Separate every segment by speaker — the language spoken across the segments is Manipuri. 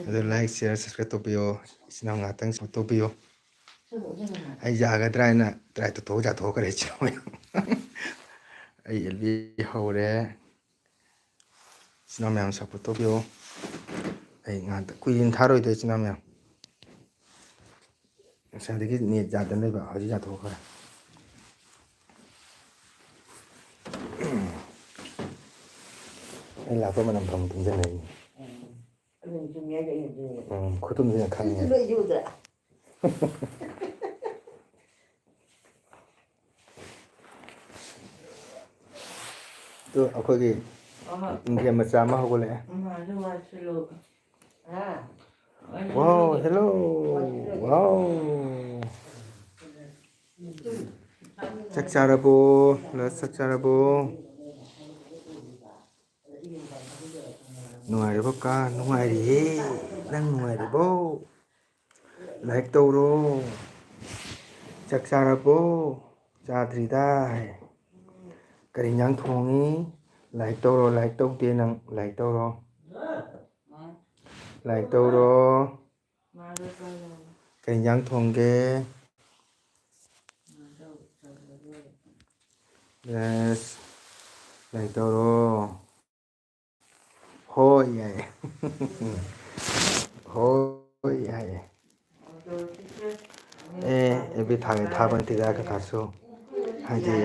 Speaker 1: ꯑꯗꯨ ꯂꯥꯏꯛ ꯁꯤꯌꯔ ꯁꯕꯁꯀ꯭ꯔꯥꯏꯕ ꯇꯧꯕꯤꯌꯣ ꯏꯆꯤꯟ ꯏꯅꯥꯎ ꯉꯥꯛꯇꯪ ꯁꯞꯄꯣꯔꯠ ꯇꯧꯕꯤꯌꯣ ꯑꯩ ꯌꯥꯒꯗ꯭ꯔꯥ ꯍꯥꯏꯅ ꯇ꯭ꯔꯥꯏ ꯇꯧꯊꯣꯛꯑ ꯌꯥꯊꯣꯛꯈ꯭ꯔꯦ ꯏꯆꯤꯟ ꯏꯅꯥꯎ ꯑꯩ ꯑꯦꯜꯕꯤ ꯍꯧꯔꯦ ꯏꯆꯤꯟ ꯏꯅꯥꯎ ꯃꯌꯥꯝ ꯁꯞꯄꯣꯔꯠ ꯇꯧꯕꯤꯌꯣ ꯑꯩ ꯉꯥꯛꯇ ꯀꯨꯏꯅ ꯊꯥꯔꯣꯏꯗꯣꯏ ꯏꯆꯤꯟ ꯏꯅꯥꯎ ꯃꯌꯥꯝ ꯉꯁꯥꯏꯗꯒꯤ ꯅꯦꯠ ꯌꯥꯗꯅ ꯂꯩꯕ ꯍꯧꯖꯤꯛ ꯌꯥꯊꯣꯛꯈ꯭ꯔꯦ ꯑꯩ ꯂꯥꯛꯄ ꯃꯅꯝ ꯐꯝ ꯇꯨꯡꯁꯤꯜꯂꯛꯏ ꯈꯨꯇꯨꯝꯁꯤꯅ ꯈꯪꯉꯦ ꯑꯗꯨ ꯑꯩꯈꯣꯏꯒꯤ ꯏꯟꯗꯤꯌꯥ ꯃꯆꯥ ꯑꯃ ꯍꯧꯒꯠꯂꯛꯑꯦ ꯋꯥꯎ ꯍꯦꯜꯂꯣ ꯋꯥꯎ ꯆꯥꯛ ꯆꯥꯔꯕꯣ ꯆꯥꯛ ꯆꯥꯔꯕꯣ ꯅꯨꯡꯉꯥꯏꯔꯤꯕꯣ ꯀꯥ ꯅꯨꯡꯉꯥꯏꯔꯤꯌꯦ ꯅꯪ ꯅꯨꯡꯉꯥꯏꯔꯤꯕꯣ ꯂꯥꯏꯛ ꯇꯧꯔꯣ ꯆꯥꯛ ꯆꯥꯔꯕꯣ ꯆꯥꯗ꯭ꯔꯤꯗ ꯀꯔꯤ ꯏꯟꯖꯥꯡ ꯊꯣꯡꯉꯤ ꯂꯥꯏꯛ ꯇꯧꯔꯣ ꯂꯥꯏꯛ ꯇꯧꯗꯦ ꯅꯪ ꯂꯥꯏꯛ ꯇꯧꯔꯣ ꯂꯥꯏꯛ ꯇꯧꯔꯣ ꯀꯔꯤ ꯏꯟꯖꯥꯡ ꯊꯣꯡꯒꯦ ꯌꯦꯁ ꯂꯥꯏꯛ ꯇꯧꯔꯣ ꯍꯣꯏ ꯌꯥꯏꯌꯦ ꯍꯣꯏ ꯌꯥꯏꯌꯦ ꯑꯦꯕꯤ ꯊꯥꯒꯦ ꯊꯥꯕ ꯅꯠꯇꯦꯗ ꯀꯀꯥꯁꯨ ꯍꯥꯏꯗꯤ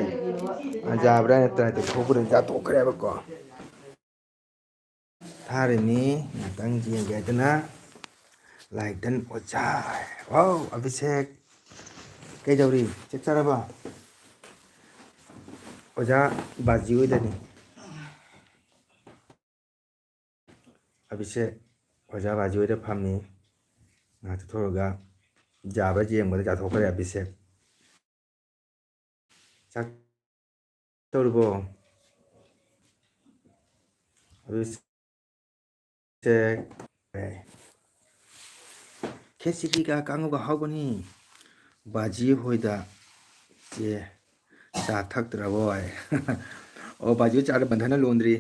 Speaker 1: ꯌꯥꯕ꯭ꯔꯥ ꯍꯥꯏꯅ ꯇ꯭ꯔꯥꯏ ꯇꯧꯊꯣꯛꯄꯗ ꯌꯥꯊꯣꯛꯈ꯭ꯔꯦꯕꯀꯣ ꯊꯥꯔꯤꯅꯤ ꯉꯥꯛꯇꯪ ꯌꯦꯡꯒꯦ ꯍꯥꯏꯗꯅ ꯂꯥꯏꯛ ꯗꯟ ꯑꯣꯖꯥ ꯋꯥꯎ ꯑꯕꯤꯁꯦꯛ ꯀꯩꯗꯧꯔꯤ ꯆꯥꯛ ꯆꯥꯔꯕ ꯑꯣꯖꯥ ꯕꯥꯖꯤ ꯍꯣꯏꯗꯅꯤ ꯑꯕꯤꯁꯦꯛ ꯑꯣꯖꯥ ꯕꯥꯖꯤ ꯍꯣꯏꯗ ꯐꯝꯃꯤ ꯉꯥꯏꯍꯥꯛ ꯆꯠꯊꯣꯛꯑꯒ ꯌꯥꯕ꯭ꯔꯥ ꯌꯦꯡꯕꯗ ꯌꯥꯊꯣꯛꯈ꯭ꯔꯦ ꯑꯕꯤꯁꯦꯛ ꯆꯥꯛ ꯇꯧꯔꯕꯣ ꯈꯦꯆ꯭ꯔꯤꯒ ꯀꯥꯡꯉꯧꯒ ꯍꯥꯎꯕꯅꯤ ꯕꯥꯖꯤ ꯍꯣꯏꯗ ꯑꯦ ꯆꯥ ꯊꯛꯇ꯭ꯔꯕꯣ ꯑꯣ ꯕꯥꯖꯤ ꯍꯣꯏ ꯆꯥꯗꯣ ꯕꯟꯙꯅ ꯂꯣꯟꯗ꯭ꯔꯤ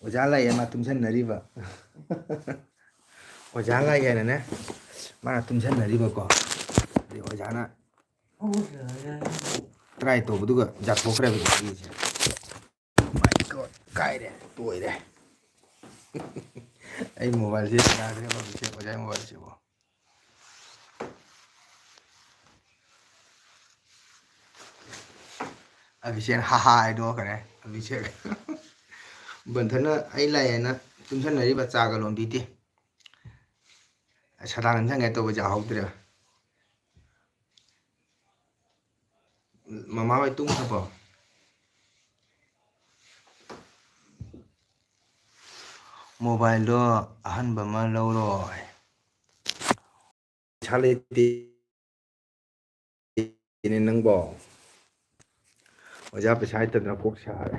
Speaker 1: ꯑꯣꯖꯥ ꯂꯥꯛꯑꯦ ꯃꯥ ꯇꯨꯝꯁꯟꯅꯔꯤꯕ ꯑꯣꯖꯥ ꯂꯥꯛꯑꯦꯅꯅꯦ ꯃꯥꯅ ꯇꯨꯝꯁꯟꯅꯔꯤꯕꯀꯣ ꯑꯗꯩ ꯑꯣꯖꯥꯅ ꯇ꯭ꯔꯥꯏ ꯇꯧꯕꯗꯨꯒ ꯌꯥꯊꯣꯛꯈ꯭ꯔꯦꯕ ꯈꯦꯆ꯭ꯔꯤꯁꯦ ꯃꯥꯏ ꯒꯣꯠ ꯀꯥꯏꯔꯦ ꯇꯣꯏꯔꯦ ꯑꯩ ꯃꯣꯕꯥꯏꯜꯁꯦ ꯌꯥꯗ꯭ꯔꯦꯕ ꯍꯧꯖꯤꯛꯁꯦ ꯑꯣꯖꯥꯒꯤ ꯃꯣꯕꯥꯏꯜꯁꯤꯕꯣ ꯑꯕꯤꯁꯦꯛ ꯍꯥꯍꯥ ꯍꯥꯏꯗꯣꯛꯈ꯭ꯔꯦ ꯑꯕꯤꯁꯦꯛ ꯕꯟꯙꯅ ꯑꯩ ꯂꯥꯛꯑꯦꯅ ꯇꯨꯝꯁꯟꯅꯔꯤꯕ ꯆꯥꯒ ꯂꯣꯟꯕꯤꯗꯦ ꯁꯗꯥ ꯅꯝꯁꯟꯒꯦ ꯇꯧꯕ ꯌꯥꯍꯧꯗ꯭ꯔꯦ ꯃꯃꯥ ꯍꯣꯏ ꯇꯨꯝꯈ꯭ꯔꯕꯣ ꯃꯣꯕꯥꯏꯜꯗꯣ ꯑꯍꯟꯕ ꯑꯃ ꯂꯧꯔꯣ ꯄꯩꯁꯥ ꯂꯩꯇꯦ ꯅꯪꯕꯣ ꯑꯣꯖꯥ ꯄꯩꯁꯥ ꯂꯩꯇꯗꯅ ꯀꯣꯛ ꯁꯥꯔꯦ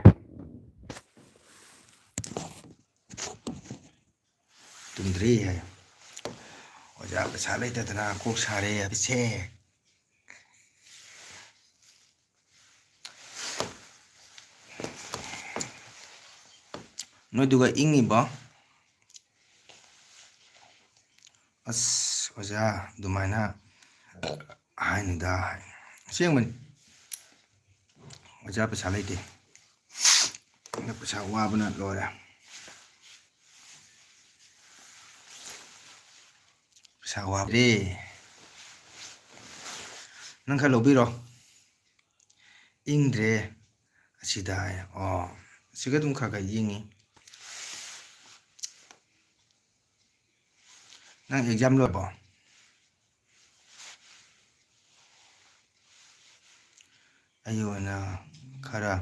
Speaker 1: ꯇꯨꯝꯗ꯭ꯔꯤ ꯍꯥꯏ ꯑꯣꯖꯥ ꯄꯩꯁꯥ ꯂꯩꯇꯗꯅ ꯀꯣꯛ ꯁꯥꯔꯦ ꯑꯕꯤꯁꯦꯛ ꯅꯣꯏꯗꯨꯒ ꯏꯪꯉꯤꯕꯣ ꯑꯁ ꯑꯣꯖꯥ ꯑꯗꯨꯃꯥꯏꯅ ꯍꯥꯏꯅꯨꯗ ꯑꯁꯦꯡꯕꯅꯤ ꯑꯣꯖꯥ ꯄꯩꯁꯥ ꯂꯩꯇꯦ ꯄꯩꯁꯥ ꯋꯥꯕꯅ ꯂꯣꯏꯔꯦ ꯄꯩꯁꯥ ꯋꯥꯕꯗꯤ ꯅꯪ ꯈꯔ ꯂꯧꯕꯤꯔꯣ ꯏꯪꯗ꯭ꯔꯦ ꯑꯁꯤꯗ ꯑꯣ ꯁꯤꯒ ꯑꯗꯨꯝ ꯈꯔ ꯈꯔ ꯌꯦꯡꯉꯤ ꯅꯪ ꯑꯦꯛꯖꯥꯝ ꯂꯣꯏꯔꯕꯣ ꯑꯩ ꯑꯣꯏꯅ ꯈꯔ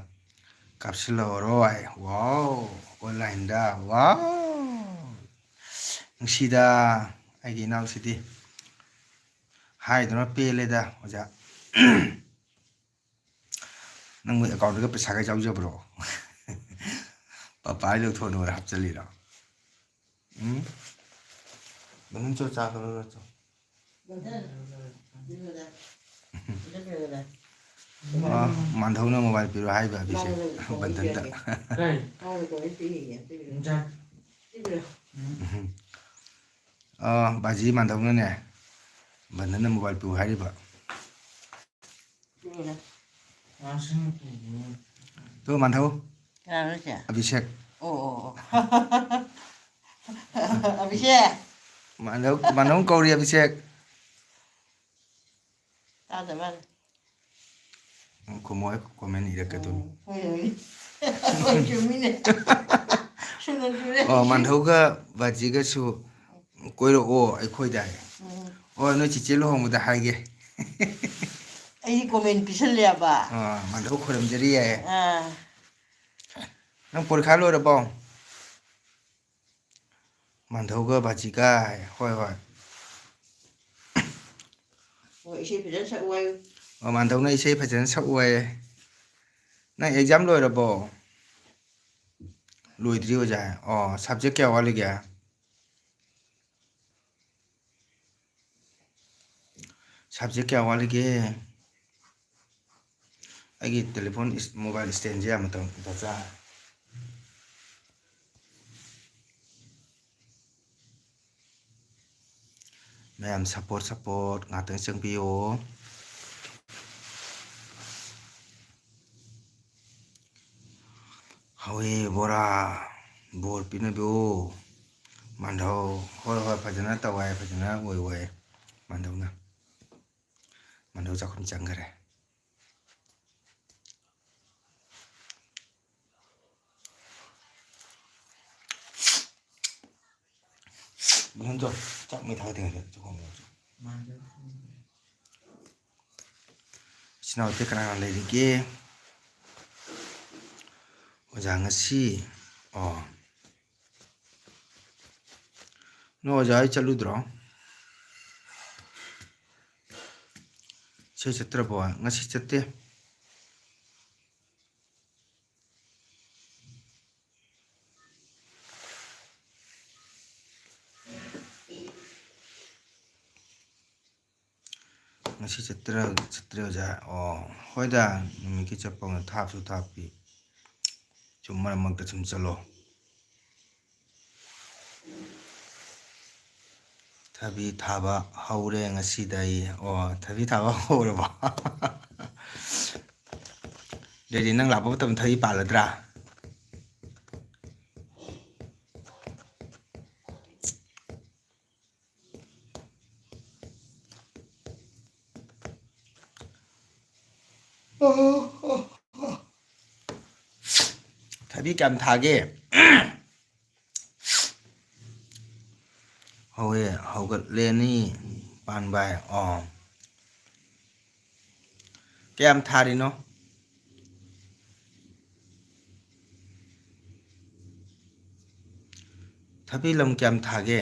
Speaker 1: ꯀꯥꯞꯁꯤꯜꯂꯛꯑꯔꯣꯏ ꯋꯥꯎ ꯑꯣꯟꯂꯥꯏꯟꯗ ꯋꯥꯎ ꯅꯨꯡꯁꯤꯗ ꯑꯩꯒꯤ ꯏꯅꯥꯎꯁꯤꯗꯤ ꯍꯥꯏꯗꯨꯅ ꯄꯦꯜꯂꯦꯗ ꯑꯣꯖꯥ ꯅꯪꯕꯨ ꯑꯦꯀꯥꯎꯟꯗꯒ ꯄꯩꯁꯥꯒ ꯌꯥꯎꯖꯕ꯭ꯔꯣ ꯄꯄꯥꯏ ꯂꯧꯊꯣꯛꯅꯕ ꯍꯥꯞꯆꯤꯜꯂꯤꯔꯣ ꯆꯥ ꯆꯣ ꯃꯥꯟꯙꯧꯅ ꯃꯣꯕꯥꯏꯜ ꯄꯤꯔꯣ ꯍꯥꯏꯕ ꯑꯕꯤꯁꯦꯛ ꯕꯟꯙꯟꯗ ꯕꯥꯖꯤ ꯃꯥꯟꯗꯧꯅꯅꯦ ꯕꯟꯙꯟꯅ ꯃꯣꯕꯥꯏꯜ ꯄꯤꯌꯨ ꯍꯥꯏꯔꯤꯕ ꯇꯣ ꯃꯥꯟꯙꯧ ꯑꯕꯤꯁꯦꯛ
Speaker 2: ꯑꯕꯤꯁꯦꯛ
Speaker 1: ꯃꯥꯟꯙꯧ ꯀꯧꯔꯤ ꯑꯕꯤꯁꯦꯛ
Speaker 2: ꯇꯥꯗꯕ꯭ꯔꯥ
Speaker 1: ꯈꯨꯝꯃꯣꯏ ꯀꯣꯃꯦꯟ ꯏꯔꯛꯀꯗꯣꯏꯅꯤ
Speaker 2: ꯍꯣꯏ ꯆꯨꯝꯃꯤꯅꯦ ꯁꯨꯅ ꯆꯨꯝꯃꯦ
Speaker 1: ꯃꯥꯟꯙꯧꯒ ꯕꯥꯖꯤꯒꯁꯨ ꯀꯣꯏꯔꯛꯑꯣ ꯑꯩꯈꯣꯏꯗ ꯍꯣꯏ ꯅꯣꯏ ꯆꯤꯆꯦ ꯂꯨꯍꯣꯡꯕꯗ ꯍꯥꯏꯒꯦ
Speaker 2: ꯑꯩꯗꯤ ꯀꯣꯃꯦꯟ ꯄꯤꯁꯜꯂꯦꯕ
Speaker 1: ꯃꯥꯟꯙꯧ ꯈꯣꯏꯔꯝꯖꯔꯤ ꯌꯥꯏ ꯅꯪ ꯄꯣꯔꯤꯈꯥ ꯂꯣꯏꯔꯕꯣ ꯃꯥꯟꯙꯧꯒ ꯕꯥꯖꯤꯒ ꯍꯣꯏ ꯍꯣꯏ
Speaker 2: ꯏꯁꯩ ꯐꯖꯅ ꯁꯛꯎ ꯍꯥꯏꯌꯨ
Speaker 1: ꯃꯥꯟꯙꯧꯅ ꯏꯁꯩ ꯐꯖꯅ ꯁꯛꯎ ꯍꯥꯏꯌꯦ ꯅꯪ ꯑꯦꯛꯖꯥꯝ ꯂꯣꯏꯔꯕꯣ ꯂꯣꯏꯗ꯭ꯔꯤ ꯑꯣꯖꯥ ꯁꯕꯖꯦꯛ ꯀꯌꯥ ꯋꯥꯠꯂꯤꯒꯦ ꯁꯕꯖꯦꯛ ꯀꯌꯥ ꯋꯥꯠꯂꯤꯒꯦ ꯑꯩꯒꯤ ꯇꯦꯂꯤꯐꯣꯟ ꯃꯣꯕꯥꯏꯜ ꯁ꯭ꯇꯦꯟꯁꯦ ꯑꯃꯇꯪ ꯆꯥ ꯃꯌꯥꯝ ꯁꯞꯄꯣꯔꯠ ꯉꯥꯛꯇꯪ ꯆꯪꯕꯤꯌꯣ ꯍꯧꯏ ꯕꯣꯔꯥ ꯕꯣꯔ ꯄꯤꯅꯕꯤꯌꯨ ꯃꯥꯟꯙꯧ ꯍꯣꯏ ꯍꯣꯏ ꯐꯖꯅ ꯇꯧ ꯍꯥꯏ ꯐꯖꯅ ꯑꯣꯏꯌꯨ ꯍꯥꯏ ꯃꯥꯟꯙꯧꯅ ꯃꯥꯟꯙꯧ ꯆꯥꯛꯈꯨꯝ ꯆꯪꯈꯔꯦ ꯆꯥꯛ ꯃꯩ ꯊꯥꯒꯠꯇ꯭ꯔꯤꯉꯩꯗ ꯏꯆꯤꯟ ꯏꯅꯥꯎꯗꯤ ꯀꯅꯥ ꯀꯅꯥ ꯂꯩꯔꯤꯒꯦ ꯑꯣꯖꯥ ꯉꯁꯤ ꯅꯣꯏ ꯑꯣꯖꯥ ꯍꯣꯏ ꯆꯠꯂꯨꯗ꯭ꯔꯣ ꯏꯁꯩ ꯆꯠꯇ꯭ꯔꯕꯣ ꯉꯁꯤ ꯆꯠꯇꯦ ꯉꯁꯤ ꯆꯠꯇ꯭ꯔꯦ ꯑꯣꯖꯥ ꯍꯣꯏꯗ ꯅꯨꯃꯤꯠꯀꯤ ꯆꯠꯄꯒ ꯊꯥꯞꯁꯨ ꯊꯥꯞꯄꯤ ꯁꯨꯝ ꯃꯔꯛ ꯃꯔꯛꯇ ꯁꯨꯝ ꯆꯠꯂꯣ ꯊꯕꯤ ꯊꯥꯕ ꯍꯧꯔꯦ ꯉꯁꯤꯗꯩ ꯊꯕꯤ ꯊꯥꯕ ꯍꯧꯔꯕꯣ ꯑꯗꯨꯗꯤ ꯅꯪ ꯂꯥꯛꯄ ꯃꯇꯝꯗ ꯊꯕꯤ ꯄꯥꯜꯂꯗ꯭ꯔꯥ ꯊꯕꯤ ꯀꯌꯥꯝ ꯊꯥꯒꯦ ꯍꯧꯋꯦ ꯍꯧꯒꯠꯂꯦꯅꯤ ꯄꯥꯟꯕ ꯀꯌꯥꯝ ꯊꯥꯔꯤꯅꯣ ꯊꯕꯤ ꯂꯝ ꯀꯌꯥꯝ ꯊꯥꯒꯦ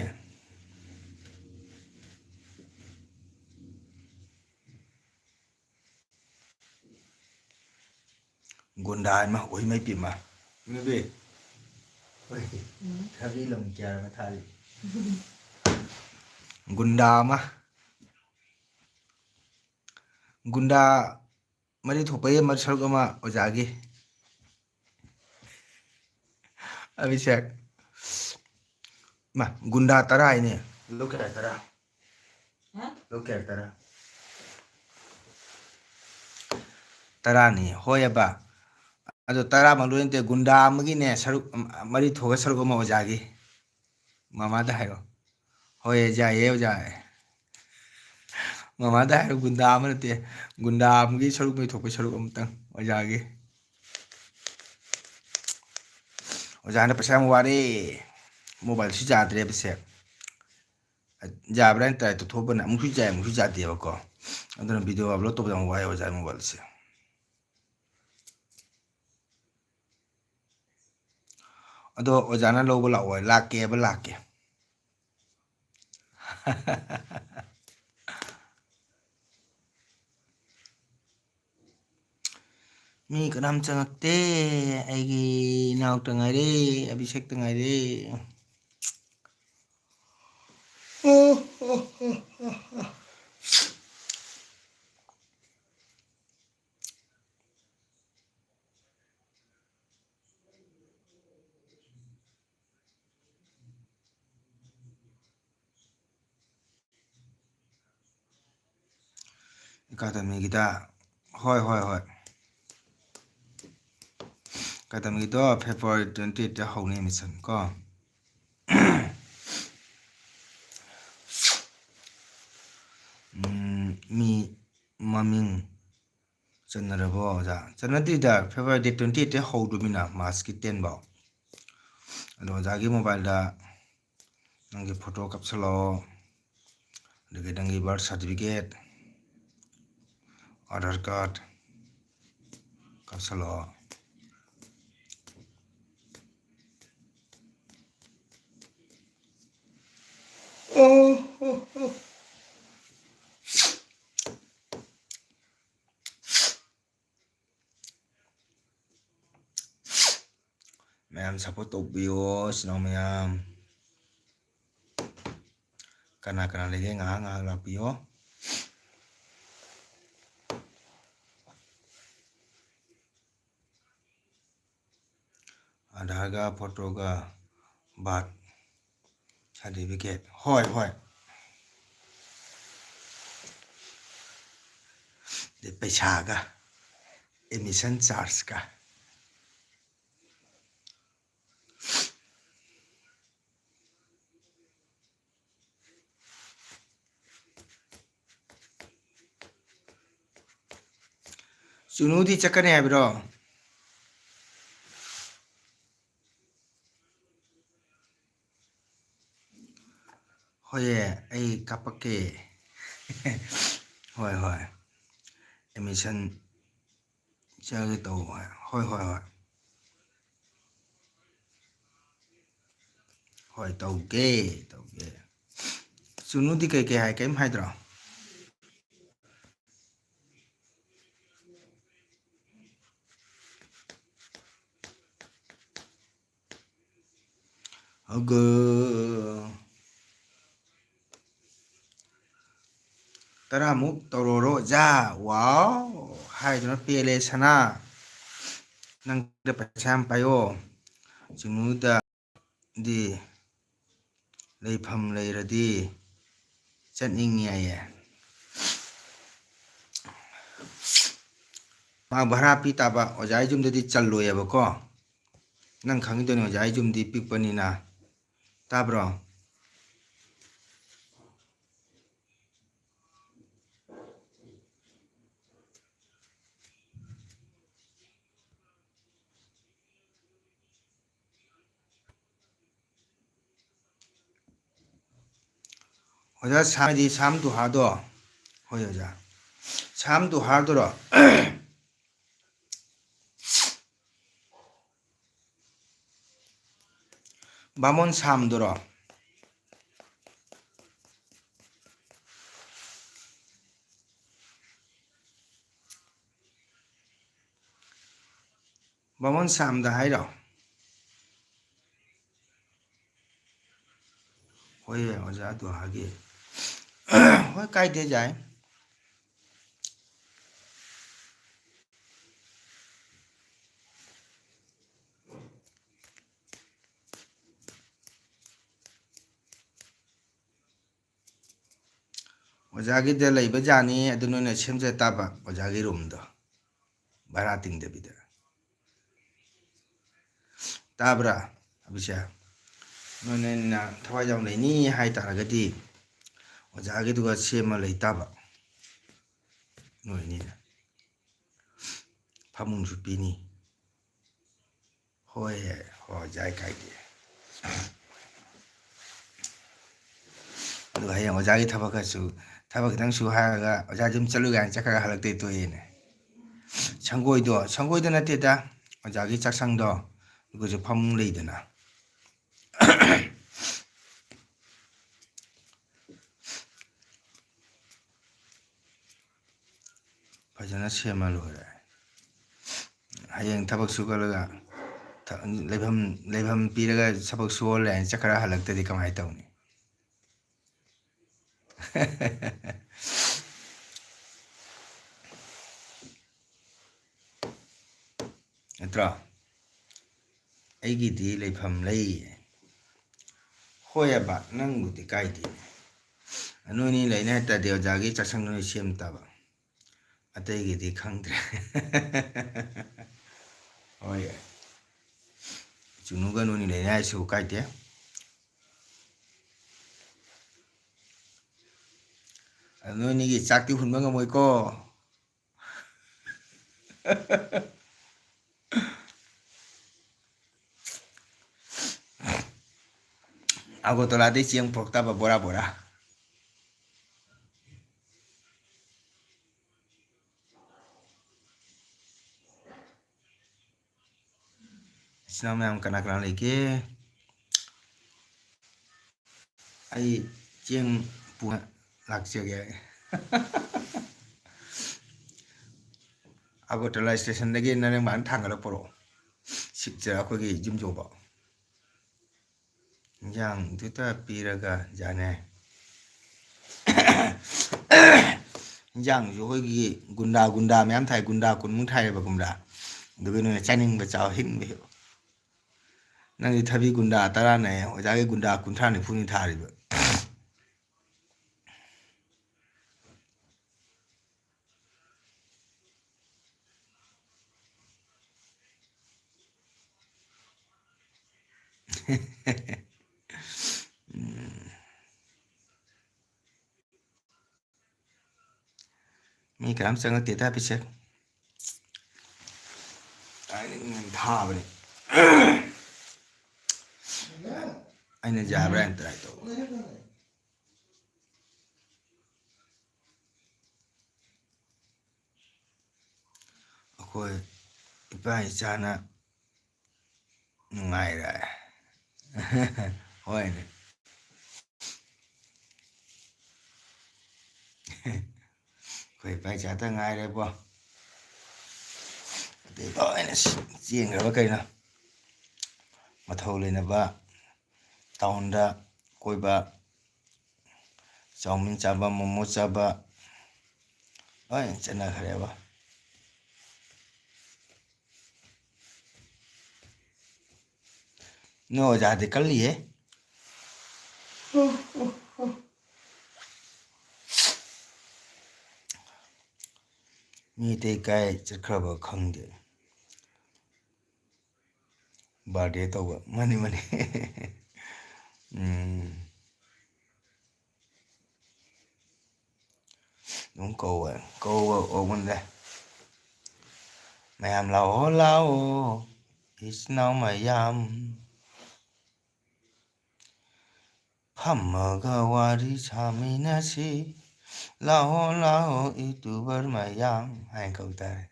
Speaker 1: ꯒꯨꯟꯗꯥ ꯑꯃ ꯑꯣꯏꯃꯩ ꯄꯤꯃ ꯅꯨꯕꯤ ꯊꯕꯤ ꯂꯝ ꯀꯌꯥ ꯊꯥꯔꯤ ꯒꯨꯟꯗꯥ ꯑꯃ ꯒꯨꯟꯗꯥ ꯃꯔꯤ ꯊꯣꯛꯄꯒꯤ ꯁꯔꯨꯛ ꯑꯃ ꯑꯣꯖꯥꯒꯤ ꯑꯕꯤꯁꯦꯛ ꯒꯨꯟꯗꯥ 10 ꯍꯥꯏꯅꯦ ꯂꯣꯀꯦꯜ 10 ꯂꯣꯀꯦꯜ 10 10ꯅꯤ ꯍꯣꯏꯑꯕ ꯑꯗꯣ 10 ꯂꯣꯏ ꯅꯠꯇꯦ ꯒꯨꯟꯗꯥ ꯑꯃꯒꯤꯅꯦ ꯁꯔꯨꯛ ꯃꯔꯤ ꯊꯣꯛꯑ ꯁꯔꯨꯛ ꯑꯃ ꯑꯣꯖꯥꯒꯤ ꯃꯃꯥꯗ ꯍꯥꯏꯔꯣ ꯍꯣꯏ ꯌꯥꯏꯌꯦ ꯑꯣꯖꯥ ꯃꯃꯥꯗ ꯍꯥꯏꯔꯣ ꯒꯨꯟꯗꯥ ꯑꯃ ꯅꯠꯇꯦ ꯒꯨꯟꯗꯥ ꯑꯃꯒꯤ ꯁꯔꯨꯛ ꯃꯔꯤ ꯊꯣꯛꯄꯩ ꯁꯔꯨꯛ ꯑꯃꯇꯪ ꯑꯣꯖꯥꯒꯤ ꯑꯣꯖꯥꯅ ꯄꯩꯁꯥ ꯌꯥꯝ ꯋꯥꯔꯦ ꯃꯣꯕꯥꯏꯜꯁꯨ ꯌꯥꯗ꯭ꯔꯦꯕꯁꯦ ꯌꯥꯕ꯭ꯔꯥ ꯇ꯭ꯔꯥꯏ ꯇꯧꯊꯣꯛꯄꯅ ꯑꯃꯨꯛꯁꯨ ꯌꯥꯏ ꯑꯃꯨꯛꯁꯨ ꯌꯥꯗꯦꯕꯀꯣ ꯑꯗꯨꯅ ꯚꯤꯗꯤꯑꯣ ꯑꯞꯂꯣꯗ ꯇꯧꯕꯗ ꯌꯥꯝ ꯋꯥꯏ ꯑꯣꯖꯥ ꯃꯣꯕꯥꯏꯜꯁꯦ ꯑꯗꯣ ꯑꯣꯖꯥꯅ ꯂꯧꯕ ꯂꯥꯛꯑꯣ ꯂꯥꯛꯀꯦꯕ ꯂꯥꯛꯀꯦ ꯃꯤ ꯀꯅꯥꯝ ꯆꯪꯉꯛꯇꯦ ꯑꯩꯒꯤ ꯏꯅꯥꯎꯇ ꯉꯥꯏꯔꯦ ꯑꯕꯤꯁꯦꯛꯇ ꯉꯥꯏꯔꯦ ꯑꯦꯀꯥꯗꯃꯤꯒꯤꯗ ꯍꯣꯏ ꯍꯣꯏ ꯍꯣꯏ ꯑꯦꯀꯥꯗꯃꯤꯒꯤꯗꯣ ꯐꯦꯕ꯭ꯔꯨꯋꯥꯔꯤ 28ꯗ ꯍꯧꯅꯤ ꯑꯦꯠꯃꯤꯁꯟ ꯀꯣ ꯃꯤ ꯃꯃꯤꯡ ꯆꯟꯅꯔꯕꯣ ꯑꯣꯖꯥ ꯆꯟꯅꯗ꯭ꯔꯤꯗ ꯐꯦꯕ꯭ꯔꯨꯋꯥꯔꯤ ꯗꯦꯠ 28ꯗ ꯍꯧꯗꯣꯏꯃꯤꯅ ꯃꯥꯔꯆꯀꯤ 10 ꯐꯥꯎ ꯑꯗꯣ ꯑꯣꯖꯥꯒꯤ ꯃꯣꯕꯥꯏꯜꯗ ꯅꯪꯒꯤ ꯐꯣꯇꯣ ꯀꯥꯞꯁꯤꯜꯂꯛꯑꯣ ꯑꯗꯒꯤ ꯅꯪꯒꯤ ꯕꯥꯔꯊ ꯁꯥꯔꯇꯤꯐꯤꯀꯦꯠ आधार कार्ड कापसाल'आ मैम सपोर्ट तौबियो सिनाव मैम कना कना लेगे ngahak ngahak लापियो आधार का फोटो का बात सर्टिफिकेट होय होय दे पैसा का एडमिशन चार्ज का सुनुदी चक्कने है ब्रो होये ऐ कापके होय होय एडमिशन चलगे तो होय होय होय होय तौगे तौगे सुनुदी कई कई हाय कई हाइद्रो अगो तरामुक तौरोरो जा वाव हाइद्रो पेले सना नंग पैसा हम पायो सुनुदा दी लेफम लेरदी चटनिंग आये मा भरा पी ताबा ओजाई जुमददी चल्लोयेबको नंग खंगिदोने ओजाई जुमदी पिकपनिना ताब्रो ओजा सामदी साम दुहादो होय ओजा साम दुहादोरो बामोन सामदोरो बामोन सामदा हाइरो होय ओजा दुहागी होय कायदे जाय ओजागी दे लैब जानी अदु नोने सेमजे ताबा ओजागी रूम दो भाड़ा तिंगदबिदा ताब्रा अबिशा नोने ना थवाई जाव लेनी हाय तारगदी ओजागी दुगा सेमा लै ताबा नोइनी फामुंग सुपीनी होय हो जाय कायदे अदु हाय ओजागी थबकसु थबक खितंग सु हागा ओजा जुम चलु गान चखगा हलक्ते तोयेने संगोइदो नतेदा ओजागी चक्संगदो दुगुजु फामुंग लैदना फजना सेमा लोरे हयेंग थबक सुगलगा लेभम पीरगा सबक सुओले चखरा हलक्तदी कमाय तौनी नत्रा ꯑꯩꯒꯤꯗꯤ ꯂꯩꯐꯝ ꯂꯩ ꯍꯣꯏꯑꯕ ꯅꯪꯕꯨꯗꯤ ꯀꯥꯏꯗꯦ ꯅꯣꯏꯅꯤ ꯂꯩꯅ ꯍꯥꯏꯇꯥꯔꯗꯤ ꯑꯣꯖꯥꯒꯤ ꯆꯥꯛꯁꯪ ꯅꯣꯏ ꯁꯦꯝ ꯇꯥꯕ ꯑꯇꯩꯒꯤꯗꯤ ꯈꯪꯗ꯭ꯔꯦ ꯍꯣꯏ ꯆꯨꯅꯨꯒ ꯅꯣꯏꯅꯤ ꯂꯩꯔꯦ ꯍꯥꯏꯁꯨ ꯀꯥꯏꯗꯦ ꯅꯣꯏꯅꯤꯒꯤ ꯆꯥꯛꯇꯤ ꯍꯨꯟꯕ ꯉꯝꯃꯣꯏꯀꯣ ꯑꯒꯣꯇꯣꯂꯥꯗꯩ ꯆꯦꯡ ꯄꯨꯔꯛꯇꯕ ꯕꯣꯔꯥ ꯕꯣꯔꯥ ꯏꯆꯤꯟ ꯏꯅꯥꯎ ꯃꯌꯥꯝ ꯀꯅꯥ ꯀꯅꯥ ꯂꯩꯒꯦ ꯑꯩ ꯆꯦꯡ ꯄꯨꯔ ꯂꯥꯛꯆꯒꯦ ꯑꯒꯣꯇꯂꯥ ꯏꯁꯇꯦꯁꯟꯗꯒꯤ ꯅꯔꯦꯡꯕꯥꯟ ꯊꯥꯡꯒꯠꯂꯒ ꯄꯨꯔꯛꯑꯣ ꯑꯩꯈꯣꯏꯒꯤ ꯌꯨꯝ ꯌꯧꯕ ꯏꯟꯖꯥꯡꯗꯨꯇ ꯄꯤꯔꯒ ꯌꯥꯅꯦ ꯏꯟꯖꯥꯡꯁꯨ ꯑꯩꯈꯣꯏꯒꯤ ꯒꯨꯟꯗꯥ ꯃꯌꯥꯝ ꯊꯥꯏ ꯒꯨꯟꯗꯥ ꯀꯨꯟꯃꯨꯛ ꯊꯥꯏꯌꯦꯕ ꯒꯨꯝꯕ꯭ꯔꯥ ꯑꯗꯨꯒ ꯅꯣꯏꯅ ꯆꯥꯅꯤꯡꯕ ꯆꯥꯎ ꯍꯤꯡꯕ ꯍꯦꯛꯑꯣ ꯅꯪꯗꯤ ꯊꯕꯤ ꯒꯨꯟꯗꯥ 10ꯅꯦ ꯑꯣꯖꯥꯒꯤ ꯒꯨꯟꯗꯥ 30 ꯅꯤꯐꯨꯅꯤ ꯊꯥꯔꯤꯕ ꯃꯤ ꯀꯅꯥꯝ ꯆꯪꯉꯛꯇꯦꯗ ꯄꯤꯁꯛ ꯊꯥꯕꯅꯤ ꯑꯩꯅ ꯌꯥꯕ꯭ꯔꯥ ꯍꯥꯏꯅ ꯇ꯭ꯔꯥꯏ ꯇꯧꯕ ꯑꯩꯈꯣꯏ ꯏꯄꯥ ꯏꯆꯥꯅ ꯅꯨꯡꯉꯥꯏꯔꯦ ꯍꯣꯏꯅꯦ ꯑꯩꯈꯣꯏ ꯏꯄꯥ ꯏꯆꯥꯇ ꯉꯥꯏꯔꯦꯕꯣ ꯑꯇꯩ ꯂꯣꯏꯅ ꯆꯦꯟꯈ꯭ꯔꯕ ꯀꯩꯅꯣ ꯃꯊꯧ ꯂꯩꯅꯕ ꯇꯥꯎꯟꯗ ꯀꯣꯏꯕ ꯆꯥꯎꯃꯤꯟ ꯆꯥꯕ ꯃꯣꯃꯣ ꯆꯥꯕ ꯂꯣꯏ ꯆꯠꯅꯈ꯭ꯔꯦꯕ ꯅꯣꯏ ꯑꯣꯖꯥꯗꯤ ꯀꯜꯂꯤꯍꯦ ꯃꯤ ꯑꯇꯩ ꯀꯥꯏ ꯆꯠꯈ꯭ꯔꯕ ꯈꯪꯗꯦ ꯕꯥꯔꯗꯦ ꯇꯧꯕ ꯃꯅꯤ ꯑꯗꯨꯝ ꯀꯧꯕ ꯑꯣꯛꯃꯜꯂꯦ ꯃꯌꯥꯝ ꯂꯥꯛꯑꯣ ꯂꯥꯛꯑꯣ ꯏꯆꯤꯟ ꯏꯅꯥꯎ ꯃꯌꯥꯝ ꯐꯝꯃꯒ ꯋꯥꯔꯤ ꯁꯥꯃꯤꯟꯅꯁꯤ ꯂꯥꯛꯑꯣ ꯂꯥꯛꯑꯣ ꯌꯨꯇꯨꯕꯔ ꯃꯌꯥꯝ ꯍꯥꯏꯅ ꯀꯧ ꯇꯥꯔꯦ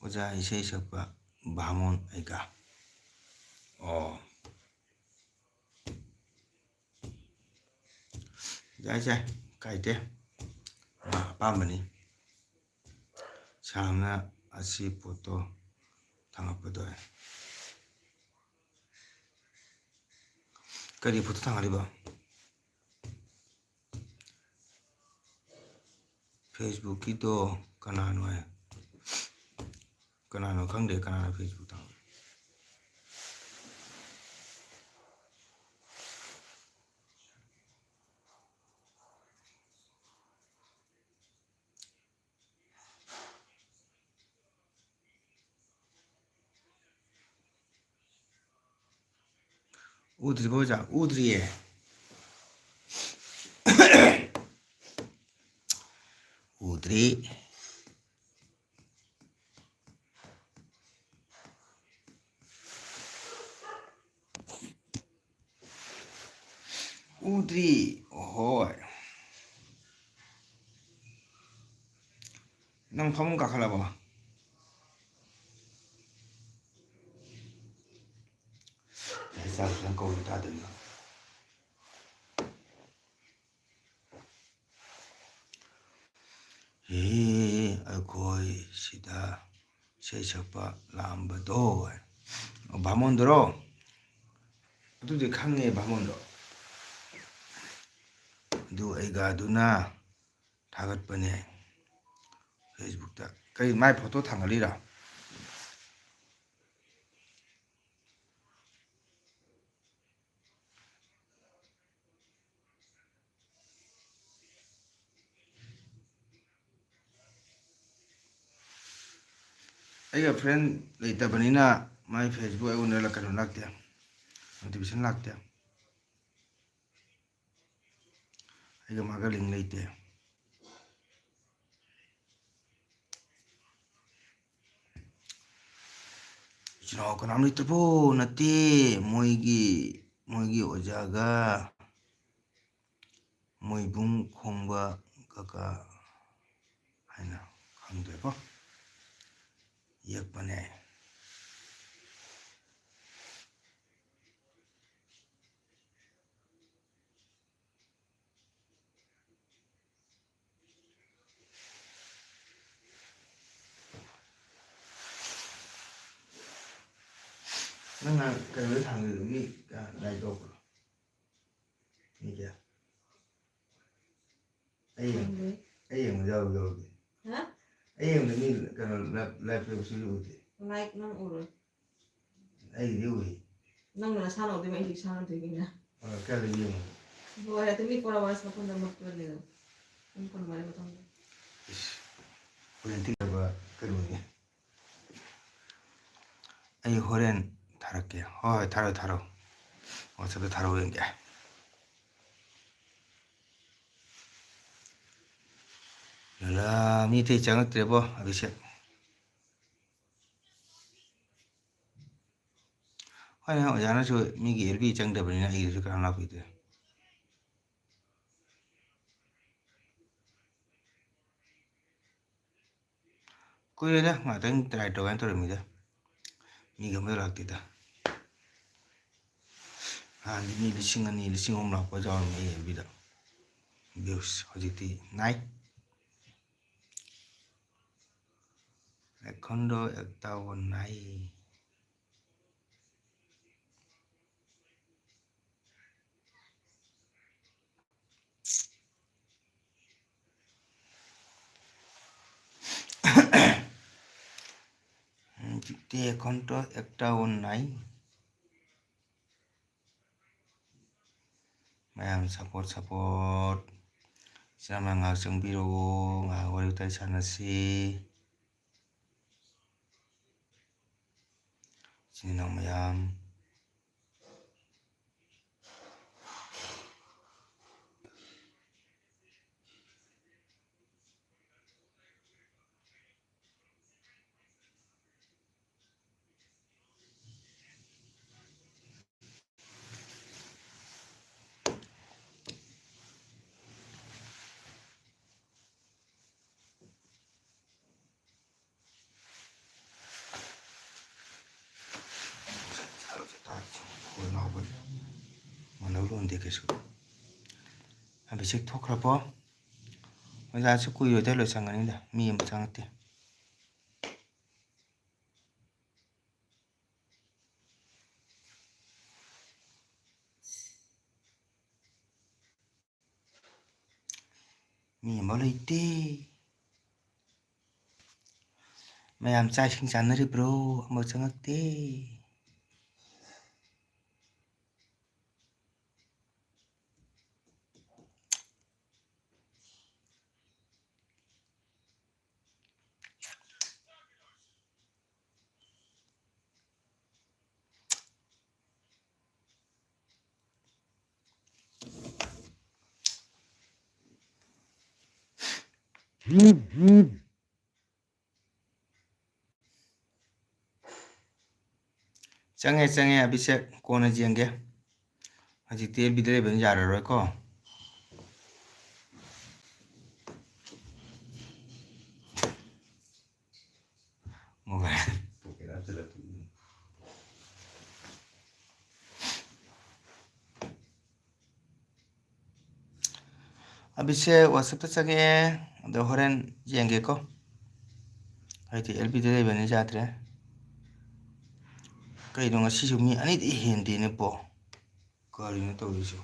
Speaker 1: ꯑꯣꯖꯥ ꯏꯁꯩ ꯁꯛꯄ ꯚꯥꯃꯣꯟ ꯑꯩꯒ ꯑꯣ ꯌꯥꯏ ꯀꯥꯏꯗꯦ ꯑꯄꯥꯝꯕꯅꯤ ꯁꯥꯔꯅ ꯑꯁꯤ ꯄꯣꯠꯇꯣ ꯊꯥꯡꯉꯛꯄꯗꯣ ꯀꯔꯤ ꯐꯣꯇꯣ ꯊꯥꯡꯒꯠꯂꯤꯕ ꯐꯦꯁꯕꯨꯛꯀꯤꯗꯣ ꯀꯅꯥꯅꯣ ꯈꯪꯗꯦ ꯀꯅꯥꯅꯣ ꯐꯦꯁꯕꯨꯛ ꯊꯥꯡꯒꯠ ꯎꯗ꯭ꯔꯤꯕꯣ ꯑꯣꯖꯥ ꯎꯗ꯭ꯔꯤꯌꯦ ꯎꯗ꯭ꯔꯤ ꯎꯗ꯭ꯔꯤ ꯍꯣꯏ ꯅꯪ ꯐꯃꯨꯡ ꯀꯥꯈꯠꯂꯕꯣ ꯆꯥꯛ ꯅꯪ ꯀꯧꯕ ꯇꯥꯗꯅ ꯑꯩꯈꯣꯏ ꯁꯤꯗ ꯏꯁꯩ ꯁꯛꯄ ꯂꯥꯛꯑꯝꯕꯗꯣ ꯚꯥꯃꯣꯟꯗꯨꯔꯣ ꯑꯗꯨꯗꯤ ꯈꯪꯉꯦ ꯚꯥꯃꯣꯟꯗꯣ ꯑꯗꯨ ꯑꯩꯒꯗꯨꯅ ꯊꯥꯒꯠꯄꯅꯦ ꯐꯦꯁꯕꯨꯛꯇ ꯀꯩ ꯃꯥꯏ ꯐꯣꯇꯣ ꯊꯥꯡꯒꯠꯂꯤꯔꯥ ꯑꯩꯒ ꯐ꯭ꯔꯦꯟ ꯂꯩꯇꯕꯅꯤꯅ ꯃꯥꯏ ꯐꯦꯁꯕꯨꯛ ꯑꯩꯉꯣꯟꯗ ꯀꯩꯅꯣ ꯂꯥꯛꯇꯦ ꯅꯣꯇꯤꯐꯤꯀꯦꯁꯟ ꯂꯥꯛꯇꯦ ꯑꯩꯒ ꯃꯥꯒ ꯂꯤꯡ ꯂꯩꯇꯦ ꯏꯆꯤꯜ ꯏꯅꯥꯎ ꯀꯅꯥꯝ ꯂꯩꯇ꯭ꯔꯕꯣ ꯅꯠꯇꯦ ꯃꯣꯏꯒꯤ ꯑꯣꯖꯥꯒ ꯃꯣꯏꯕꯨꯡ ꯈꯣꯡꯕ ꯀꯀꯥ ꯍꯥꯏꯅ ꯈꯪꯗ꯭ꯔꯦꯀꯣ ꯌꯦꯛꯄꯅꯦ ꯅꯪꯅ ꯀꯩꯅꯣꯗ ꯊꯥꯡꯒꯤꯗꯣ ꯃꯤ ꯂꯥꯏꯛ ꯇꯧꯕ꯭ꯔꯣ ꯃꯤ ꯀꯌꯥ ꯑꯩ ꯌꯦꯡꯕꯗ ꯌꯥꯎꯔꯨꯗꯦ ꯑꯩ ꯌꯦꯡꯕꯗ ꯃꯤ ꯀꯩꯅꯣ ꯂꯥꯏꯛ ꯇꯧꯕꯁꯨ ꯎꯗꯦ
Speaker 2: ꯂꯥꯏꯛ ꯅꯪ ꯎꯔꯣꯏ
Speaker 1: ꯑꯩꯒꯤꯗꯤ ꯎꯏ
Speaker 2: ꯅꯪꯅ ꯅꯁꯥꯅ ꯎꯗꯣꯏꯕ ꯑꯩꯗꯤ ꯏꯁꯥꯅ ꯎꯗꯣꯏꯅꯤꯅ
Speaker 1: ꯀꯌꯥꯗ ꯌꯦꯡꯉꯣ
Speaker 2: ꯂꯣꯏꯔꯦ ꯑꯗꯨ ꯃꯤ ꯀꯣꯂꯥꯕꯣꯔꯦꯁꯟ ꯃꯐꯝꯗ ꯃꯨꯠꯄꯅꯤꯗ ꯄꯨꯡ ꯀꯨꯟꯃꯔꯤ ꯃꯇꯨꯡꯗ
Speaker 1: ꯍꯣꯔꯦꯟ ꯊꯤꯅꯕ ꯀꯩꯅꯣꯅꯤ ꯑꯩ ꯍꯣꯔꯦꯟ ꯊꯥꯔꯛꯀꯦ ꯍꯣꯏ ꯊꯥꯔꯛꯑꯣ ꯋꯥꯆꯞꯇ ꯊꯥꯔꯛꯑꯣ ꯌꯦꯡꯒꯦ ꯂꯥ ꯃꯤ ꯑꯇꯩ ꯆꯪꯉꯛꯇ꯭ꯔꯦꯕꯣ ꯑꯕꯤꯁꯦꯛ ꯍꯣꯏ ꯑꯣꯖꯥꯅꯁꯨ ꯃꯤꯒꯤ ꯑꯦꯜꯕꯤ ꯆꯪꯗꯕꯅꯤꯅ ꯑꯩꯒꯤꯁꯨ ꯀꯅꯥꯝ ꯂꯥꯛꯄꯤꯗꯦ ꯀꯨꯏꯔꯦꯗ ꯉꯥꯛꯇꯪ ꯇ꯭ꯔꯥꯏ ꯇꯧꯒꯥꯏꯅ ꯇꯧꯔꯝꯃꯤꯗ ꯃꯤꯒ ꯑꯃꯗ ꯂꯥꯛꯇꯦꯗ ꯍꯥꯟꯅꯗꯤ ꯃꯤ 2,000 3,000 ꯂꯥꯛꯄ ꯌꯥꯎꯔꯝꯃꯦ ꯑꯩ ꯑꯦꯜꯕꯤꯗ ꯚ꯭ꯌꯨꯁ ꯍꯧꯖꯤꯛꯇꯤ ꯅꯥꯏ এখণ্ড একটাও নাই এখণ্ড একটাও নাই ꯃꯌꯥꯝ ꯁꯞꯄꯣꯔꯠ ꯏꯆꯤꯟ ꯉꯥꯏꯍꯥꯛ ꯆꯪꯕꯤꯔꯛꯑꯣ ꯉꯥꯏꯍꯥꯛ ꯋꯥꯔꯤ ꯋꯥꯇꯥꯏ ꯁꯥꯟꯅꯁꯤ 이ꯆꯤꯟ ꯏꯅꯥꯎ ꯃꯌꯥꯝ ꯃꯥꯟꯅꯕ ꯂꯣꯟꯗꯦ ꯀꯩꯁꯨ ꯑꯕꯤꯁꯦꯛ ꯊꯣꯛꯈ꯭ꯔꯕꯣ ꯑꯣꯖꯥꯁꯨ ꯀꯨꯏꯔꯣꯏꯗ ꯂꯣꯏꯁꯟꯒꯅꯤꯗ ꯃꯤ ꯑꯃ ꯆꯪꯉꯛꯇꯦ ꯃꯤ ꯑꯃ ꯂꯩꯇꯦ ꯃꯌꯥꯝ ꯆꯥꯛ ꯏꯁꯤꯡ ꯆꯥꯅꯔꯤꯕ꯭ꯔꯣ ꯑꯃ ꯆꯪꯉꯛꯇꯦ ꯆꯪꯉꯦ ꯑꯕꯤꯁꯦꯛ ꯀꯣꯟꯅ ꯌꯦꯡꯒꯦ ꯍꯧꯖꯤꯛꯇꯤ ꯑꯦꯜꯕꯤꯗ ꯂꯩꯕꯅꯤꯅ ꯌꯥꯔꯔꯣꯏꯀꯣ ꯃꯣꯕꯥꯏꯜ ꯄꯣꯀꯦꯠ ꯍꯥꯞꯆꯤꯜꯂ ꯑꯕꯤꯁꯦꯛ ꯋꯥꯆꯞꯇ ꯆꯪꯉꯛꯑꯦ ꯑꯗꯣ ꯍꯣꯔꯦꯟ ꯌꯦꯡꯒꯦꯀꯣ ꯍꯥꯏꯗꯤ LBꯗ ꯂꯩꯕꯅꯤ ꯌꯥꯗ꯭ꯔꯦ ꯀꯩꯅꯣ ꯉꯁꯤꯁꯨ ꯃꯤ ꯑꯅꯤꯗꯤ ꯍꯦꯟꯗꯦꯅꯦ ꯄꯣ ꯀꯔꯤꯅꯣ ꯇꯧꯔꯤꯁꯨ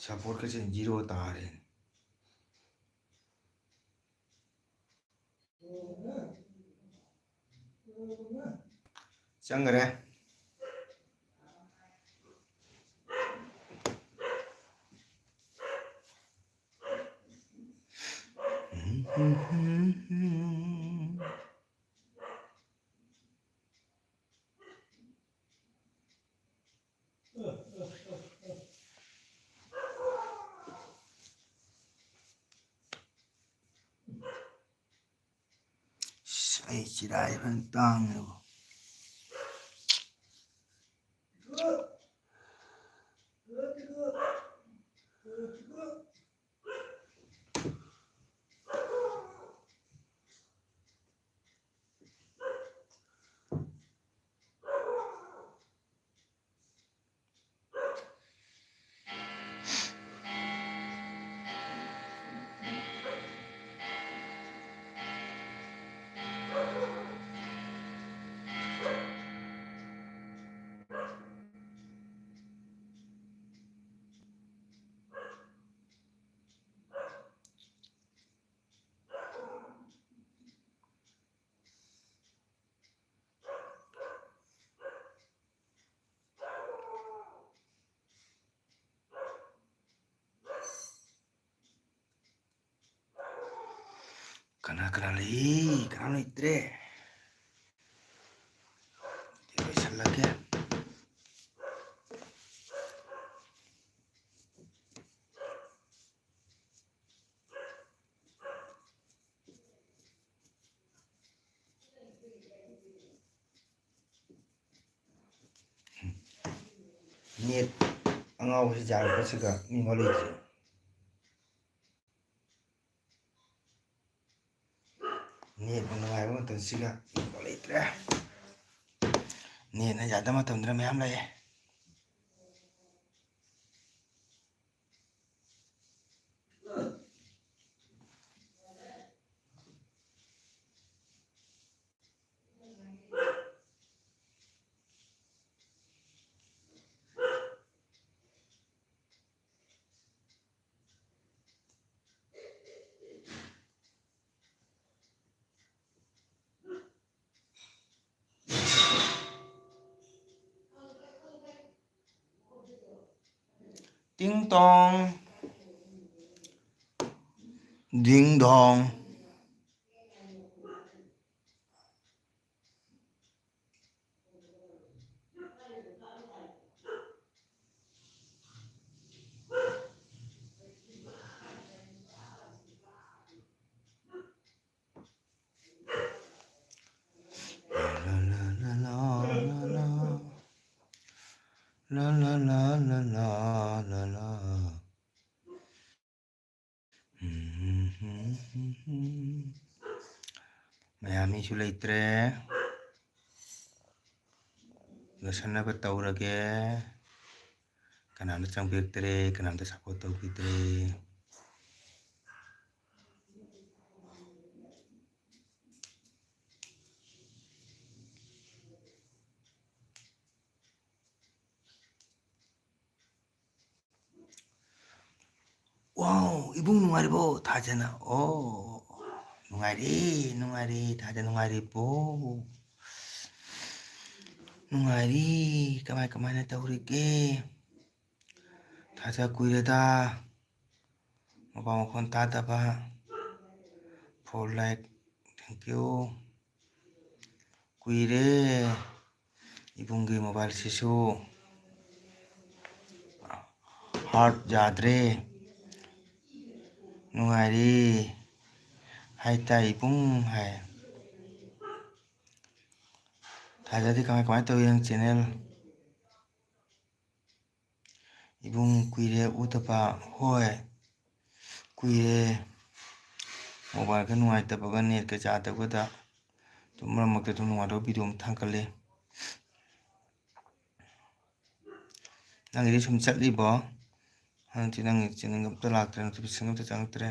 Speaker 1: ꯁꯞꯄꯣꯔꯠꯀꯁꯦ 0 ꯇꯥꯔꯦ ꯆꯪꯒꯔꯦ ꯑꯩ ꯆꯤꯔꯥꯏ ꯐꯖꯅ ꯇꯥꯡꯉꯦꯕ ꯀꯅꯥ ꯂꯩ ꯀꯅꯥꯝ ꯂꯩꯇ꯭ꯔꯦ ꯂꯣꯏꯁꯜꯂꯒꯦ ꯅꯦꯠ ꯑꯉꯥꯎꯕꯁꯤ ꯌꯥꯔꯛꯄꯁꯤꯒ ꯃꯤꯡꯕ ꯂꯩꯇ꯭ꯔꯦ ꯅꯦꯠꯅ ꯅꯨꯡꯉꯥꯏꯕ ꯃꯇꯝꯁꯤꯒ ꯃꯤꯡꯕ ꯂꯩꯇ꯭ꯔꯦ ꯅꯦꯠꯅ ꯌꯥꯗꯕ ꯃꯇꯝꯗꯅ ꯃꯌꯥꯝ ꯂꯩꯌꯦ ꯇꯤꯡ ꯇꯣꯡ ꯗꯤꯡ ꯗꯣꯡ La la la la la la la. ꯃꯌꯥꯝꯃꯤꯁꯨ ꯂꯩꯇ꯭ꯔꯦ ꯂꯣꯏꯁꯟꯅꯕ ꯇꯧꯔꯒꯦ ꯀꯅꯥꯝꯇ ꯆꯪꯕꯤꯔꯛꯇ꯭ꯔꯦ ꯀꯅꯥꯝꯇ ꯁꯞꯄꯣꯔꯠ ꯇꯧꯕꯤꯗ꯭ꯔꯦ ꯋꯥꯎ ꯏꯕꯨꯡ ꯅꯨꯡꯉꯥꯏꯔꯤꯕꯣ ꯊꯥꯖꯅ ꯑꯣ ꯅꯨꯡꯉꯥꯏꯔꯤ ꯊꯥꯖ ꯅꯨꯡꯉꯥꯏꯔꯤꯕꯣ ꯅꯨꯡꯉꯥꯏꯔꯤ ꯀꯃꯥꯏꯅ ꯇꯧꯔꯤꯒꯦ ꯊꯥꯖ ꯀꯨꯏꯔꯦꯗ ꯃꯄꯥ ꯃꯈꯣꯟ ꯇꯥꯗꯕ ꯐꯣꯔ ꯂꯥꯏꯛ ꯊꯦꯡꯀ꯭ꯌꯨ ꯀꯨꯏꯔꯦ ꯏꯕꯨꯡꯒꯤ ꯃꯣꯕꯥꯏꯜꯁꯤꯁꯨ ꯍꯥꯔꯠ ꯌꯥꯗ꯭ꯔꯦ ꯅꯨꯡꯉꯥꯏꯔꯤ ꯍꯥꯏꯇꯥꯏ ꯏꯕꯨꯡ ꯍꯥꯏ ꯊꯥꯖꯗꯤ ꯀꯃꯥꯏꯅ ꯇꯧꯔꯤ ꯅꯪ ꯆꯦꯅꯦꯜ ꯏꯕꯨꯡ ꯀꯨꯏꯔꯦ ꯎꯗꯕ ꯍꯣꯏ ꯀꯨꯏꯔꯦ ꯃꯣꯕꯥꯏꯜꯒ ꯅꯨꯡꯉꯥꯏꯇꯕꯒ ꯅꯦꯠꯀ ꯆꯥꯗꯕꯒꯗ ꯑꯗꯨꯝ ꯃꯔꯛ ꯃꯔꯛꯇ ꯑꯗꯨꯝ ꯅꯨꯡꯉꯥꯏꯇꯕ ꯚꯤꯗꯤꯑꯣ ꯑꯃ ꯊꯥꯒꯠꯂꯦ ꯅꯪꯒꯤꯗꯤ ꯁꯨꯝ ꯆꯠꯂꯤꯕꯣ ꯍꯟꯗꯛꯇꯤ ꯅꯪꯒꯤ ꯆꯦꯅꯦꯜ ꯑꯝꯇ ꯂꯥꯛꯇ꯭ꯔꯦ ꯅꯣꯇꯤꯐꯤꯀꯦꯁꯟ ꯑꯝꯇ ꯆꯪꯉꯛꯇ꯭ꯔꯦ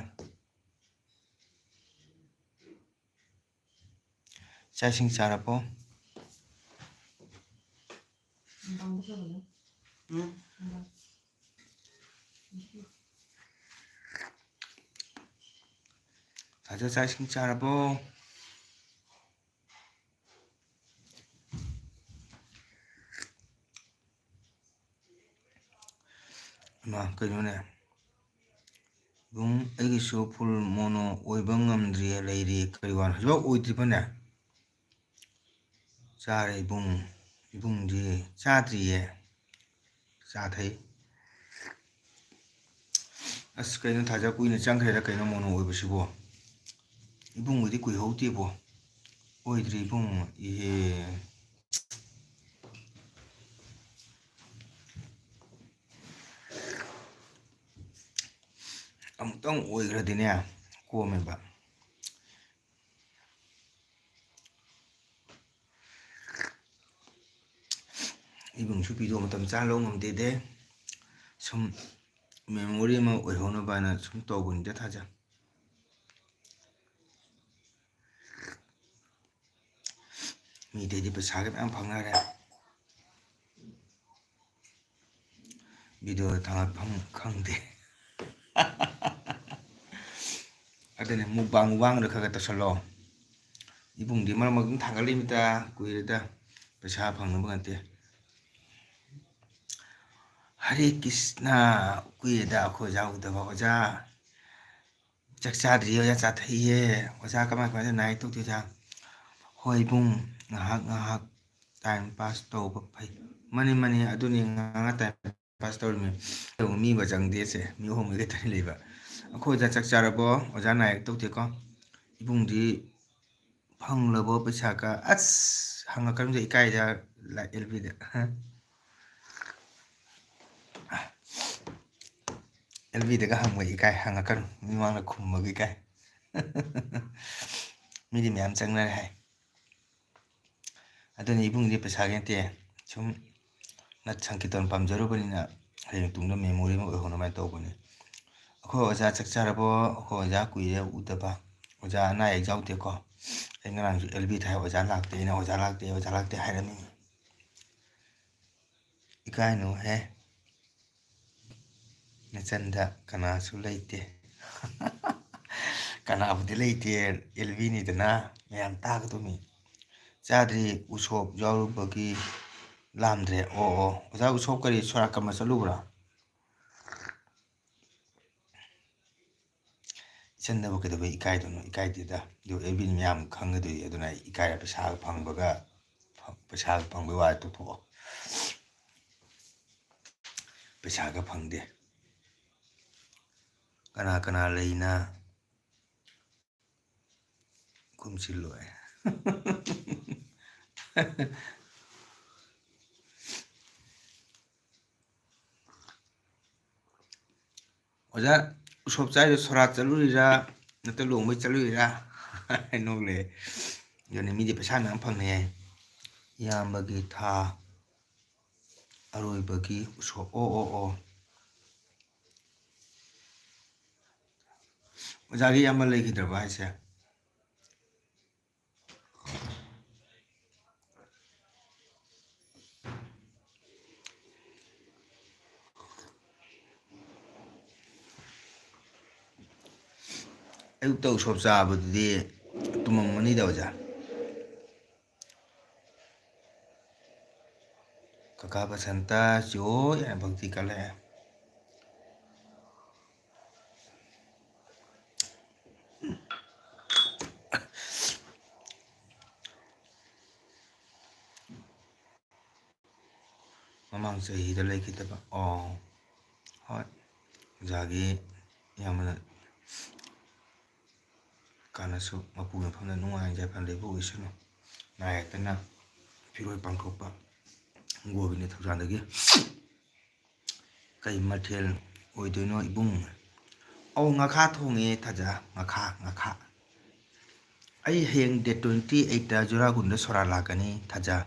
Speaker 1: ꯆꯥꯛ ꯏꯁꯤꯡ ꯆꯥꯔꯕꯣ ꯊꯥꯖ ꯆꯥꯛ ꯏꯁꯤꯡ ꯆꯥꯔꯕꯣ ꯏꯃꯥ ꯀꯩꯅꯣꯅꯦ ꯏꯕꯨꯡ ꯑꯩꯒꯤꯁꯨ ꯐꯨꯜ ꯃꯣꯅꯣ ꯑꯣꯏꯕ ꯉꯝꯗ꯭ꯔꯤꯌꯦ ꯂꯩꯔꯤ ꯀꯔꯤ ꯋꯥꯅꯣ ꯍꯧꯖꯤꯛꯐꯥꯎ ꯑꯣꯏꯗ꯭ꯔꯤꯕꯅꯦ ꯆꯥꯔꯦ ꯏꯕꯨꯡꯗꯤ ꯆꯥꯗ꯭ꯔꯤꯌꯦ ꯆꯥꯊꯩ ꯑꯁ ꯀꯩꯅꯣ ꯊꯥꯖ ꯀꯨꯏꯅ ꯆꯪꯈ꯭ꯔꯦꯗ ꯀꯩꯅꯣ ꯃꯣꯅꯣ ꯑꯣꯏꯕꯁꯤꯕꯣ ꯏꯕꯨꯡꯒꯤꯗꯤ ꯀꯨꯏꯍꯧꯗꯦꯕꯣ ꯑꯣꯏꯗ꯭ꯔꯤ ꯏꯕꯨꯡ ꯏꯍꯦ ꯑꯃꯨꯛꯇꯪ ꯑꯣꯏꯈ꯭ꯔꯗꯤꯅꯦ ꯀꯣꯝꯃꯦꯕ ꯏꯕꯨꯡꯁꯨ ꯄꯤꯗꯣ ꯃꯇꯝ ꯆꯥꯅ ꯂꯧ ꯉꯝꯗꯦꯗꯦ ꯁꯨꯝ ꯃꯦꯃꯣꯔꯤ ꯑꯃ ꯑꯣꯏꯍꯧꯅꯕꯅ ꯁꯨꯝ ꯇꯧꯕꯅꯤꯗ ꯊꯥꯖ ꯃꯤꯗꯩꯗꯤ ꯄꯩꯁꯥꯒ ꯃꯌꯥꯝ ꯐꯪꯅꯔꯦ ꯚꯤꯗꯤꯑꯣ ꯊꯥꯒꯠꯐꯝ ꯈꯪꯗꯦ ꯑꯗꯨꯅꯦ ꯃꯨꯛꯕꯥꯡꯗ ꯈꯔ ꯇꯧꯁꯜꯂꯣ ꯏꯕꯨꯡꯗꯤ ꯃꯔꯛ ꯃꯔꯛ ꯑꯗꯨꯝ ꯊꯥꯒꯠꯂꯤꯃꯤꯗ ꯀꯨꯏꯔꯦꯗ ꯄꯩꯁꯥ ꯐꯪꯅꯕ ꯅꯠꯇꯦ ꯍꯔꯦ ꯀ꯭ꯔꯤꯁꯅ ꯀꯨꯏꯔꯦꯗ ꯑꯩꯈꯣꯏ ꯑꯣꯖꯥ ꯎꯗꯕ ꯑꯣꯖꯥ ꯆꯥꯛ ꯆꯥꯗ꯭ꯔꯤꯌꯦ ꯑꯣꯖꯥ ꯆꯥꯊꯩꯌꯦ ꯑꯣꯖꯥ ꯀꯃꯥꯏ ꯀꯃꯥꯏꯅ ꯅꯥꯏ ꯇꯧꯗꯣꯏ ꯑꯣꯖꯥ ꯍꯣꯏ ꯏꯕꯨꯡ ꯉꯥꯏꯍꯥꯛ ꯉꯥꯏꯍꯥꯛ ꯇꯥꯏꯝ ꯄꯥꯁ ꯇꯧꯕ ꯐꯩ ꯃꯅꯤ ꯑꯗꯨꯅꯤ ꯉꯥꯏꯍꯥꯛ ꯇꯥꯏꯝ ꯄꯥꯁ ꯇꯧꯔꯤꯃꯤ ꯃꯤꯕ ꯆꯪꯗꯦꯁꯦ ꯃꯤ ꯑꯍꯨꯝ ꯃꯔꯤ ꯈꯛꯇꯅꯤ ꯂꯩꯕ ꯑꯩꯈꯣꯏ ꯑꯣꯖꯥ ꯆꯥꯛ ꯆꯥꯔꯕꯣ ꯑꯣꯖꯥ ꯅꯥ ꯌꯦꯛ ꯇꯧꯗꯦꯀꯣ ꯏꯕꯨꯡꯗꯤ ꯐꯪꯂꯕꯣ ꯄꯩꯁꯥꯒ ꯑꯁ ꯍꯪꯉꯛꯀꯅꯨꯗ ꯏꯀꯥꯏꯗ ꯑꯦꯜꯕꯤꯗ ꯑꯦꯜꯕꯤꯗꯒ ꯍꯪꯕ ꯏꯀꯥꯏ ꯍꯪꯉꯛꯀꯅꯨ ꯃꯤꯃꯥꯡꯗ ꯈꯨꯝꯕꯒ ꯏꯀꯥꯏ ꯃꯤꯗꯤ ꯃꯌꯥꯝ ꯆꯪꯅꯔꯦ ꯍꯥꯏ ꯑꯗꯨꯅꯤ ꯏꯕꯨꯡꯗꯤ ꯄꯩꯁꯥꯒꯤ ꯅꯠꯇꯦ ꯁꯨꯝ ꯅꯠ ꯁꯪꯀꯤꯔꯇꯟ ꯄꯥꯝꯖꯔꯨꯕꯅꯤꯅ ꯍꯌꯦꯡ ꯇꯨꯡꯗ ꯃꯦꯃꯣꯔꯤ ꯑꯃ ꯑꯣꯏꯍꯧꯅꯃꯥꯏꯅ ꯇꯧꯕꯅꯤ ꯑꯩꯈꯣꯏ ꯑꯣꯖꯥ ꯆꯥꯛ ꯆꯥꯔꯕꯣ ꯑꯩꯈꯣꯏ ꯑꯣꯖꯥ ꯀꯨꯏꯔꯦ ꯎꯗꯕ ꯑꯣꯖꯥ ꯑꯅꯥ ꯑꯌꯦꯛ ꯌꯥꯎꯗꯦꯀꯣ ꯑꯩ ꯉꯔꯥꯡꯁꯨ ꯑꯦꯜꯕꯤ ꯊꯥꯏ ꯑꯣꯖꯥ ꯂꯥꯛꯇꯦ ꯑꯩꯅ ꯑꯣꯖꯥ ꯂꯥꯛꯇꯦ ꯍꯥꯏꯔꯝꯃꯤꯅꯤ ꯏꯀꯥꯏꯅꯨꯍꯦ ꯅꯆꯟꯗ ꯀꯅꯥꯁꯨ ꯂꯩꯇꯦ ꯀꯅꯥꯕꯨꯗꯤ ꯂꯩꯇꯦ ꯑꯦꯜꯕꯤꯅꯤꯗꯅ ꯃꯌꯥꯝ ꯇꯥꯒꯗꯧꯅꯤ ꯆꯥꯗ꯭ꯔꯤ ꯎꯁꯣꯞ ꯌꯥꯎꯔꯨꯕꯒꯤ ꯂꯥꯝꯗ꯭ꯔꯦ ꯑꯣ ꯑꯣꯖꯥ ꯎꯁꯣꯞ ꯀꯔꯤ ꯁꯣꯔꯥꯠꯀꯠꯕ ꯆꯠꯂꯨꯕ꯭ꯔꯥ ꯏꯆꯟꯗꯕꯨ ꯀꯩꯗꯧꯕꯩ ꯏꯀꯥꯏꯗꯣꯏꯅꯣ ꯏꯀꯥꯏꯗꯦꯗ ꯑꯗꯨ ꯑꯦꯜꯕꯤꯅ ꯃꯌꯥꯝ ꯈꯪꯒꯗꯣꯏ ꯑꯗꯨꯅ ꯑꯩ ꯏꯀꯥꯏꯔ ꯄꯩꯁꯥꯒ ꯐꯪꯕꯒꯤ ꯋꯥ ꯇꯣꯛꯊꯣꯛꯑꯣ ꯄꯩꯁꯥꯒ ꯐꯪꯗꯦ ꯀꯅꯥ ꯀꯅꯥ ꯂꯩꯅ ꯈꯨꯝꯁꯤꯜꯂꯣꯏ ꯑꯣꯖꯥ ꯎꯁꯣꯞ ꯆꯥꯏꯗꯣ ꯁꯣꯔꯥꯠ ꯆꯠꯂꯨꯔꯤꯔꯥ ꯅꯠꯇ꯭ꯔ ꯂꯨꯍꯣꯡꯕꯩ ꯆꯠꯂꯨꯔꯤꯔꯥ ꯅꯣꯛꯂꯛꯑꯦ ꯑꯗꯨꯅꯤ ꯃꯤꯗꯤ ꯄꯩꯁꯥ ꯃꯌꯥꯝ ꯐꯪꯅꯩ ꯍꯥꯏ ꯏꯌꯥꯝꯕꯒꯤ ꯊꯥ ꯑꯔꯣꯏꯕꯒꯤ ꯎꯁꯣꯞ ꯑꯣ ꯑꯣꯖꯥꯒꯤ ꯏꯌꯥꯝꯕ ꯂꯩꯈꯤꯗ꯭ꯔꯕ ꯍꯥꯏꯁꯦ ꯑꯌꯨꯛꯇ ꯎꯁꯣꯞ ꯆꯥꯕꯗꯨꯗꯤ ꯇꯨꯝꯃꯝꯃꯅꯤꯗ ꯑꯣꯖꯥ ꯀꯀꯥ ꯕꯁꯟꯇ ꯖꯣꯏ ꯍꯥꯏꯅ ꯚꯛꯇꯤ ꯀꯠꯂꯛꯑꯦ ꯃꯃꯥꯡ ꯆꯍꯤꯗ ꯂꯩꯈꯤꯗꯕ ꯍꯣꯏ ꯑꯣꯖꯥꯒꯤ ꯌꯥꯝꯅ ꯀꯥꯟꯅꯁꯨ ꯃꯄꯨ ꯃꯐꯝꯗ ꯅꯨꯡꯉꯥꯏ ꯌꯥꯏꯐꯅ ꯂꯩꯕ ꯑꯣꯏꯁꯅꯨ ꯅꯥ ꯌꯦꯛꯇꯅ ꯐꯤꯔꯣꯜ ꯄꯥꯡꯊꯣꯛꯄ ꯒꯣꯕꯤꯟꯗ ꯊꯧꯖꯥꯟꯗꯒꯤ ꯀꯩ ꯃꯊꯦꯜ ꯑꯣꯏꯗꯣꯏꯅꯣ ꯏꯕꯨꯡ ꯉꯥꯈꯥ ꯊꯣꯡꯉꯦ ꯊꯥꯖ ꯉꯥꯈꯥ ꯑꯩ ꯍꯌꯦꯡ ꯗꯦꯠ 28ꯇ ꯖꯨꯔꯥꯒꯨꯟꯗ ꯁꯣꯔꯥꯠ ꯂꯥꯛꯀꯅꯤ ꯊꯥꯖ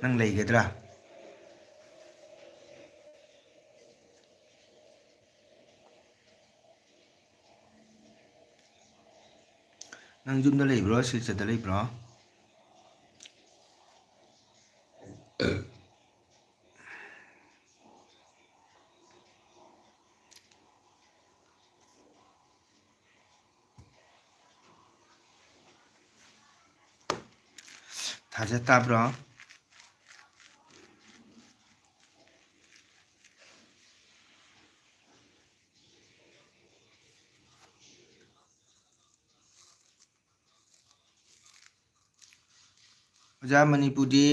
Speaker 1: ꯅꯪ ꯂꯩꯒꯗ꯭ꯔꯥ ꯅꯪ ꯌꯨꯝꯗ ꯂꯩꯕ꯭ꯔꯣ ꯁꯤꯜꯆꯔꯗ ꯂꯩꯕ꯭ꯔꯣ? ꯊꯥꯖ ꯇꯥꯕ꯭ꯔꯣ? ꯑꯣꯖꯥ ꯃꯅꯤꯄꯨꯔꯗꯤ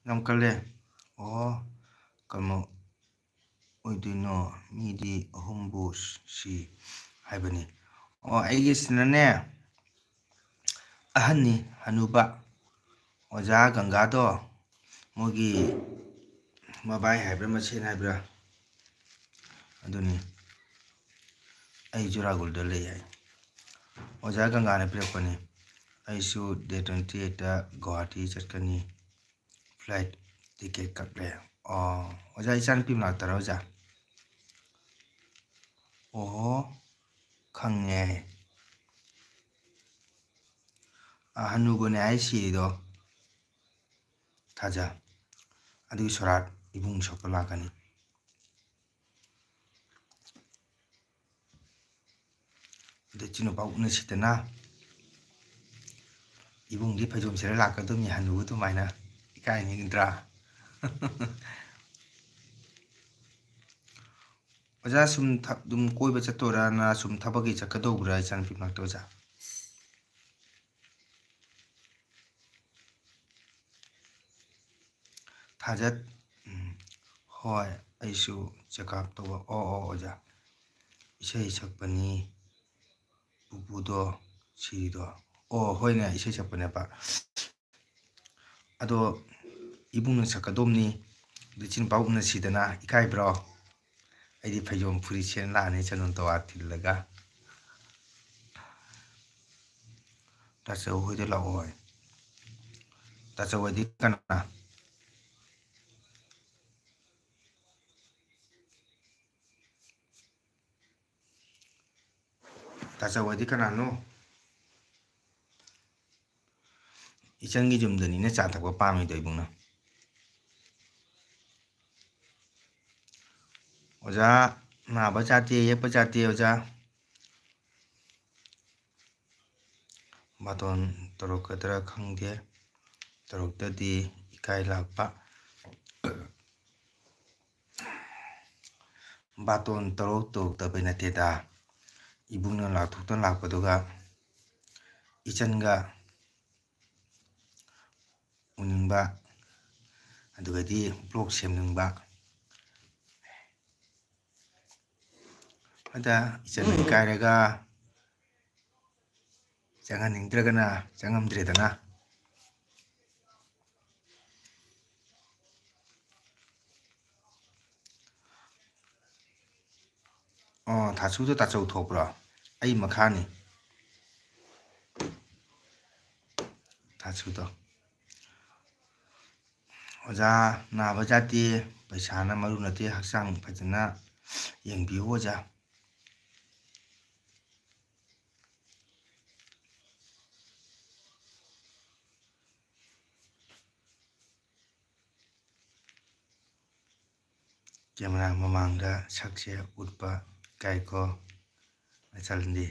Speaker 1: ꯌꯥꯝ ꯀꯜꯂꯦ꯫ ꯑꯣ ꯀꯩꯅꯣ ꯑꯣꯏꯗꯣꯏꯅꯣ ꯃꯤꯗꯤ ꯑꯍꯨꯝꯕꯨ ꯁꯤ ꯍꯥꯏꯕꯅꯤ꯫ ꯑꯣ ꯑꯩꯒꯤꯁꯤꯅꯅꯦ ꯑꯍꯟꯅꯤ ꯍꯅꯨꯕ ꯑꯣꯖꯥ ꯒꯪꯒꯥꯗꯣ ꯃꯣꯏꯒꯤ ꯃꯕꯥꯏ ꯍꯥꯏꯕ꯭ꯔꯥ ꯃꯆꯦꯅ ꯍꯥꯏꯕ꯭ꯔꯥ ꯑꯗꯨꯅꯤ ꯑꯩ ꯖꯨꯔꯥꯒꯣꯜꯗ ꯂꯩ ꯍꯥꯏ꯫ ꯑꯣꯖꯥ ꯒꯪꯒꯥꯅ ꯄꯤꯔꯛꯄꯅꯤ꯫ ꯑꯩꯁꯨ ꯗꯦꯠ 28ꯇ ꯒꯨꯋꯥꯍꯥꯇꯤ ꯆꯠꯀꯅꯤ ꯐ꯭ꯂꯥꯏꯠ ꯇꯤꯀꯦꯠ ꯀꯛꯂꯦ꯫ ꯑꯣ ꯑꯣꯖꯥ ꯏꯆꯥꯅꯨꯄꯤ ꯃꯅꯥꯛꯇꯔꯣ ꯑꯣꯖꯥ? ꯑꯣꯍꯣ ꯈꯪꯉꯦ꯫ ꯍꯅꯨꯕꯅꯦ ꯍꯥꯏ ꯁꯤꯔꯤꯗꯣ ꯊꯥꯖ ꯑꯗꯨꯒꯤ ꯁꯣꯔꯥꯠ ꯏꯕꯨꯡ ꯁꯣꯛꯄ ꯂꯥꯛꯀꯅꯤ꯫ ꯑꯗꯨ ꯏꯆꯤꯟ ꯅꯨꯄꯥ ꯎꯅꯁꯤꯗꯅ ꯏꯕꯨꯡꯗꯤ ꯐꯩꯖꯣꯝ ꯁꯦꯠꯂ ꯂꯥꯛꯀꯗꯕꯅꯤ ꯍꯟꯅꯨꯕ ꯑꯗꯨꯃꯥꯏꯅ ꯏꯀꯥꯏꯅꯤꯡꯗ꯭ꯔꯥ? ꯑꯣꯖꯥ ꯁꯨꯝ ꯑꯗꯨꯝ ꯀꯣꯏꯕ ꯆꯠꯇꯣꯏꯔꯥꯅ ꯁꯨꯝ ꯊꯕꯛꯀꯤ ꯆꯠꯀꯗꯧꯕ꯭ꯔꯥ ꯏꯆꯥꯅꯨꯄꯤ ꯃꯅꯥꯛꯇ ꯑꯣꯖꯥ? ꯊꯥꯖꯠ ꯍꯣꯏ ꯑꯩꯁꯨ ꯆꯦꯛꯑꯞ ꯇꯧꯕ ꯑꯣ ꯑꯣꯖꯥ ꯏꯁꯩ ꯁꯛꯄꯅꯤ ꯄꯨꯄꯨꯗꯣ ꯁꯤꯔꯤꯗꯣ ꯑꯣ ꯍꯣꯏꯅꯦ ꯏꯁꯩ ꯁꯛꯄꯅꯦꯕ ꯑꯗꯣ ꯏꯕꯨꯡꯅ ꯁꯛꯀꯗꯧꯕꯅꯤ ꯑꯗꯨ ꯏꯆꯤꯟ ꯅꯨꯄꯥ ꯎꯅꯁꯤꯗꯅ ꯏꯀꯥꯏꯕ꯭ꯔꯣ? ꯑꯩꯗꯤ ꯐꯩꯖꯣꯝ ꯐꯨꯔꯤꯠ ꯁꯦꯠꯂ ꯂꯥꯛꯑꯅꯤ ꯆꯟꯗꯣꯟ ꯇꯋꯥ ꯊꯤꯜꯂꯒ꯫ ꯇꯥꯆꯧ ꯍꯣꯏꯗ ꯂꯥꯛꯑꯣ ꯍꯥꯏ꯫ ꯇꯥꯆꯧ ꯍꯣꯏꯗꯤ ꯀꯅꯥ? ꯇꯥꯆꯧ ꯍꯣꯏꯗꯤ ꯀꯅꯥꯅꯣ? ꯏꯆꯟꯒꯤ ꯌꯨꯝꯗꯅꯤꯅꯦ ꯆꯥ ꯊꯛꯄ ꯄꯥꯝꯃꯤꯗꯣ ꯏꯕꯨꯡꯅ꯫ ꯑꯣꯖꯥ ꯅꯥꯕ ꯖꯥꯇꯤ ꯌꯦꯛꯄ ꯖꯥꯇꯤ ꯑꯣꯖꯥ ꯕꯥꯇꯣꯟ ꯇꯧꯔꯛꯀꯗ꯭ꯔꯥ ꯈꯪꯗꯦ ꯇꯧꯔꯛꯇꯗꯤ ꯏꯀꯥꯏ ꯂꯥꯛꯄ ꯕꯥꯇꯣꯟ ꯇꯧꯔꯛꯇꯕꯩ ꯅꯠꯇꯦꯗ ꯏꯕꯨꯡꯅ ꯂꯥꯛꯊꯣꯛꯇꯅ ꯂꯥꯛꯄꯗꯨꯒ ꯏꯆꯟꯒ ꯎꯅꯤꯡꯕ ꯑꯗꯨꯒꯗꯤ ꯕ꯭ꯂꯣꯛ ꯁꯦꯝꯅꯤꯡꯕ ꯑꯗ ꯏꯆꯟꯅ ꯏꯀꯥꯏꯔꯒ ꯆꯪꯍꯟꯅꯤꯡꯗ꯭ꯔꯒꯅ ꯆꯪꯉꯝꯗ꯭ꯔꯦꯗꯅ꯫ ꯑꯣ ꯊꯥꯁꯨꯗꯣ ꯇꯥꯆꯧ ꯊꯣꯛꯄ꯭ꯔꯣ? ꯑꯩ ꯃꯈꯥꯅꯤ ꯊꯥꯁꯨꯗꯣ꯫ ꯑꯣꯖꯥ ꯅꯥꯕ ꯖꯥꯇꯤ ꯄꯩꯁꯥꯅ ꯃꯔꯨ ꯅꯠꯇꯦ ꯍꯛꯆꯥꯡ ꯐꯖꯅ ꯌꯦꯡꯕꯤꯌꯨ ꯑꯣꯖꯥ꯫ ꯀꯦꯃꯦꯔꯥ ꯃꯃꯥꯡꯗ ꯁꯛꯁꯦ ꯎꯠꯄ ꯏꯀꯥꯏꯀꯣ ꯅꯆꯜꯗꯤ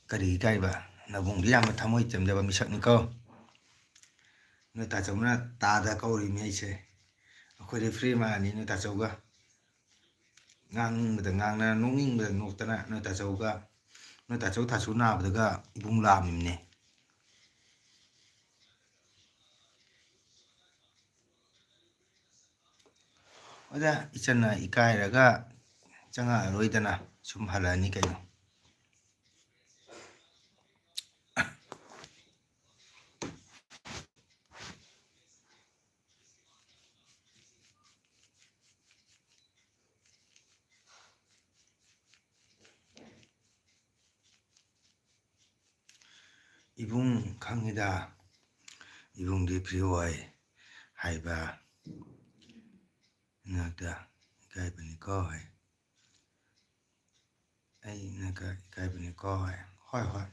Speaker 1: ꯀꯔꯤ ꯏꯀꯥꯏꯕ ꯅꯕꯨꯡꯗꯤ ꯌꯥꯝꯅ ꯊꯃꯣꯏ ꯆꯝꯖꯕ ꯃꯤꯁꯛꯅꯤꯀꯣ꯫ ꯅꯣꯏ ꯇꯥꯆꯧꯅ ꯇꯥꯗ ꯀꯧꯔꯤꯅꯤ ꯑꯩꯁꯦ ꯑꯩꯈꯣꯏꯗꯤ ꯐ꯭ꯔꯤ ꯃꯥꯟꯅꯤ ꯅꯣꯏ ꯇꯥꯆꯧꯒ ꯉꯥꯡꯅꯤꯡꯕꯗ ꯉꯥꯡꯅ ꯅꯣꯛꯅꯤꯡꯕꯗ ꯅꯣꯛꯇꯅ ꯅꯣꯏ ꯇꯥꯆꯧ ꯊꯥꯁꯨ ꯅꯥꯕꯗꯒ ꯏꯕꯨꯡ ꯂꯥꯛꯑꯝꯃꯤꯕꯅꯦ꯫ ꯑꯣꯖꯥ ꯏꯆꯟꯅ ꯏꯀꯥꯏꯔꯒ ꯆꯪꯉꯛꯑꯔꯣꯏꯗꯅ ꯁꯨꯝ ꯍꯜꯂꯛꯑꯅꯤ ꯀꯩꯅꯣ꯫ ꯏꯕꯨꯡ ꯈꯪꯉꯤꯗ ꯏꯕꯨꯡꯗꯤ ꯐ꯭ꯔꯤ ꯑꯣꯏ ꯍꯥꯏꯕ ꯉꯥꯛꯇ ꯏꯀꯥꯏꯕꯅꯤꯀꯣ ꯍꯥꯏ ꯑꯩꯅꯒ ꯏꯀꯥꯏꯕꯅꯤꯀꯣ ꯍꯥꯏ ꯍꯣꯏ ꯍꯣꯏ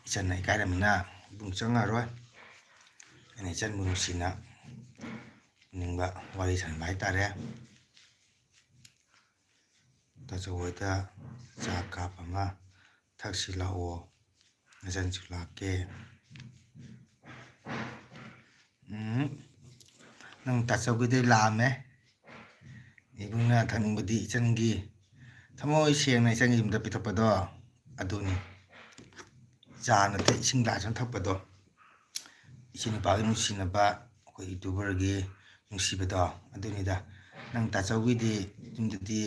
Speaker 1: ꯏꯆꯟꯅ ꯏꯀꯥꯏꯔꯝꯃꯤꯅ ꯏꯕꯨꯡ ꯆꯪꯉꯔꯣꯏ ꯑꯩꯅ ꯏꯆꯟꯕꯨ ꯅꯨꯡꯁꯤꯅ ꯅꯤꯡꯕ ꯋꯥꯔꯤ ꯁꯥꯟꯅꯕ ꯍꯥꯏꯇꯥꯔꯦ ꯇꯥꯆꯧ ꯍꯣꯏꯗ ꯆꯥ ꯀꯥꯞ ꯑꯃ ꯊꯛꯁꯤ ꯂꯥꯛꯑꯣ ꯅꯆꯟꯁꯨ ꯂꯥꯛꯀꯦ ꯅꯪ ꯇꯥꯆꯧꯒꯤꯗꯩ ꯂꯥꯛꯑꯝꯃꯦ ꯏꯕꯨꯡꯅ ꯊꯛꯅꯤꯡꯕꯗꯤ ꯏꯆꯟꯒꯤ ꯊꯃꯣꯏ ꯁꯦꯡꯅ ꯏꯆꯟꯒꯤ ꯌꯨꯝꯗ ꯄꯤꯊꯛꯄꯗꯣ ꯑꯗꯨꯅꯤ ꯆꯥ ꯅꯠꯇꯦ ꯏꯁꯤꯡ ꯒ꯭ꯂꯥꯁ ꯑꯃ ꯊꯛꯄꯗꯣ ꯏꯆꯦ ꯅꯨꯄꯥꯒꯤ ꯅꯨꯡꯁꯤꯅꯕ ꯑꯩꯈꯣꯏ ꯌꯨꯇꯨꯕꯔꯒꯤ ꯅꯨꯡꯁꯤꯕꯗꯣ ꯑꯗꯨꯅꯤꯗ ꯅꯪ ꯇꯥꯆꯧꯒꯤꯗꯤ ꯌꯨꯝꯗꯗꯤ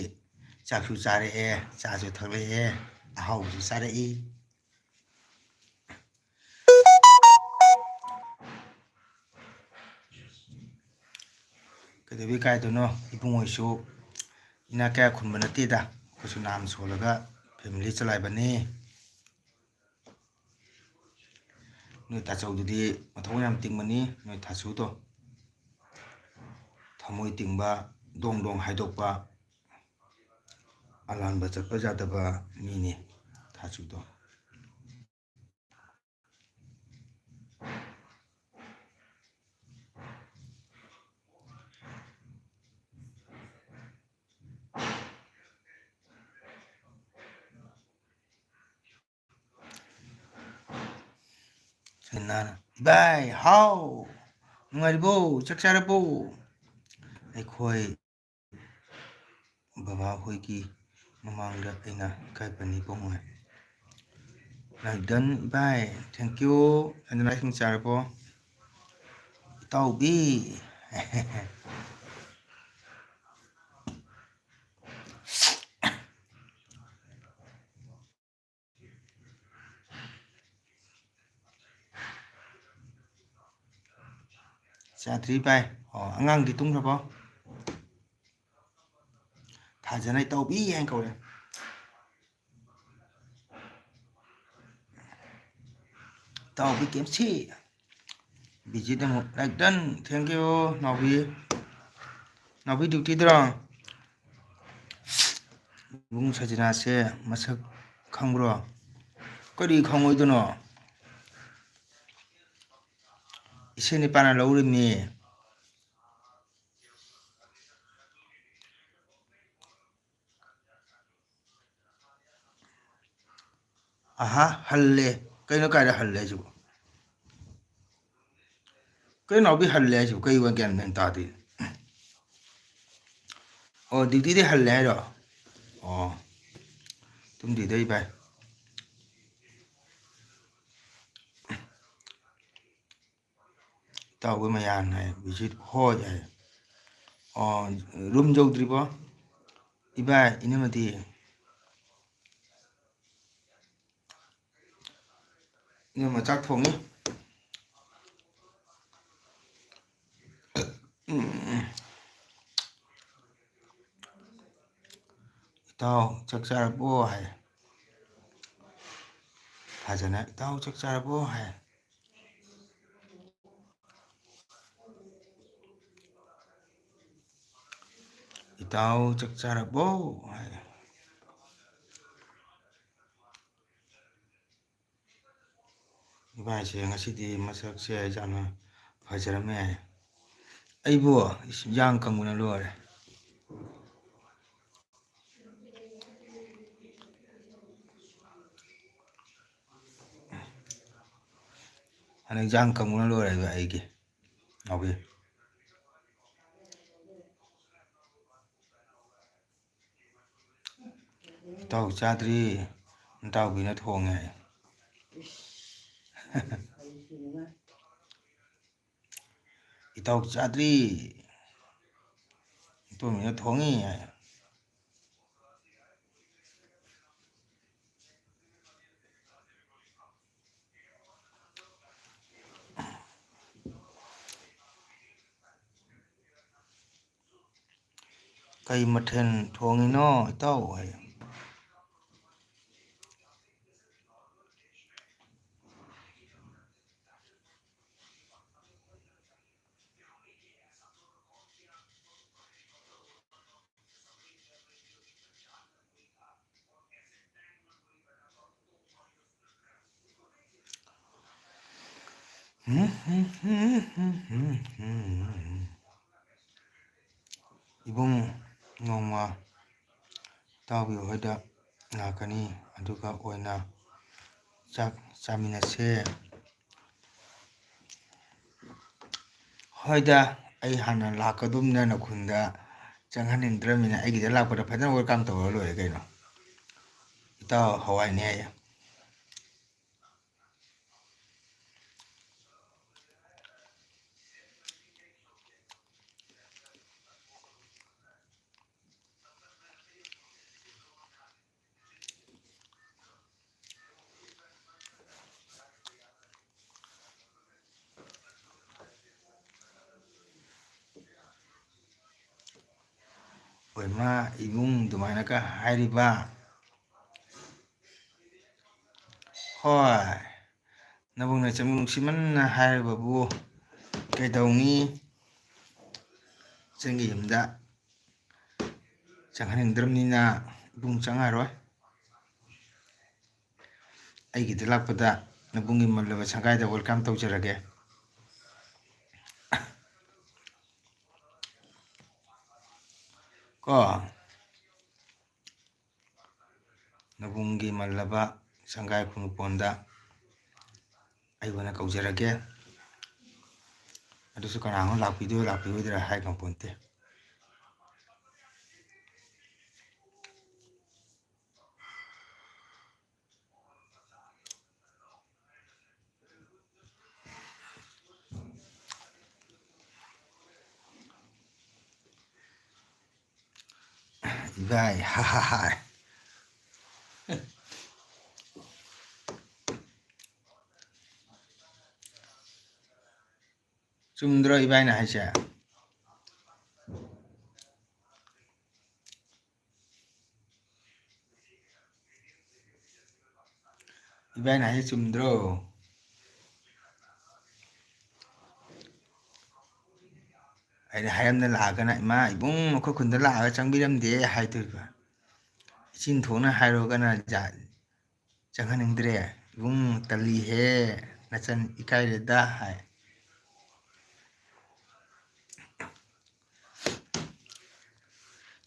Speaker 1: ꯆꯥꯛꯁꯨ ꯆꯥꯔꯛꯑꯦ ꯆꯥꯁꯨ ꯊꯛꯂꯛꯑꯦ ꯑꯍꯥꯎꯕꯁꯨ ꯆꯥꯔꯛꯏ ꯀꯩꯗꯧꯕꯩ ꯏꯀꯥꯏꯗꯣꯏꯅꯣ ꯏꯕꯨꯡꯉꯣꯏꯁꯨ ꯏꯅꯥꯛ ꯀꯌꯥ ꯈꯨꯟꯕ ꯅꯠꯇꯦꯗ ꯑꯩꯈꯣꯏꯁꯨ ꯅꯥꯝ ꯁꯣꯜꯂꯒ ꯐꯦꯃꯤꯂꯤ ꯆꯂꯥꯏꯕꯅꯤ ꯅꯣꯏ ꯇꯥꯆꯧꯗꯨꯗꯤ ꯃꯊꯧ ꯌꯥꯝ ꯇꯤꯡꯕꯅꯤ ꯅꯣꯏ ꯊꯥꯁꯨꯗꯣ ꯊꯃꯣꯏ ꯇꯤꯡꯕ ꯗꯣꯡ ꯗꯣꯡ ꯍꯥꯏꯗꯣꯛꯄ ꯑꯂꯥꯟꯕ ꯆꯠꯄ ꯌꯥꯗꯕ ꯃꯤꯅꯤ ꯊꯥꯁꯨꯗꯣ ꯏꯕꯥꯏ ꯍꯥꯎ ꯅꯨꯡꯉꯥꯏꯔꯤꯕꯣ ꯆꯥꯛ ꯆꯥꯔꯕꯣ ꯑꯩꯈꯣꯏ ꯕꯕꯥꯍꯣꯏꯒꯤ ꯃꯃꯥꯡꯗ ꯑꯩꯅ ꯏꯀꯥꯏꯕꯅꯤ ꯏꯕꯨꯡꯉꯣ ꯔꯥꯏꯗꯟ ꯏꯕꯥꯏ ꯊꯦꯡꯀ꯭ꯌꯨ ꯆꯥꯛ ꯏꯁꯤꯡ ꯆꯥꯔꯕꯣ ꯏꯇꯥꯎꯕꯤ ꯆꯥꯗ꯭ꯔꯤ ꯚꯥꯏ ꯑꯣ ꯑꯉꯥꯡꯗꯤ ꯇꯨꯝꯈ꯭ꯔꯕꯣ ꯊꯥꯖꯅ ꯏꯇꯥꯎꯕꯤ ꯍꯥꯏꯅ ꯀꯧꯔꯦ ꯏꯇꯥꯎꯕꯤ ꯀꯦꯞꯁꯤ ꯕꯤꯖꯤꯠ ꯑꯃꯨꯛ ꯔꯥꯏꯇꯟ ꯊꯦꯡꯀ꯭ꯌꯨ ꯅꯥꯎꯕꯤ ꯅꯥꯎꯕꯤ ꯗ꯭ꯌꯨꯇꯤꯗꯔꯣ ꯏꯕꯨꯡ ꯁꯖꯤꯅꯥꯁꯦ ꯃꯁꯛ ꯈꯪꯕ꯭ꯔꯣ ꯀꯔꯤ ꯈꯪꯉꯣꯏꯗꯣꯏꯅꯣ ꯏꯁꯦꯟ ꯏꯄꯥꯅ ꯂꯧꯔꯤꯝꯅꯤ ꯑꯍꯥ ꯍꯜꯂꯦ ꯀꯩꯅꯣ ꯀꯥꯏꯗ ꯍꯜꯂꯦ ꯍꯥꯏꯁꯤꯕꯨ ꯀꯩꯅꯣ ꯅꯥꯎꯕꯤ ꯍꯜꯂꯦ ꯍꯥꯏꯁꯤꯕꯨ ꯀꯩ ꯋꯥ ꯒ꯭ꯌꯥꯟ ꯃꯦꯟ ꯇꯥꯗꯦ ꯑꯣ ꯗ꯭ꯌꯨꯇꯤꯗꯩ ꯍꯜꯂꯦ ꯍꯥꯏꯔꯣ ꯑꯣ ꯇꯨꯝꯗ꯭ꯔꯤꯗ ꯏꯕꯥꯏ ꯏꯇꯥꯎꯕꯤ ꯃꯌꯥꯝꯅ ꯍꯥꯏ ꯕꯤꯖꯤꯠ ꯍꯣꯏ ꯍꯥꯏ ꯑꯣ ꯔꯨꯝ ꯌꯧꯗ꯭ꯔꯤꯕꯣ ꯏꯕꯥꯏ ꯏꯅꯝꯃꯗꯤ ꯏꯅꯝꯃ ꯆꯥꯛ ꯊꯣꯡꯉꯤ ꯏꯇꯥꯎ ꯆꯥꯛ ꯆꯥꯔꯕꯣ ꯍꯥꯏ ꯐꯖꯅ ꯏꯇꯥꯎ ꯆꯥꯛ ꯆꯥꯔꯕꯣ ꯍꯥꯏ ꯏꯇꯥꯎ ꯆꯥꯛ ꯆꯥꯔꯕꯣ ꯍꯥꯏ ꯏꯕꯥꯏꯁꯦ ꯉꯁꯤꯗꯤ ꯃꯁꯛꯁꯦ ꯌꯥꯝꯅ ꯐꯖꯔꯝꯃꯦ ꯍꯥꯏ ꯑꯩꯕꯨ ꯌꯥꯡ ꯀꯪꯕꯅ ꯂꯣꯏꯔꯦ ꯍꯟꯗꯛ ꯌꯥꯡ ꯀꯪꯕꯅ ꯂꯣꯏꯔꯦꯕ ꯑꯩꯒꯤ ꯅꯥꯎꯕꯤ ꯏꯇꯥꯎ ꯆꯥꯗ꯭ꯔꯤ ꯏꯇꯥꯎꯕꯤꯅ ꯊꯣꯡꯉꯦ ꯍꯥꯏ ꯏꯇꯥꯎ ꯆꯥꯗ꯭ꯔꯤ ꯏꯇꯣꯝꯕꯤꯅ ꯊꯣꯡꯉꯤ ꯍꯥꯏ ꯀꯩ ꯃꯊꯦꯜ ꯊꯣꯡꯉꯤꯅꯣ ꯏꯇꯥꯎ ꯍꯥꯏ ꯏꯕꯨꯡ ꯅꯣꯡꯃ ꯏꯇꯥꯎꯕꯤ ꯍꯣꯏꯗ ꯂꯥꯛꯀꯅꯤ ꯑꯗꯨꯒ ꯑꯣꯏꯅ ꯆꯥꯛ ꯆꯥꯃꯤꯟꯅꯁꯦ. ꯍꯣꯏꯗ ꯑꯩ ꯍꯥꯟꯅ ꯂꯥꯛꯀꯗꯨꯝꯅ ꯈꯨꯟꯗ ꯆꯪꯍꯟꯅꯤꯡꯗ꯭ꯔꯕꯅꯤꯅ ꯑꯩꯒꯤꯗ ꯂꯥꯛꯄꯗ ꯐꯖꯅ ꯋꯦꯜꯀꯝ ꯇꯧꯔ ꯂꯣꯏꯔꯦ ꯀꯩꯅꯣ. ꯏꯇꯥꯎ ꯍꯋꯥꯏꯅꯦ ꯍꯥꯏꯌꯦ. ꯍꯣꯏꯃꯥ ꯏꯕꯨꯡ ꯑꯗꯨꯃꯥꯏꯅꯒ ꯍꯥꯏꯔꯤꯕ. ꯍꯣꯏ ꯅꯕꯨꯡꯅ ꯆꯃꯨ ꯅꯨꯡꯁꯤꯃꯟꯅ ꯍꯥꯏꯔꯕꯕꯨ ꯀꯩꯗꯧꯅꯤ. ꯏꯆꯟꯒꯤ ꯌꯨꯝꯗ ꯆꯪꯍꯟꯅꯤꯡꯗ꯭ꯔꯕꯅꯤꯅ ꯏꯕꯨꯡ ꯆꯪꯉꯔꯣꯏ. ꯑꯩꯒꯤꯗ ꯂꯥꯛꯄꯗ ꯅꯕꯨꯡꯒꯤ ꯃꯜꯂꯕ ꯁꯪꯒꯥꯏꯗ ꯋꯦꯜꯀꯝ ꯇꯧꯖꯔꯒꯦ. ꯀꯣ ꯅꯕꯨꯡꯒꯤ ꯃꯜꯂꯕ ꯁꯪꯒꯥꯏ ꯈꯨꯅꯨꯀꯣꯟꯗ ꯑꯩ ꯑꯣꯏꯅ ꯀꯧꯖꯔꯒꯦ. ꯑꯗꯨꯁꯨ ꯀꯅꯥꯅꯣ ꯂꯥꯛꯄꯤꯗꯣꯏ ꯂꯥꯛꯄꯤꯔꯣꯏꯗ꯭ꯔꯥ ꯍꯥꯏ ꯉꯝꯄꯣꯟꯇꯦ. ꯏꯕꯥꯏ ꯍꯥꯍꯥꯍꯥ. ꯆꯨꯝꯗ꯭ꯔꯣ ꯏꯕꯥꯏꯅ ꯍꯥꯏꯁꯦ? ꯏꯕꯥꯏꯅ ꯍꯥꯏꯁꯦ ꯆꯨꯝꯗ꯭ꯔꯣ? ꯑꯩꯅ ꯍꯥꯏꯔꯝꯗꯅ ꯂꯥꯛꯑꯒꯅ ꯏꯃꯥ ꯏꯕꯨꯡ ꯑꯩꯈꯣꯏ ꯈꯨꯟꯗ ꯂꯥꯛꯑꯒ ꯆꯪꯕꯤꯔꯝꯗꯦ ꯍꯥꯏꯗꯣꯏꯕ. ꯏꯆꯤꯟ ꯊꯣꯛꯅ ꯍꯥꯏꯔꯨꯔꯒꯅ ꯆꯪꯍꯟꯅꯤꯡꯗ꯭ꯔꯦ ꯏꯕꯨꯡ ꯇꯜꯂꯤꯍꯦ ꯅꯆꯟ ꯏꯀꯥꯏꯔꯦꯗ ꯍꯥꯏ.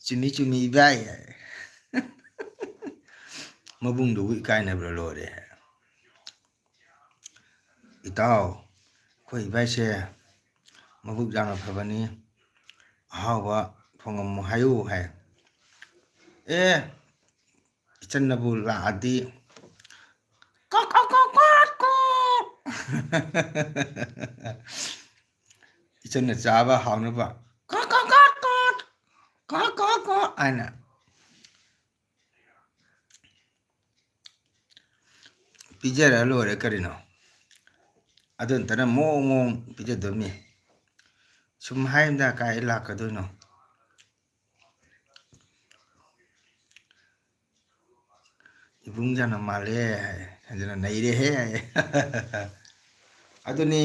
Speaker 1: ꯆꯨꯝꯃꯤ ꯆꯨꯝꯃꯤ ꯏꯕꯥꯏ ꯍꯥꯏ. ꯃꯕꯨꯡꯗꯨꯕꯨ ꯏꯀꯥꯏꯅꯕ꯭ꯔꯥ ꯂꯣꯏꯔꯦ. ꯏꯇꯥꯎ ꯑꯩꯈꯣꯏ ꯏꯕꯥꯏꯁꯦ ꯃꯕꯨꯛ ꯌꯥꯝꯅ ꯐꯕꯅꯤ. ꯑꯍꯥꯎꯕ ꯊꯣꯡꯉꯝꯃꯨ ꯍꯥꯏꯌꯨ ꯍꯥꯏ. ꯑꯦ ꯏꯆꯟꯅꯕꯨ ꯂꯥꯛꯑꯗꯤ ꯀꯣꯛ ꯀꯣꯛ ꯀꯣꯛ ꯀꯣꯛ ꯀꯣꯛ. ꯏꯆꯟꯅ ꯆꯥꯕ ꯍꯥꯎꯅꯕ ꯀꯣꯛ ꯀꯣꯛ ꯀꯣꯛ ꯀꯣꯛ ꯀꯣꯛ ꯀꯣꯛ ꯀꯣꯛ ꯍꯥꯏꯅ ꯄꯤꯖꯔ ꯂꯣꯏꯔꯦ ꯀꯔꯤꯅꯣ. ꯑꯗꯨ ꯅꯠꯇꯅ ꯃꯑꯣꯡ ꯃꯑꯣꯡ ꯄꯤꯖꯗꯕꯅꯤ. ꯁꯨꯝ ꯍꯥꯏꯕꯗ ꯀꯥꯏ ꯂꯥꯛꯀꯗꯣꯏꯅꯣ. ꯏꯕꯨꯡ ꯌꯥꯝꯅ ꯃꯥꯜꯂꯦ ꯍꯥꯏ. ꯑꯗꯨꯅ ꯅꯩꯔꯦꯍꯦ ꯍꯥꯏ. ꯑꯗꯨꯅꯤ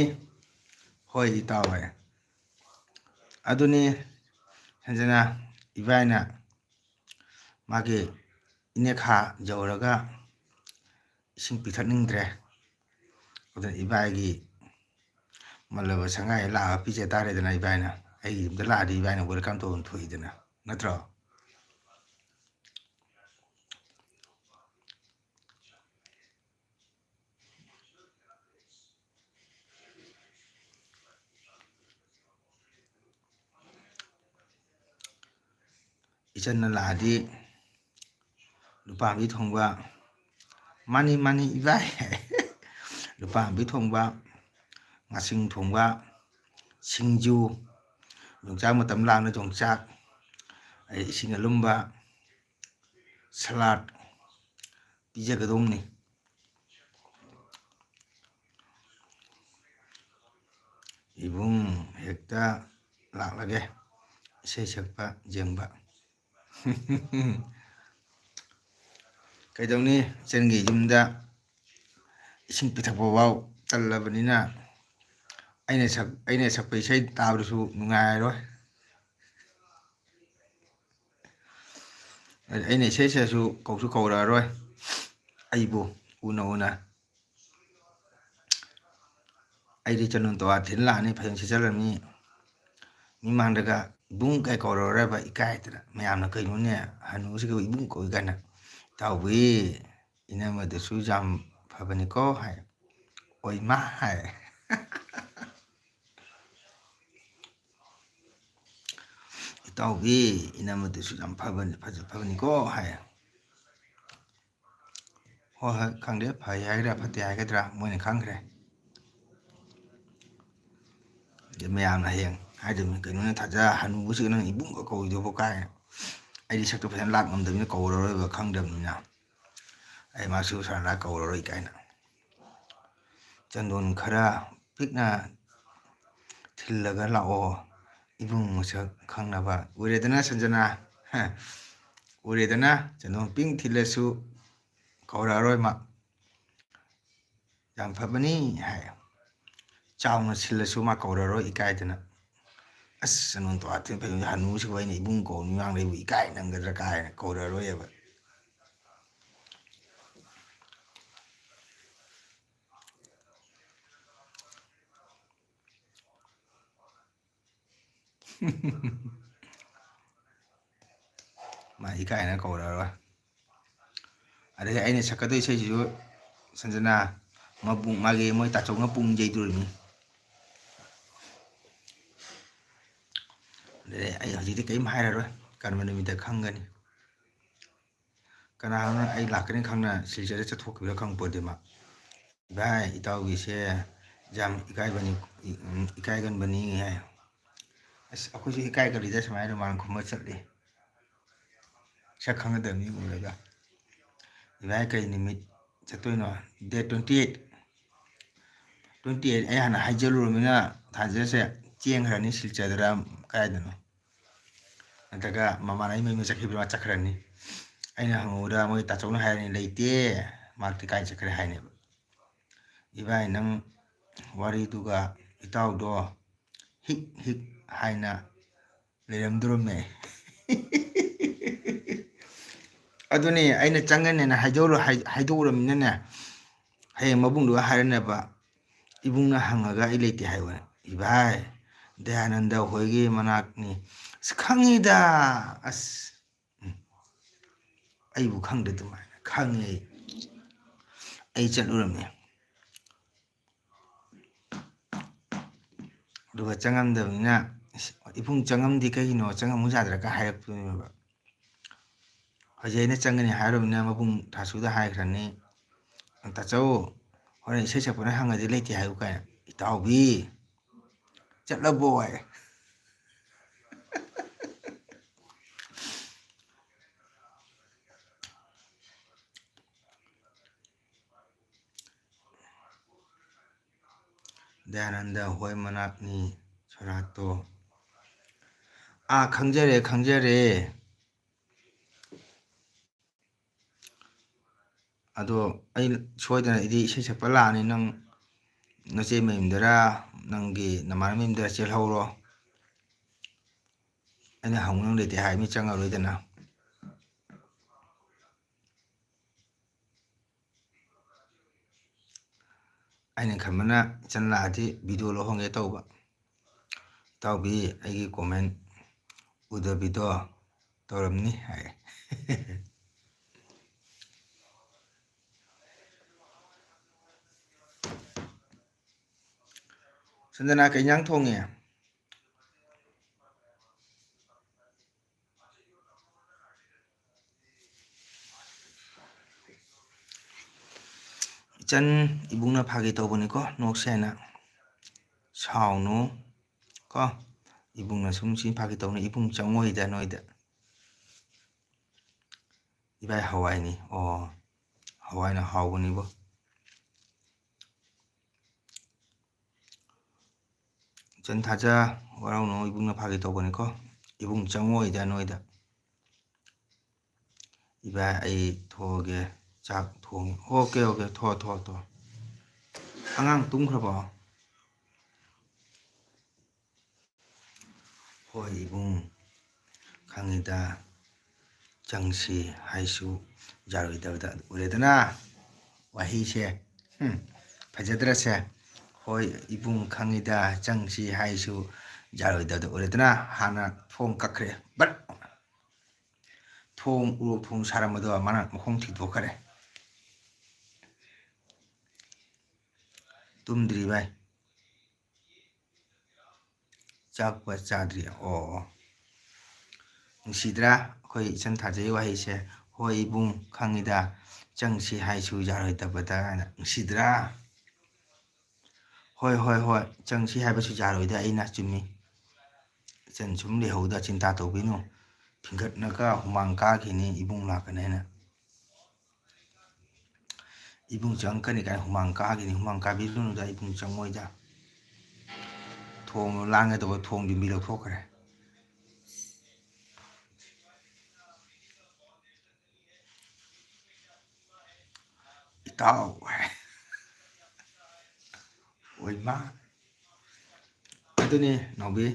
Speaker 1: ꯍꯣꯏ ꯏꯇꯥꯎ ꯍꯥꯏ. ꯑꯗꯨꯅꯤ ꯁꯟꯖꯅ ꯏꯕꯥꯏꯅ ꯃꯥꯒꯤ ꯏꯅꯦꯈꯥ ꯌꯧꯔꯒ ꯏꯁꯤꯡ ꯄꯤꯊꯛꯅꯤꯡꯗ꯭ꯔꯦ. ꯑꯗꯨꯅ ꯏꯕꯥꯏꯒꯤ ꯃꯜꯂꯕ ꯁꯪꯒꯥꯏ ꯂꯥꯛꯑꯒ ꯄꯤꯖ ꯇꯥꯔꯦꯗꯅ ꯏꯕꯥꯏꯅ. ꯑꯩꯒꯤ ꯌꯨꯝꯗ ꯂꯥꯛꯑꯗꯤ ꯏꯕꯥꯏꯅ ꯋꯦꯜꯀꯝ ꯇꯧꯐꯝ ꯊꯣꯛꯏꯗꯅ ꯅꯠꯇ꯭ꯔꯣ? ꯏꯆꯟꯅ ꯂꯥꯛꯑꯗꯤ ꯂꯨꯄꯥꯝꯕꯤ ꯊꯣꯡꯕ ꯃꯥꯅꯤ ꯃꯥꯅꯤ ꯏꯕꯥꯏ ꯍꯥꯏ. ꯂꯨꯄꯥꯝꯕꯤ ꯊꯣꯡꯕ, ꯉꯥꯁꯤꯡ ꯊꯣꯡꯕ, ꯁꯤꯡꯖꯨ, ꯌꯣꯡꯆꯥꯛ ꯃꯇꯝ ꯂꯥꯛꯑꯒꯅ ꯌꯣꯡꯆꯥꯛ, ꯑꯗꯩ ꯏꯁꯤꯡ ꯑꯂꯨꯝꯕ, ꯁꯂꯥꯠ ꯄꯤꯖꯒꯗꯧꯅꯤ. ꯏꯕꯨꯡ ꯍꯦꯛꯇ ꯂꯥꯛꯂꯒꯦ ꯏꯁꯩ ꯁꯛꯄ ꯌꯦꯡꯕ. ꯀꯩꯗꯧꯅꯤ ꯏꯆꯟꯒꯤ ꯌꯨꯝꯗ ꯏꯁꯤꯡ ꯄꯤꯊꯛꯄ ꯐꯥꯎ ꯇꯜꯂꯕꯅꯤꯅ ꯑꯩꯅ ꯁꯛꯄ ꯏꯁꯩ ꯇꯥꯕꯗꯁꯨ ꯅꯨꯡꯉꯥꯏꯔꯔꯣꯏ. ꯑꯩꯅ ꯏꯁꯩ ꯁꯛꯑꯁꯨ ꯀꯧꯁꯨ ꯀꯧꯔꯛꯑꯔꯣꯏ ꯑꯩꯕꯨ ꯎꯅ ꯎꯅ. ꯑꯩꯗꯤ ꯆꯅꯨꯟ ꯇꯋꯥ ꯊꯤꯟ ꯂꯥꯛꯑꯅꯤ ꯐꯩꯖꯣꯝ ꯁꯦꯠꯆꯜꯂꯅꯤ ꯃꯤꯃꯥꯡꯗꯒ ꯏꯕꯨꯡ ꯀꯩ ꯀꯧꯔꯔꯣꯏꯕ ꯏꯀꯥꯏꯗꯅ ꯃꯌꯥꯝꯅ ꯀꯩꯅꯣꯅꯦ ꯍꯅꯨꯁꯤꯒ ꯏꯕꯨꯡ ꯀꯧꯏ ꯀꯥꯏꯅ ꯏꯇꯥꯎꯕꯤ ꯏꯅꯝꯃꯗꯨꯁꯨ ꯌꯥꯝ ꯐꯕꯅꯤꯀꯣ ꯍꯥꯏ ꯑꯣꯏ ꯃꯥ ꯍꯥꯏ ꯏꯇꯥꯎꯕꯤ ꯏꯅꯝꯃꯗꯨꯁꯨ ꯌꯥꯝ ꯐꯕꯅꯤꯀꯣ ꯍꯥꯏ ꯍꯣꯏ ꯍꯣꯏ ꯈꯪꯗꯦ ꯐꯩ ꯍꯥꯏꯒꯗ꯭ꯔꯥ ꯐꯠꯇꯦ ꯍꯥꯏꯒꯗ꯭ꯔꯥ ꯃꯣꯏꯅ ꯈꯪꯈ꯭ꯔꯦ ꯃꯌꯥꯝꯅ ꯍꯌꯦꯡ ꯍꯥꯏꯗꯣꯏꯅꯤ ꯀꯩꯅꯣꯅꯦ ꯊꯥꯖ ꯍꯅꯨꯕꯁꯤꯒ ꯅꯪ ꯏꯕꯨꯡꯒ ꯀꯧꯏꯗꯨꯕꯨ ꯀꯥꯏꯅ ꯑꯩꯗꯤ ꯁꯛꯇꯨ ꯐꯖꯅ ꯂꯥꯛ ꯉꯝꯗꯕꯅꯤꯅ ꯀꯧꯔꯔꯣꯏꯕ ꯈꯪꯗꯕꯅꯤꯅ ꯑꯩ ꯃꯥꯁꯨ ꯁꯥꯔ ꯂꯥꯛ ꯀꯧꯔꯔꯣꯏ ꯀꯥꯏꯅ ꯆꯟꯗꯣꯟ ꯈꯔ ꯄꯤꯛꯅ ꯊꯤꯜꯂꯒ ꯂꯥꯛꯑꯣ ꯏꯕꯨꯡ ꯃꯁꯛ ꯈꯪꯅꯕ ꯎꯔꯦꯗꯅ ꯁꯟꯖꯅꯥ ꯎꯔꯦꯗꯅ ꯆꯟꯗꯣꯟ ꯄꯤꯡ ꯊꯤꯜꯂꯁꯨ ꯀꯧꯔꯛꯑꯔꯣꯏ ꯃꯥ ꯌꯥꯝ ꯐꯕꯅꯤ ꯍꯥꯏ ꯆꯥꯎꯅ ꯁꯤꯜꯂꯁꯨ ꯃꯥ ꯀꯧꯔꯔꯣꯏ ꯏꯀꯥꯏꯗꯅ ꯑꯁ ꯆꯟꯗꯣꯟ ꯇꯋꯥ ꯊꯤꯟ ꯐꯩꯖꯣꯝ ꯍꯅꯨꯁꯤꯕꯨ ꯑꯩꯅ ꯏꯕꯨꯡ ꯀꯧ ꯃꯤꯃꯥꯡꯗꯩꯕꯨ ꯏꯀꯥꯏ ꯅꯪꯒꯗ꯭ꯔꯥ ꯀꯥꯏꯅ ꯀꯧꯔꯔꯣꯏꯑꯕ ꯃꯥ ꯏꯀꯥꯏꯅ ꯀꯧꯔꯛꯑꯔꯣꯏ ꯑꯗꯒꯤ ꯑꯩꯅ ꯁꯛꯀꯗꯣꯏ ꯏꯁꯩꯁꯤꯁꯨ ꯁꯟꯖꯅꯥ ꯃꯥꯒꯤ ꯃꯣꯏ ꯇꯥꯆꯧꯅ ꯄꯨꯡ ꯌꯩꯗꯣꯔꯤꯕꯅꯤ ꯑꯗꯩ ꯑꯩ ꯍꯧꯖꯤꯛꯇꯤ ꯀꯔꯤꯝ ꯍꯥꯏꯔꯔꯣꯏ ꯀꯔꯝꯕ ꯅꯨꯃꯤꯠꯇ ꯈꯪꯒꯅꯤ ꯀꯅꯥꯅꯣ ꯑꯩ ꯂꯥꯛꯀꯅꯤ ꯈꯪꯅ ꯁꯤꯜꯆꯔꯗ ꯆꯠꯊꯣꯛꯈꯤꯕ꯭ꯔꯥ ꯈꯪꯄꯣꯠꯇꯦ ꯃꯥ ꯚꯥꯏ ꯏꯇꯥꯎꯒꯤꯁꯦ ꯌꯥꯝ ꯏꯀꯥꯏꯒꯟꯕꯅꯤ ꯍꯥꯏ ꯑꯁ ꯑꯩꯈꯣꯏꯁꯨ ꯏꯀꯥꯏꯒꯜꯂꯤꯗ ꯁꯨꯃꯥꯏꯅ ꯔꯨꯃꯥꯟ ꯈꯨꯝꯕ ꯆꯠꯂꯤ ꯁꯛ ꯈꯪꯒꯗꯕ ꯃꯤ ꯎꯔꯒ ꯏꯕꯥꯏ ꯀꯩ ꯅꯨꯃꯤꯠ ꯆꯠꯇꯣꯏꯅꯣ ꯗꯦꯠ 28 ꯑꯩ ꯍꯥꯟꯅ ꯍꯥꯏꯖꯜꯂꯨꯔꯕꯅꯤꯅ ꯊꯥꯖꯁꯦ ꯆꯦꯟꯈ꯭ꯔꯅꯤ ꯁꯤꯜꯆꯔꯗꯔ ꯀꯥꯏꯗꯅꯣ ꯅꯠꯇ꯭ꯔꯒ ꯃꯃꯥꯟꯅꯕꯤ ꯃꯌꯨꯝꯗ ꯆꯠꯈꯤꯕ꯭ꯔꯥ ꯆꯠꯈ꯭ꯔꯅꯤ ꯑꯩꯅ ꯍꯪꯉꯨꯕꯗ ꯃꯣꯏ ꯇꯥꯆꯧꯅ ꯍꯥꯏꯔꯅꯤ ꯂꯩꯇꯦ ꯃꯥꯛꯇꯤ ꯀꯥꯏ ꯆꯠꯈ꯭ꯔꯦ ꯍꯥꯏꯅꯦꯕ ꯏꯕꯥꯏ ꯅꯪ ꯋꯥꯔꯤꯗꯨꯒ ꯏꯇꯥꯎꯗꯣ ꯍꯤꯛ ꯍꯤꯛ ꯍꯥꯏꯅ ꯂꯩꯔꯝꯗꯣꯔꯝꯃꯦ ꯑꯗꯨꯅꯦ ꯑꯩꯅ ꯆꯪꯒꯅꯦꯅ ꯍꯥꯏꯗꯣꯛꯎꯔꯃꯤꯅꯅꯦ ꯍꯌꯦꯡ ꯃꯕꯨꯡꯗꯨꯒ ꯍꯥꯏꯔꯅꯦꯕ ꯏꯕꯨꯡꯅ ꯍꯪꯉꯒ ꯑꯩ ꯂꯩꯇꯦ ꯍꯥꯏꯕꯅꯦ ꯏꯚꯥꯏ ꯗꯌꯥꯅꯟꯗ ꯍꯣꯏꯒꯤ ꯃꯅꯥꯛꯅꯤ ꯑꯁ ꯈꯪꯉꯤꯗ ꯑꯁ ꯑꯩꯕꯨ ꯈꯪꯗꯦ ꯑꯗꯨꯃꯥꯏꯅ ꯈꯪꯉꯤ ꯑꯩ ꯆꯠꯂꯨꯔꯝꯃꯤ ꯑꯗꯨꯒ ꯆꯪꯉꯝꯗꯕꯅꯤꯅ ꯏꯕꯨꯡ ꯆꯪꯉꯝꯗꯦ ꯀꯩꯒꯤꯅꯣ ꯆꯪꯉꯝꯃꯨ ꯌꯥꯗ꯭ꯔꯒ ꯍꯥꯏꯔꯛꯇꯣꯏꯅꯦꯕ ꯍꯧꯖꯤꯛ ꯑꯩꯅ ꯆꯪꯒꯅꯤ ꯍꯥꯏꯔꯨꯕꯅꯤꯅ ꯃꯕꯨꯡ ꯊꯥꯁꯨꯗ ꯍꯥꯏꯈ꯭ꯔꯅꯤ ꯇꯥꯆꯧ ꯍꯣꯔꯦꯟ ꯏꯁꯩ ꯁꯛꯄꯅ ꯍꯪꯉꯗꯤ ꯂꯩꯇꯦ ꯍꯥꯏꯌꯨ ꯀꯥꯏꯅ ꯏꯇꯥꯎꯕꯤ ꯆꯠꯂꯕꯣ ꯍꯥꯏ ꯗꯌꯥꯅꯟꯗ ꯍꯣꯏ ꯃꯅꯥꯛꯅꯤ ꯁꯣꯔꯥꯠꯇꯣ ꯈꯪꯖꯔꯦ ꯈꯪꯖꯔꯦ ꯑꯗꯣ ꯑꯩ ꯁꯣꯏꯗꯅ ꯑꯩꯗꯤ ꯏꯁꯩ ꯁꯛꯄ ꯂꯥꯛꯑꯅꯤ ꯅꯪ ꯅꯆꯦ ꯃꯌꯨꯝꯗꯔ ꯅꯪꯒꯤ ꯅꯃꯥꯟꯅꯕ ꯃꯌꯨꯝꯗꯔ ꯆꯦꯜꯍꯧꯔꯣ ꯑꯩꯅ ꯍꯪꯉꯨ ꯅꯪ ꯂꯩꯇꯦ ꯍꯥꯏꯕꯅꯤ ꯆꯪꯉꯔꯣꯏꯗꯅ ꯑꯩꯅ ꯈꯟꯕꯅ ꯏꯆꯟ ꯂꯥꯛꯑꯗꯤ ꯚꯤꯗꯤꯑꯣ ꯂꯧꯍꯣꯡꯒꯦ ꯇꯧꯕ ꯏꯇꯥꯎꯕꯤ ꯑꯩꯒꯤ ꯀꯣꯃꯦꯟ ꯎꯗꯕꯤꯗꯣ ꯇꯧꯔꯝꯅꯤ ꯍꯥꯏ ꯁꯟꯖꯅꯥ ꯀꯩ ꯏꯟꯖꯥꯡ ꯊꯣꯡꯉꯤ ꯏꯆꯟ ꯏꯕꯨꯡꯅ ꯐꯥꯒꯤ ꯇꯧꯕꯅꯤꯀꯣ ꯅꯣꯛꯁꯦꯅ ꯁꯥꯎꯅꯨ ꯀꯣ ꯏꯕꯨꯡꯅ ꯁꯨꯝ ꯁꯤ ꯐꯥꯒꯤ ꯇꯧꯅꯤ ꯏꯕꯨꯡ ꯆꯪꯉꯣꯏꯗ ꯅꯣꯏꯗ ꯏꯕꯥꯏ ꯍꯋꯥꯏꯅꯤ ꯑꯣ ꯍꯋꯥꯏꯅ ꯍꯥꯎꯕꯅꯤꯕꯣ ꯏꯆꯟ ꯊꯥꯖ ꯋꯥꯔꯧꯅꯨ ꯏꯕꯨꯡꯅ ꯐꯥꯒꯤ ꯇꯧꯕꯅꯤꯀꯣ ꯏꯕꯨꯡ ꯆꯪꯉꯣꯏꯗ ꯅꯣꯏꯗ ꯏꯕꯥꯏ ꯑꯩ ꯊꯣꯛꯑꯒꯦ ꯆꯥꯛ ꯊꯣꯡꯉꯤ ꯑꯣꯀꯦ ꯊꯣꯛꯑꯣ ꯑꯉꯥꯡ ꯇꯨꯝꯈ꯭ꯔꯕꯣ ꯍꯣꯏ ꯏꯕꯨꯡ ꯈꯪꯉꯤꯗ ꯆꯪꯁꯤ ꯍꯥꯏꯁꯨ ꯌꯥꯔꯣꯏꯗꯕꯗ ꯎꯔꯦꯗꯅ ꯋꯥꯍꯩꯁꯦ ꯐꯖꯗ꯭ꯔꯁꯦ ꯍꯣꯏ ꯏꯕꯨꯡ ꯈꯪꯉꯤꯗ ꯆꯪꯁꯤ ꯍꯥꯏꯁꯨ ꯌꯥꯔꯣꯏꯗꯕꯗ ꯑꯣꯏꯔꯦꯗꯅ ꯍꯥꯟꯅ ꯊꯣꯡ ꯀꯛꯈ꯭ꯔꯦ ꯕꯠ ꯊꯣꯡ ꯎꯔꯣꯛ ꯊꯣꯡ ꯁꯥꯔꯝꯕꯗꯣ ꯃꯥꯅ ꯃꯈꯣꯡ ꯊꯤꯡꯗꯣꯛꯈ꯭ꯔꯦ ꯇꯨꯝꯗ꯭ꯔꯤ ꯚꯥꯏ ꯆꯥꯛꯄ ꯆꯥꯗ꯭ꯔꯤ ꯑꯣ ꯅꯨꯡꯁꯤꯗ꯭ꯔꯥ ꯑꯩꯈꯣꯏ ꯏꯆꯟ ꯊꯥꯖꯩ ꯋꯥꯍꯩꯁꯦ ꯍꯣꯏ ꯏꯕꯨꯡ ꯈꯪꯉꯤꯗ ꯆꯪꯁꯤ ꯍꯥꯏꯁꯨ ꯌꯥꯔꯣꯏꯗꯕꯗ ꯍꯥꯏꯅ ꯅꯨꯡꯁꯤꯗ꯭ꯔꯥ ꯍꯣꯏ ꯍꯣꯏ ꯍꯣꯏ ꯆꯪꯁꯤ ꯍꯥꯏꯕꯁꯨ ꯌꯥꯔꯣꯏꯗ ꯑꯩꯅ ꯆꯨꯝꯃꯤ ꯏꯆꯟ ꯁꯨꯝ ꯂꯩꯍꯧꯗ ꯆꯤꯟꯇꯥ ꯇꯧꯕꯤꯅꯨ ꯐꯤꯡꯒꯠꯅꯒ ꯍꯨꯃꯥꯡ ꯀꯥꯈꯤꯅꯤ ꯏꯕꯨꯡ ꯂꯥꯛꯀꯅꯤ ꯍꯥꯏꯅ ꯏꯕꯨꯡ ꯆꯪꯉꯛꯀꯅꯤ ꯀꯥꯏꯅ ꯍꯨꯃꯥꯡ ꯀꯥꯈꯤꯅꯤ ꯍꯨꯃꯥꯡ ꯀꯥꯕꯤꯔꯨꯅꯨꯗ ꯏꯕꯨꯡ ꯆꯪꯉꯣꯏꯗ ꯊꯣꯡ ꯂꯥꯡꯒꯗꯧꯕ ꯊꯣꯡ ꯌꯨꯝꯕꯤ ꯂꯧꯊꯣꯛꯈ꯭ꯔꯦ ꯏꯇꯥꯎ ꯑꯣꯏꯃꯥ ꯑꯗꯨꯅꯤ ꯅꯥꯎꯕꯤ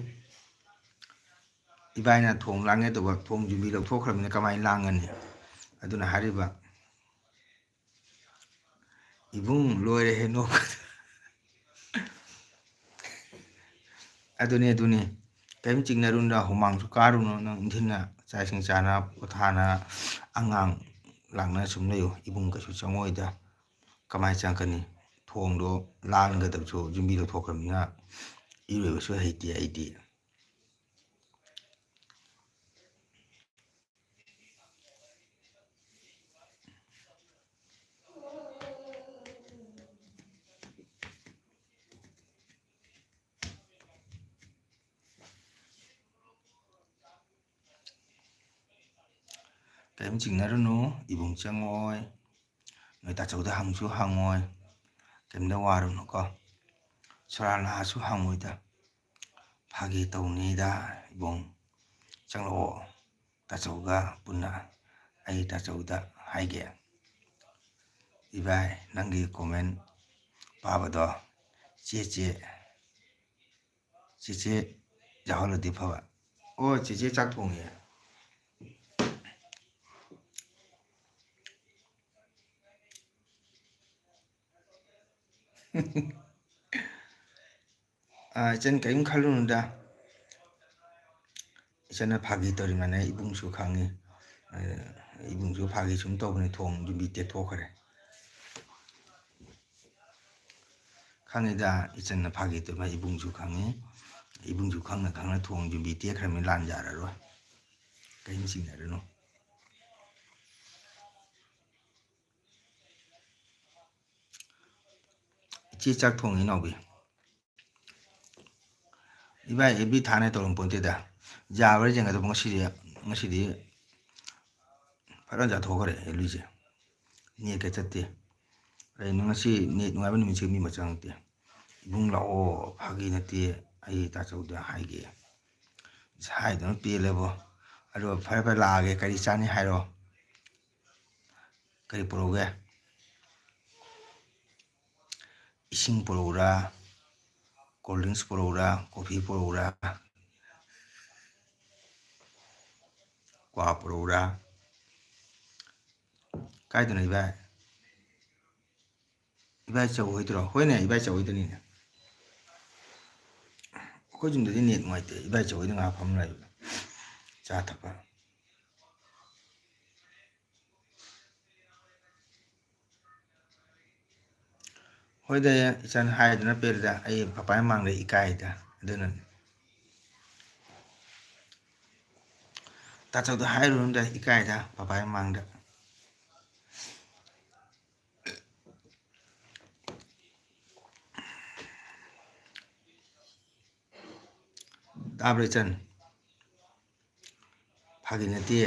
Speaker 1: ꯏꯕꯥꯏꯅ ꯊꯣꯡ ꯂꯥꯡꯉꯦ ꯇꯧꯕ ꯊꯣꯡ ꯌꯨꯝꯕꯤ ꯂꯧꯊꯣꯛꯈ꯭ꯔꯕꯅꯤꯅ ꯀꯃꯥꯏꯅ ꯂꯥꯡꯒꯅꯤ ꯑꯗꯨꯅ ꯍꯥꯏꯔꯤꯕ ꯏꯕꯨꯡ ꯂꯣꯏꯔꯦꯍꯦ ꯅꯣꯛꯄꯗ ꯑꯗꯨꯅꯤ ꯀꯔꯤꯝ ꯆꯤꯡꯅꯔꯨꯅꯨꯗ ꯍꯨꯃꯥꯡꯁꯨ ꯀꯥꯔꯨꯅꯨ ꯅꯪ ꯏꯟꯊꯤꯟꯅ ꯆꯥꯛ ꯏꯁꯤꯡ ꯆꯥꯅ ꯄꯣꯊꯥꯅ ꯑꯉꯥꯡ ꯂꯥꯛꯅ ꯁꯨꯝ ꯂꯩꯌꯨ ꯏꯕꯨꯡ ꯀꯩꯁꯨ ꯆꯪꯉꯣꯏꯗ ꯀꯃꯥꯏꯅ ꯆꯪꯉꯛꯀꯅꯤ ꯊꯣꯡꯗꯣ ꯂꯥꯟꯒꯗꯕꯁꯨ ꯌꯨꯝꯕꯤ ꯂꯧꯊꯣꯛꯈ꯭ꯔꯕꯅꯤꯅ ꯏꯔꯣꯏꯕꯁꯨ ꯍꯩꯇꯦ ꯑꯩꯗꯤ ꯀꯔꯤꯝ ꯆꯤꯡꯅꯔꯨꯅꯨ ꯏꯕꯨꯡ ꯆꯪꯉꯣꯏ ꯅꯣꯏ ꯇꯥꯆꯧꯗ ꯍꯪꯁꯨ ꯍꯪꯉꯣꯏ ꯀꯔꯤꯝꯇ ꯋꯥꯔꯨꯅꯨꯀꯣ ꯁꯣꯔꯥ ꯂꯥꯛꯑꯁꯨ ꯍꯪꯉꯣꯏꯗ ꯐꯥꯒꯤ ꯇꯧꯅꯤꯗ ꯏꯕꯨꯡ ꯆꯪꯂꯛꯑꯣ ꯇꯥꯆꯧꯒ ꯄꯨꯟꯅ ꯑꯩ ꯇꯥꯆꯧꯗ ꯍꯥꯏꯒꯦ ꯏꯕꯥꯏ ꯅꯪꯒꯤ ꯀꯣꯃꯦꯟ ꯄꯥꯕꯗꯣ ꯆꯦꯆꯦ ꯌꯥꯎꯍꯜꯂꯗꯤ ꯐꯕ ꯑꯣ ꯆꯦꯆꯦ ꯆꯥꯛ ꯊꯣꯡꯉꯤ ꯏꯆꯟ ꯀꯔꯤꯝ ꯈꯜꯂꯨꯅꯨꯗ ꯏꯆꯟꯅ ꯐꯥꯒꯤ ꯇꯧꯔꯤꯃꯥꯅꯦ ꯏꯕꯨꯡꯁꯨ ꯈꯪꯉꯤ ꯏꯕꯨꯡꯁꯨ ꯐꯥꯒꯤ ꯁꯨꯝ ꯇꯧꯕꯅꯤ ꯊꯣꯡ ꯌꯨꯝꯕꯤ ꯇꯦꯛꯊꯣꯛꯈ꯭ꯔꯦ ꯈꯪꯉꯤꯗ ꯏꯆꯟꯅ ꯐꯥꯒꯤ ꯇꯧꯔꯤꯃꯥ ꯏꯕꯨꯡꯁꯨ ꯈꯪꯉꯤ ꯏꯕꯨꯡꯁꯨ ꯈꯪꯅ ꯈꯪꯅ ꯊꯣꯡ ꯌꯨꯝꯕꯤ ꯇꯦꯛꯈ꯭ꯔꯕꯅꯤ ꯂꯥꯟ ꯌꯥꯔꯔꯣꯏ ꯀꯔꯤꯝ ꯆꯤꯡꯅꯔꯨꯅꯨ ꯏꯆꯦ ꯆꯥꯛ ꯊꯣꯡꯉꯤ ꯅꯥꯎꯕꯤ ꯏꯕꯥꯏ ꯑꯦꯕꯤ ꯊꯥꯅ ꯇꯧꯔꯝꯄꯣꯟꯇꯦꯗ ꯌꯥꯕ꯭ꯔꯥ ꯌꯦꯡꯒꯗꯧꯕ ꯉꯁꯤꯗꯤ ꯐꯖꯅ ꯆꯥꯊꯣꯛꯈ꯭ꯔꯦ ꯑꯦꯜꯂꯨꯁꯦ ꯅꯦꯠꯀ ꯆꯠꯇꯦ ꯀꯩꯅꯣ ꯉꯁꯤ ꯅꯦꯠ ꯅꯨꯡꯉꯥꯏꯕ ꯅꯨꯃꯤꯠꯁꯦ ꯃꯤ ꯑꯃ ꯆꯪꯉꯛꯇꯦ ꯏꯕꯨꯡ ꯂꯥꯛꯑꯣ ꯐꯥꯒꯤ ꯅꯠꯇꯦ ꯑꯩ ꯇꯥꯆꯧꯗ ꯍꯥꯏꯒꯦ ꯍꯥꯏꯗꯨꯅ ꯄꯦꯜꯂꯦꯕꯣ ꯑꯗꯨꯒ ꯐꯔꯦ ꯂꯥꯛꯑꯒꯦ ꯀꯔꯤ ꯆꯥꯅꯤ ꯍꯥꯏꯔꯣ ꯀꯔꯤ ꯄꯨꯔꯛꯎꯒꯦ ꯏꯁꯤꯡ ꯄꯨꯔꯛꯎꯔꯥ ꯀꯣꯜ ꯗ꯭ꯔꯤꯡꯁ ꯄꯨꯔꯛꯎꯔꯥ ꯀꯣꯐꯤ ꯄꯨꯔꯛꯎꯔꯥ ꯀ꯭ꯋꯥ ꯄꯨꯔꯛꯎꯔꯥ ꯀꯥꯏꯗꯅꯣ ꯏꯕꯥꯏ ꯏꯕꯥꯏ ꯆꯧ ꯍꯣꯏꯗꯔꯣ ꯍꯣꯏꯅꯦ ꯏꯕꯥꯏ ꯆꯧ ꯍꯣꯏꯗꯅꯤꯅꯦ ꯑꯩꯈꯣꯏ ꯌꯨꯝꯗꯗꯤ ꯅꯦꯠ ꯅꯨꯡꯉꯥꯏꯇꯦ ꯏꯕꯥꯏ ꯆꯧ ꯍꯣꯏꯗ ꯉꯥꯏꯍꯥꯛ ꯐꯝ ꯂꯩꯕ ꯆꯥ ꯊꯛꯄ ꯍꯣꯏꯗ ꯏꯆꯟ ꯍꯥꯏꯗꯨꯅ ꯄꯦꯜꯂꯤꯗ ꯑꯩ ꯄꯄꯥꯒꯤ ꯃꯥꯡꯗ ꯏꯀꯥꯏꯗ ꯑꯗꯨꯅꯅꯤ ꯇꯥꯆꯧꯗ ꯍꯥꯏꯔꯨꯅꯨꯗ ꯏꯀꯥꯏꯗ ꯄꯄꯥꯒꯤ ꯃꯥꯡꯗ ꯇꯥꯕ꯭ꯔꯥ ꯏꯆꯟ ꯐꯥꯒꯤ ꯅꯠꯇꯦ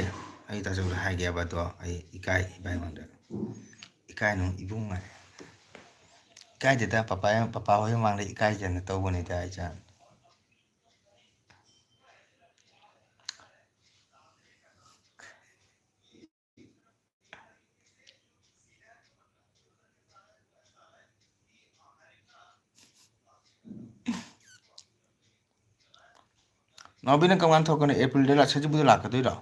Speaker 1: ꯑꯩ ꯇꯥꯆꯧꯗ ꯍꯥꯏꯒꯦꯕꯗꯣ ꯑꯩ ꯏꯀꯥꯏ ꯏꯕꯥꯏꯉꯣꯟꯗ ꯏꯀꯥꯏꯅꯨ ꯏꯕꯨꯡ ꯍꯥꯏ ꯏꯀꯥꯏꯗꯦꯗ ꯄꯄꯥ ꯍꯣꯏ ꯃꯃꯥꯡꯗ ꯏꯀꯥꯏꯖꯅ ꯇꯧꯕꯅꯤꯗ ꯏꯆꯟ ꯅꯥꯎꯕꯤꯅ ꯀꯔꯝꯀꯥꯟ ꯊꯣꯛꯀꯅꯤ ꯑꯦꯄ꯭ꯔꯤꯜꯗ ꯁꯖꯤꯕꯨꯗ ꯂꯥꯛꯀꯗꯣꯏꯔꯣ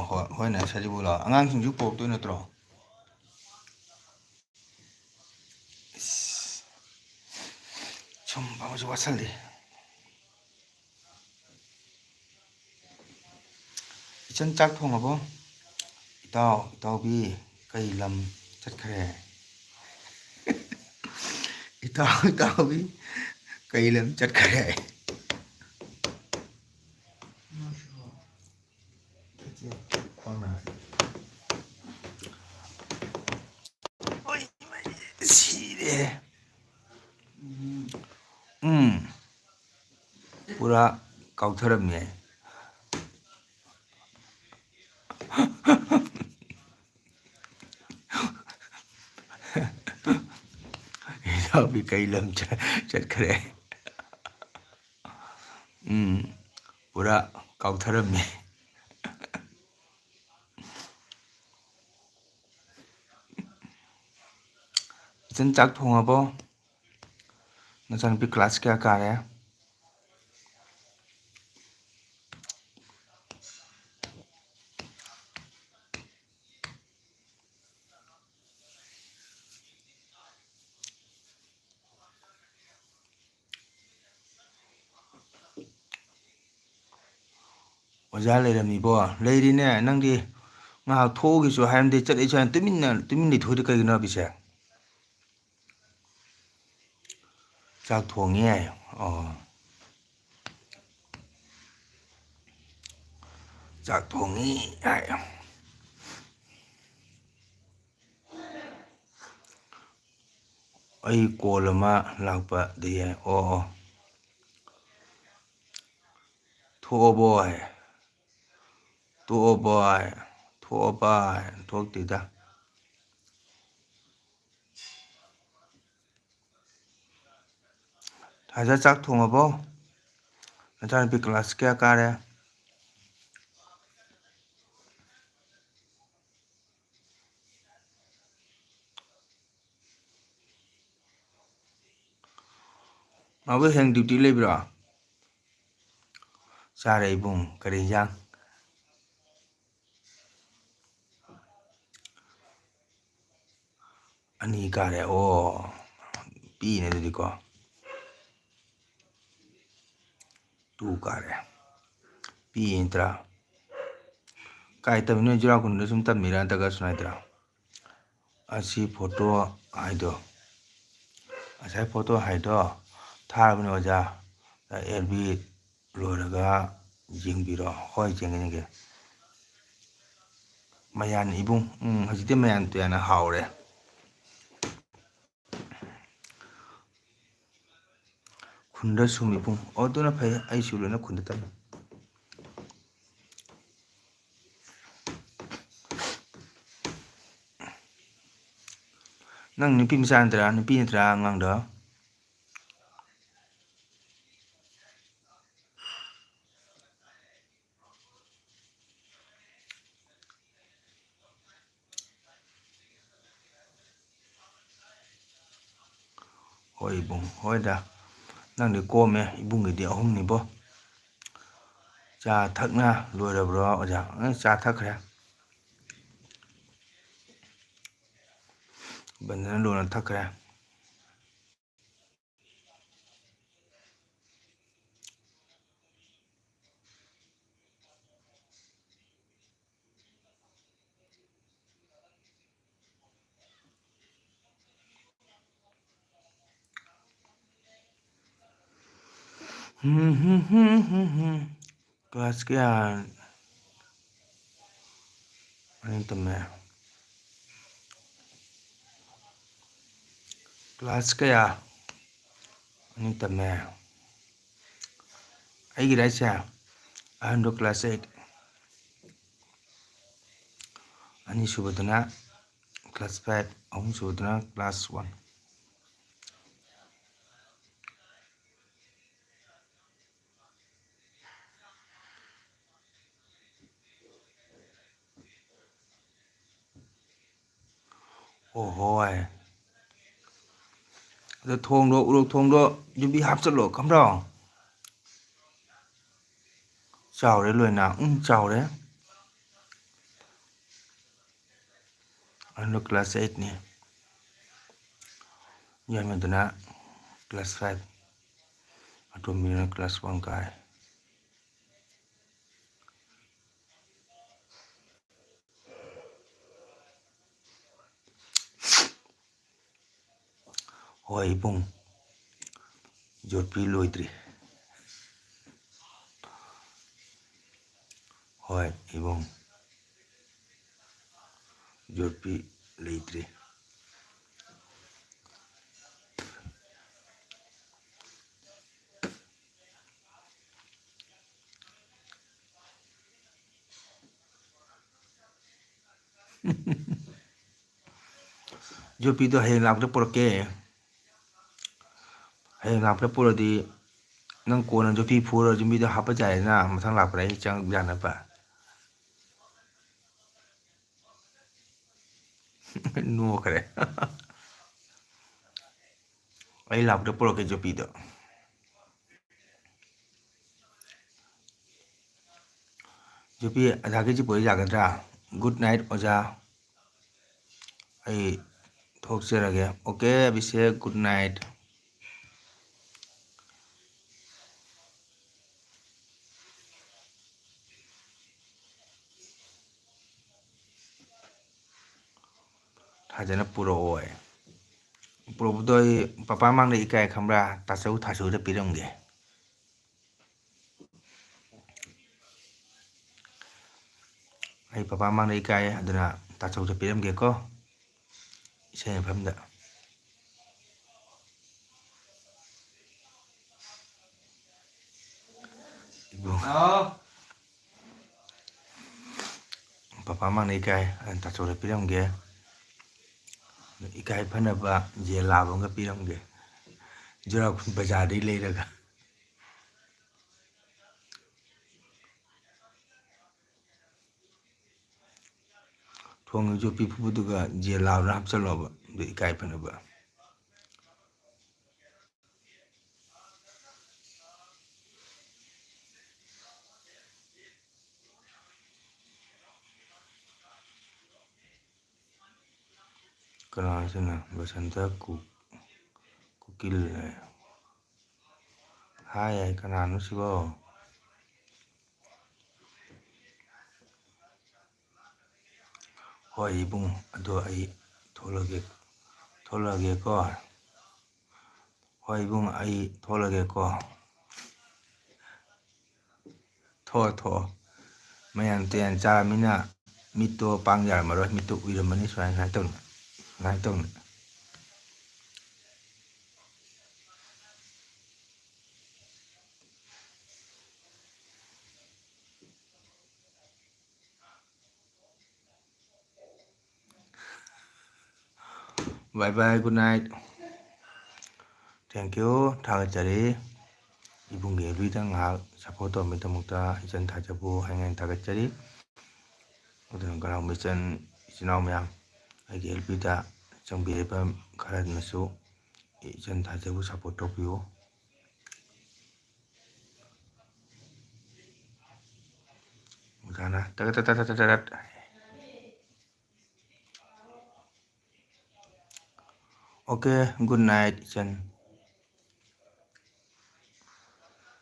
Speaker 1: ꯍꯣꯏ ꯅꯁꯔꯤꯕꯨ ꯂꯥꯛꯑꯣ ꯑꯉꯥꯡꯁꯤꯡꯁꯨ ꯄꯣꯔꯛꯇꯣꯏ ꯅꯠꯇ꯭ꯔꯣ ꯁꯨꯝ ꯑꯃꯁꯨ ꯋꯥꯠꯁꯜꯂꯤ ꯏꯆꯟ ꯆꯥꯛ ꯊꯣꯡꯉꯕꯣ ꯏꯇꯥꯎꯕꯤ ꯀꯩ ꯂꯝ ꯆꯠꯈ꯭ꯔꯦ ꯏꯇꯥꯎꯕꯤ ꯀꯩ ꯂꯝ ꯆꯠꯈ꯭ꯔꯦ ꯁꯤꯔꯦ ꯄꯨꯔꯥ ꯀꯥꯎꯊꯔꯝꯃꯦ ꯏꯇꯥꯎꯕꯤ ꯀꯩ ꯂꯝ ꯆꯠꯈ꯭ꯔꯦ ꯄꯨꯔꯥ ꯀꯥꯎꯊꯔꯝꯃꯤ ꯏꯆꯟ ꯆꯥꯛ ꯊꯣꯡꯉꯕꯣ ꯅꯆꯥꯅꯨꯄꯤ ꯀ꯭ꯂꯥꯁ ꯀꯌꯥ ꯀꯥꯔꯦ ꯑꯣꯖꯥ ꯂꯩꯔꯝꯃꯤꯕꯣ ꯂꯩꯔꯤꯅꯦ ꯅꯪꯗꯤ ꯉꯥꯏꯍꯥꯛ ꯊꯣꯛꯎꯒꯦꯁꯨ ꯍꯥꯏꯔꯝꯗꯦ ꯆꯠꯂꯤꯁꯨ ꯍꯥꯏꯅ ꯇꯨꯃꯤꯟ ꯂꯩꯊꯣꯛꯏꯗꯣ ꯀꯩꯒꯤꯅꯣ ꯍꯥꯏꯕꯁꯦ ꯆꯥꯛ ꯊꯣꯡꯉꯤ ꯆꯥꯛ ꯊꯣꯡꯉꯤ ꯍꯥꯏ ꯑꯩ ꯀꯣꯜ ꯑꯃ ꯂꯥꯛꯄꯗꯤ ꯊꯣꯛꯑꯕꯣ ꯊꯣꯛꯑꯕ ꯊꯣꯛꯇꯦꯗ ꯍꯖꯥ ꯆꯥꯛ ꯊꯣꯡꯉꯕꯣ ꯅꯆꯥꯅꯨꯄꯤ ꯀ꯭ꯂꯥꯁ ꯀꯌꯥ ꯀꯥꯔꯦ ꯃꯥꯕꯨ ꯍꯌꯦꯡ ꯗ꯭ꯌꯨꯇꯤ ꯂꯩꯕ꯭ꯔꯣ ꯆꯥꯔꯦ ꯏꯕꯨꯡ ꯀꯔꯤ ꯏꯟꯖꯥꯡ ꯑꯅꯤ ꯀꯥꯔꯦ ꯄꯤꯛꯏꯅꯦ ꯑꯗꯨꯗꯤꯀꯣ 2 ꯀꯥꯔꯦ ꯄꯤꯛꯏ ꯅꯠꯇ꯭ꯔꯥ ꯀꯥꯏ ꯇꯝꯃꯤꯅꯣ ꯖꯨꯔꯥꯛꯈꯨꯟꯗ ꯁꯨꯝ ꯇꯝꯃꯤꯔꯥ ꯅꯠꯇ꯭ꯔꯒ ꯁꯨꯃꯥꯏꯅ ꯑꯁꯤ ꯐꯣꯇꯣ ꯍꯥꯏꯗꯣ ꯉꯁꯥꯏ ꯐꯣꯇꯣ ꯍꯥꯏꯗꯣ ꯊꯥꯔꯕꯅꯦ ꯑꯣꯖꯥ LB ꯂꯣꯏꯔꯒ ꯌꯦꯡꯕꯤꯔꯣ ꯍꯣꯏ ꯌꯦꯡꯒꯦ ꯃꯌꯥꯟ ꯏꯕꯨꯡ ꯍꯧꯖꯤꯛꯇꯤ ꯃꯌꯥꯟ ꯇꯨꯌꯥꯟꯅ ꯍꯥꯎꯔꯦ ꯈꯨꯟꯗ ꯁꯨꯝ ꯏꯕꯨꯡ ꯑꯗꯨꯅ ꯐꯩ ꯑꯩꯁꯨ ꯂꯣꯏꯅ ꯈꯨꯟꯗ ꯇꯝꯃꯤ ꯅꯪ ꯅꯨꯄꯤ ꯃꯆꯥ ꯅꯠꯇ꯭ꯔꯥ ꯅꯨꯄꯤ ꯅꯠꯇ꯭ꯔꯥ ꯑꯉꯥꯡꯗꯣ ꯍꯣꯏ ꯏꯕꯨꯡ ꯍꯣꯏꯗ ꯅꯪꯗꯤ ꯀꯣꯝꯃꯦ ꯏꯕꯨꯡꯒꯤꯗꯤ 3 ꯆꯥ ꯊꯛꯅ ꯂꯣꯏꯔꯕ꯭ꯔꯣ ꯑꯣꯖꯥ ꯆꯥ ꯊꯛꯈ꯭ꯔꯦ ꯕꯟꯗꯅ ꯂꯣꯟꯅ ꯊꯛꯈ꯭ꯔꯦ ꯀ꯭ꯂꯥꯁ ꯀꯌꯥ ꯑꯅꯤ ꯇꯝꯃꯦ ꯀ꯭ꯂꯥꯁ ꯀꯌꯥ ꯑꯅꯤ ꯇꯝꯃꯦ ꯑꯩꯒꯤ ꯔꯥꯏꯠꯁꯦ ꯑꯍꯟꯗꯣ ꯀ꯭ꯂꯥꯁ 8 ꯑꯅꯤꯁꯨꯕꯗꯨꯅ ꯀ꯭ꯂꯥꯁ 5 ꯑꯍꯨꯝꯁꯨꯕꯗꯨꯅ ꯀ꯭ꯂꯥꯁ 1 ꯍꯣꯏ ꯑꯗꯣ ꯊꯣꯡꯗꯣ ꯎꯔꯣꯛ ꯊꯣꯡꯗꯣ ꯌꯨꯕꯤ ꯍꯥꯞꯆꯜꯂꯣ ꯈꯪꯕ꯭ꯔꯣ ꯆꯥꯎꯔꯦ ꯂꯣꯏꯅ ꯆꯥꯎꯔꯦ ꯑꯍꯟꯗꯣ ꯀ꯭ꯂꯥꯁ 8ꯅꯤ ꯌꯥꯏꯃꯗꯨꯅ ꯀ꯭ꯂꯥꯁ 5 ꯑꯇꯣꯝꯕꯤꯗꯨꯅ ꯀ꯭ꯂꯥꯁ 1 ꯀꯥꯔꯦ ꯍꯣꯏ ꯏꯕꯨꯡ ꯖꯣꯠꯄꯤ ꯂꯣꯏꯗ꯭ꯔꯤ ꯍꯣꯏ ꯏꯕꯨꯡ ꯖꯣꯠꯄꯤ ꯂꯩꯇ꯭ꯔꯤ ꯖꯣꯠꯄꯤꯗꯣ ꯍꯌꯦꯡ ꯂꯥꯛꯄꯗ ꯄꯨꯔꯛꯀꯦ ꯍꯌꯦꯡ ꯂꯥꯛꯄꯗ ꯄꯨꯔꯗꯤ ꯅꯪ ꯀꯣꯟꯅ ꯖꯣꯠꯄꯤ ꯐꯨꯔ ꯌꯨꯝꯕꯤꯗꯣ ꯍꯥꯞꯄ ꯌꯥꯏꯗꯅ ꯃꯊꯪ ꯂꯥꯛꯄꯗ ꯑꯩ ꯆꯪꯉꯛ ꯌꯥꯅꯕ ꯅꯣꯛꯈ꯭ꯔꯦ ꯑꯩ ꯂꯥꯛꯄꯗ ꯄꯨꯔꯛꯀꯦ ꯖꯣꯠꯄꯤꯗꯣ ꯖꯣꯠꯄꯤ ꯑꯙꯥ ꯀꯦꯖꯤ ꯄꯨꯔꯛ ꯌꯥꯒꯗ꯭ꯔꯥ ꯒꯨꯗ ꯅꯥꯏꯠ ꯑꯣꯖꯥ ꯑꯩ ꯊꯣꯛꯆꯔꯒꯦ ꯑꯣꯀꯦ ꯑꯕꯤꯁꯦꯛ ꯒꯨꯗ ꯅꯥꯏꯠ ꯐꯖꯅ ꯄꯨꯔꯛꯑꯣꯏ ꯄꯨꯔꯛꯄꯗꯣ ꯑꯩ ꯄꯄꯥ ꯃꯥꯡꯗ ꯏꯀꯥꯏ ꯈꯪꯕ꯭ꯔꯥ ꯇꯥꯆꯧ ꯊꯥꯆꯧꯗ ꯄꯤꯔꯝꯒꯦ ꯑꯩ ꯄꯄꯥ ꯃꯥꯡꯗ ꯏꯀꯥꯏ ꯑꯗꯨꯅ ꯇꯥꯆꯧꯗ ꯄꯤꯔꯝꯒꯦꯀꯣ ꯏꯁꯩ ꯃꯐꯝꯗ ꯏꯕꯨꯡ ꯄꯄꯥ ꯃꯥꯡꯗ ꯏꯀꯥꯏ ꯑꯗꯨꯅ ꯇꯥꯆꯧꯗ ꯄꯤꯔꯝꯒꯦ ꯏꯀꯥꯏ ꯐꯅꯕ ꯖꯦꯜ ꯂꯥꯕ ꯑꯃꯒ ꯄꯤꯔꯝꯒꯦ ꯖꯨꯔꯥꯛ ꯕꯖꯥꯔꯗꯩ ꯂꯩꯔꯒ ꯊꯣꯡ ꯖꯣꯠꯄꯤ ꯐꯨꯕꯗꯨꯒ ꯖꯦꯜ ꯂꯥꯕꯗꯨ ꯍꯥꯞꯆꯜꯂꯣꯕ ꯑꯗꯨ ꯏꯀꯥꯏ ꯐꯅꯕ ꯀꯅꯥꯅꯣ ꯁꯤꯅ ꯕꯁꯟꯇ ꯀꯨꯀꯤꯜ ꯍꯥꯏ ꯀꯅꯥꯅꯣ ꯁꯤꯕꯣ ꯍꯣꯏ ꯏꯕꯨꯡ ꯑꯗꯣ ꯑꯩ ꯊꯣꯛꯂꯛꯑꯒꯦꯀꯣ ꯍꯣꯏ ꯏꯕꯨꯡ ꯑꯩ ꯊꯣꯛꯂꯒꯦꯀꯣ ꯊꯣꯛꯑꯣ ꯃꯌꯥꯝ ꯇꯦꯟ ꯆꯥꯔꯃꯤꯅ ꯃꯤꯠꯇꯣ ꯄꯥꯡ ꯌꯥꯔꯝꯃꯔꯣꯏ ꯃꯤꯠꯇꯣ ꯎꯏꯔꯝꯃꯅꯤ ꯁꯨꯃꯥꯏꯅ ꯇꯧꯅ ꯕꯥꯏ ꯕꯥꯏ ꯒꯨꯗ ꯅꯥꯏꯠ ꯊꯦꯡꯀ꯭ꯌꯨ ꯊꯥꯒꯠꯆꯔꯤ ꯏꯕꯨꯡꯒꯤ ꯑꯦꯜꯕꯤꯗ ꯉꯥꯏꯍꯥꯛ ꯁꯞꯄꯣꯔꯠ ꯇꯧꯔꯝꯕꯒꯤꯗꯃꯛꯇ ꯏꯆꯟ ꯊꯥꯖꯕꯨ ꯍꯥꯏꯅ ꯊꯥꯒꯠꯆꯔꯤ ꯑꯗꯨꯅ ꯒꯔꯥꯎꯟ ꯏꯆꯤꯟ ꯏꯅꯥꯎ ꯃꯌꯥꯝ ꯑꯩꯒꯤ ꯑꯦꯜꯕꯤꯗ ꯆꯪꯕꯤꯔꯤꯕ ꯈꯔꯅꯁꯨ ꯏꯆꯟ ꯊꯥꯖꯕꯨ ꯁꯞꯄꯣꯔꯠ ꯇꯧꯕꯤꯌꯨ ꯑꯣꯖꯥꯅ ꯑꯣꯀꯦ ꯒꯨꯗ ꯅꯥꯏꯠ ꯏꯆꯟ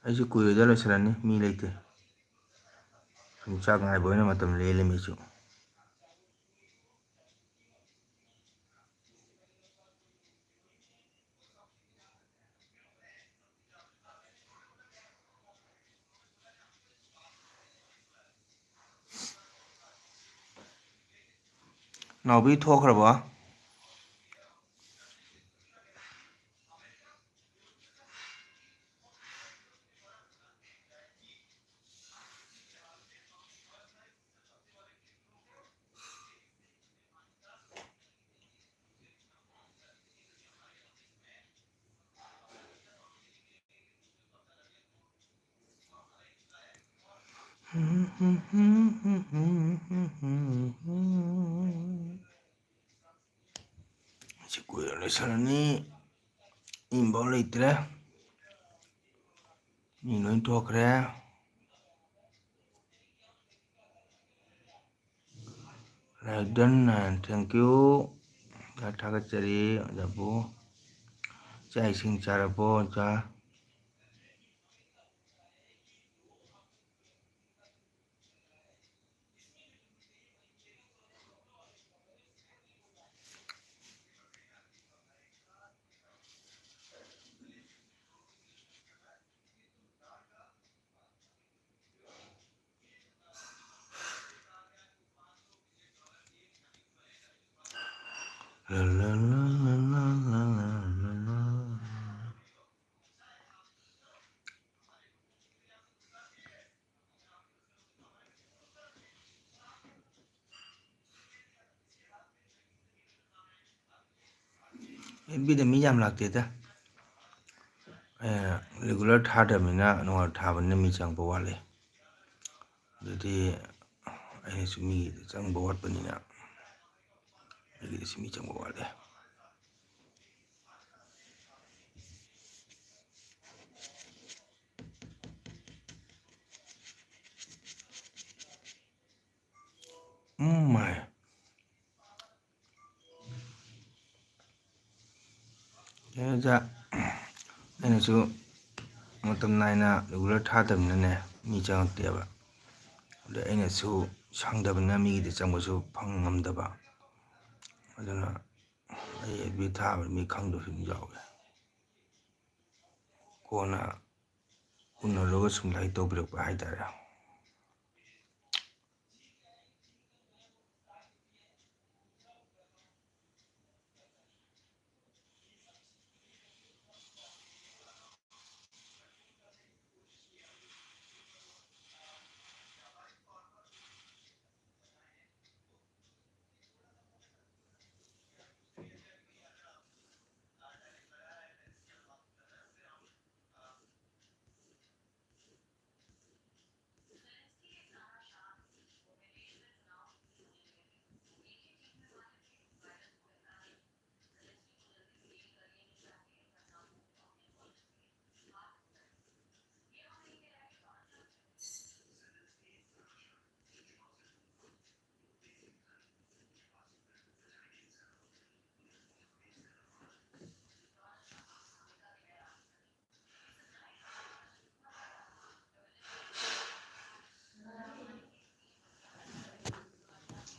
Speaker 1: ꯑꯩꯁꯨ ꯀꯨꯏꯔꯣꯏꯗ ꯂꯣꯏꯁꯤꯜꯂꯅꯤ ꯃꯤ ꯂꯩꯇꯦ ꯁꯨꯝ ꯆꯥꯛ ꯉꯥꯏꯕ ꯑꯣꯏꯅ ꯃꯇꯝ ꯂꯦꯜꯂꯤꯃꯤ ꯑꯩꯁꯨ ꯅꯥꯎꯕꯤ ꯊꯣꯛꯈ꯭ꯔꯕꯣ ꯁꯤ ꯀꯨꯏꯔ ꯂꯣꯏꯁꯤꯜꯂꯅꯤ ꯏꯪꯐꯥꯎ ꯂꯩꯇ꯭ꯔꯦ ꯃꯤ ꯂꯣꯏ ꯔꯥꯏꯗꯟ ꯊꯦꯡꯀ꯭ꯌꯨ ꯑꯣꯖꯥ ꯊꯥꯒꯠꯆꯔꯤ ꯑꯣꯖꯥꯕꯨ ꯆꯥꯛ ꯏꯁꯤꯡ ꯆꯥꯔꯕꯣ ꯑꯣꯖꯥ لا لا لا لا لا لا لا لا. FBꯗ ꯃꯤ ꯌꯥꯝ ꯂꯥꯛꯇꯦꯗ ꯔꯤꯒꯨꯂꯔ ꯊꯥꯗꯕꯅꯤꯅ ꯅꯣꯡꯃ ꯊꯥꯕꯅꯤꯅ ꯃꯤ ꯆꯪꯕ ꯋꯥꯠꯂꯤ ꯑꯗꯨꯗꯤ ꯑꯩꯅꯁꯨ ꯃꯤ ꯆꯪꯕ ꯋꯥꯠꯄꯅꯤꯅ ꯑꯩꯒꯤꯗꯁꯨ ꯃꯤ ꯆꯪꯕ ꯋꯥꯠꯂꯦ ꯃꯥꯏ ꯑꯣꯖꯥ ꯑꯩꯅꯁꯨ ꯃꯇꯝ ꯅꯥꯏꯅ ꯔꯤꯒꯨꯂꯔ ꯊꯥꯗꯕꯅꯤꯅꯅꯦ ꯃꯤ ꯆꯪꯉꯛꯇꯦꯕ ꯑꯗ ꯑꯩꯅꯁꯨ ꯁꯪꯗꯕꯅꯤꯅ ꯃꯤꯒꯤꯗꯤ ꯆꯪꯕꯁꯨ ꯉꯝꯗꯕ ꯑꯗꯨꯅ ꯑꯩ FB ꯊꯥꯕ ꯃꯤ ꯈꯪꯗꯕꯁꯨ ꯑꯗꯨꯝ ꯌꯥꯎꯋꯦ ꯀꯣꯟꯅ ꯎꯅꯔꯨꯔꯒ ꯁꯨꯝ ꯂꯥꯏꯛ ꯇꯧꯕꯤꯔꯛꯄ ꯍꯥꯏꯇꯥꯔꯦ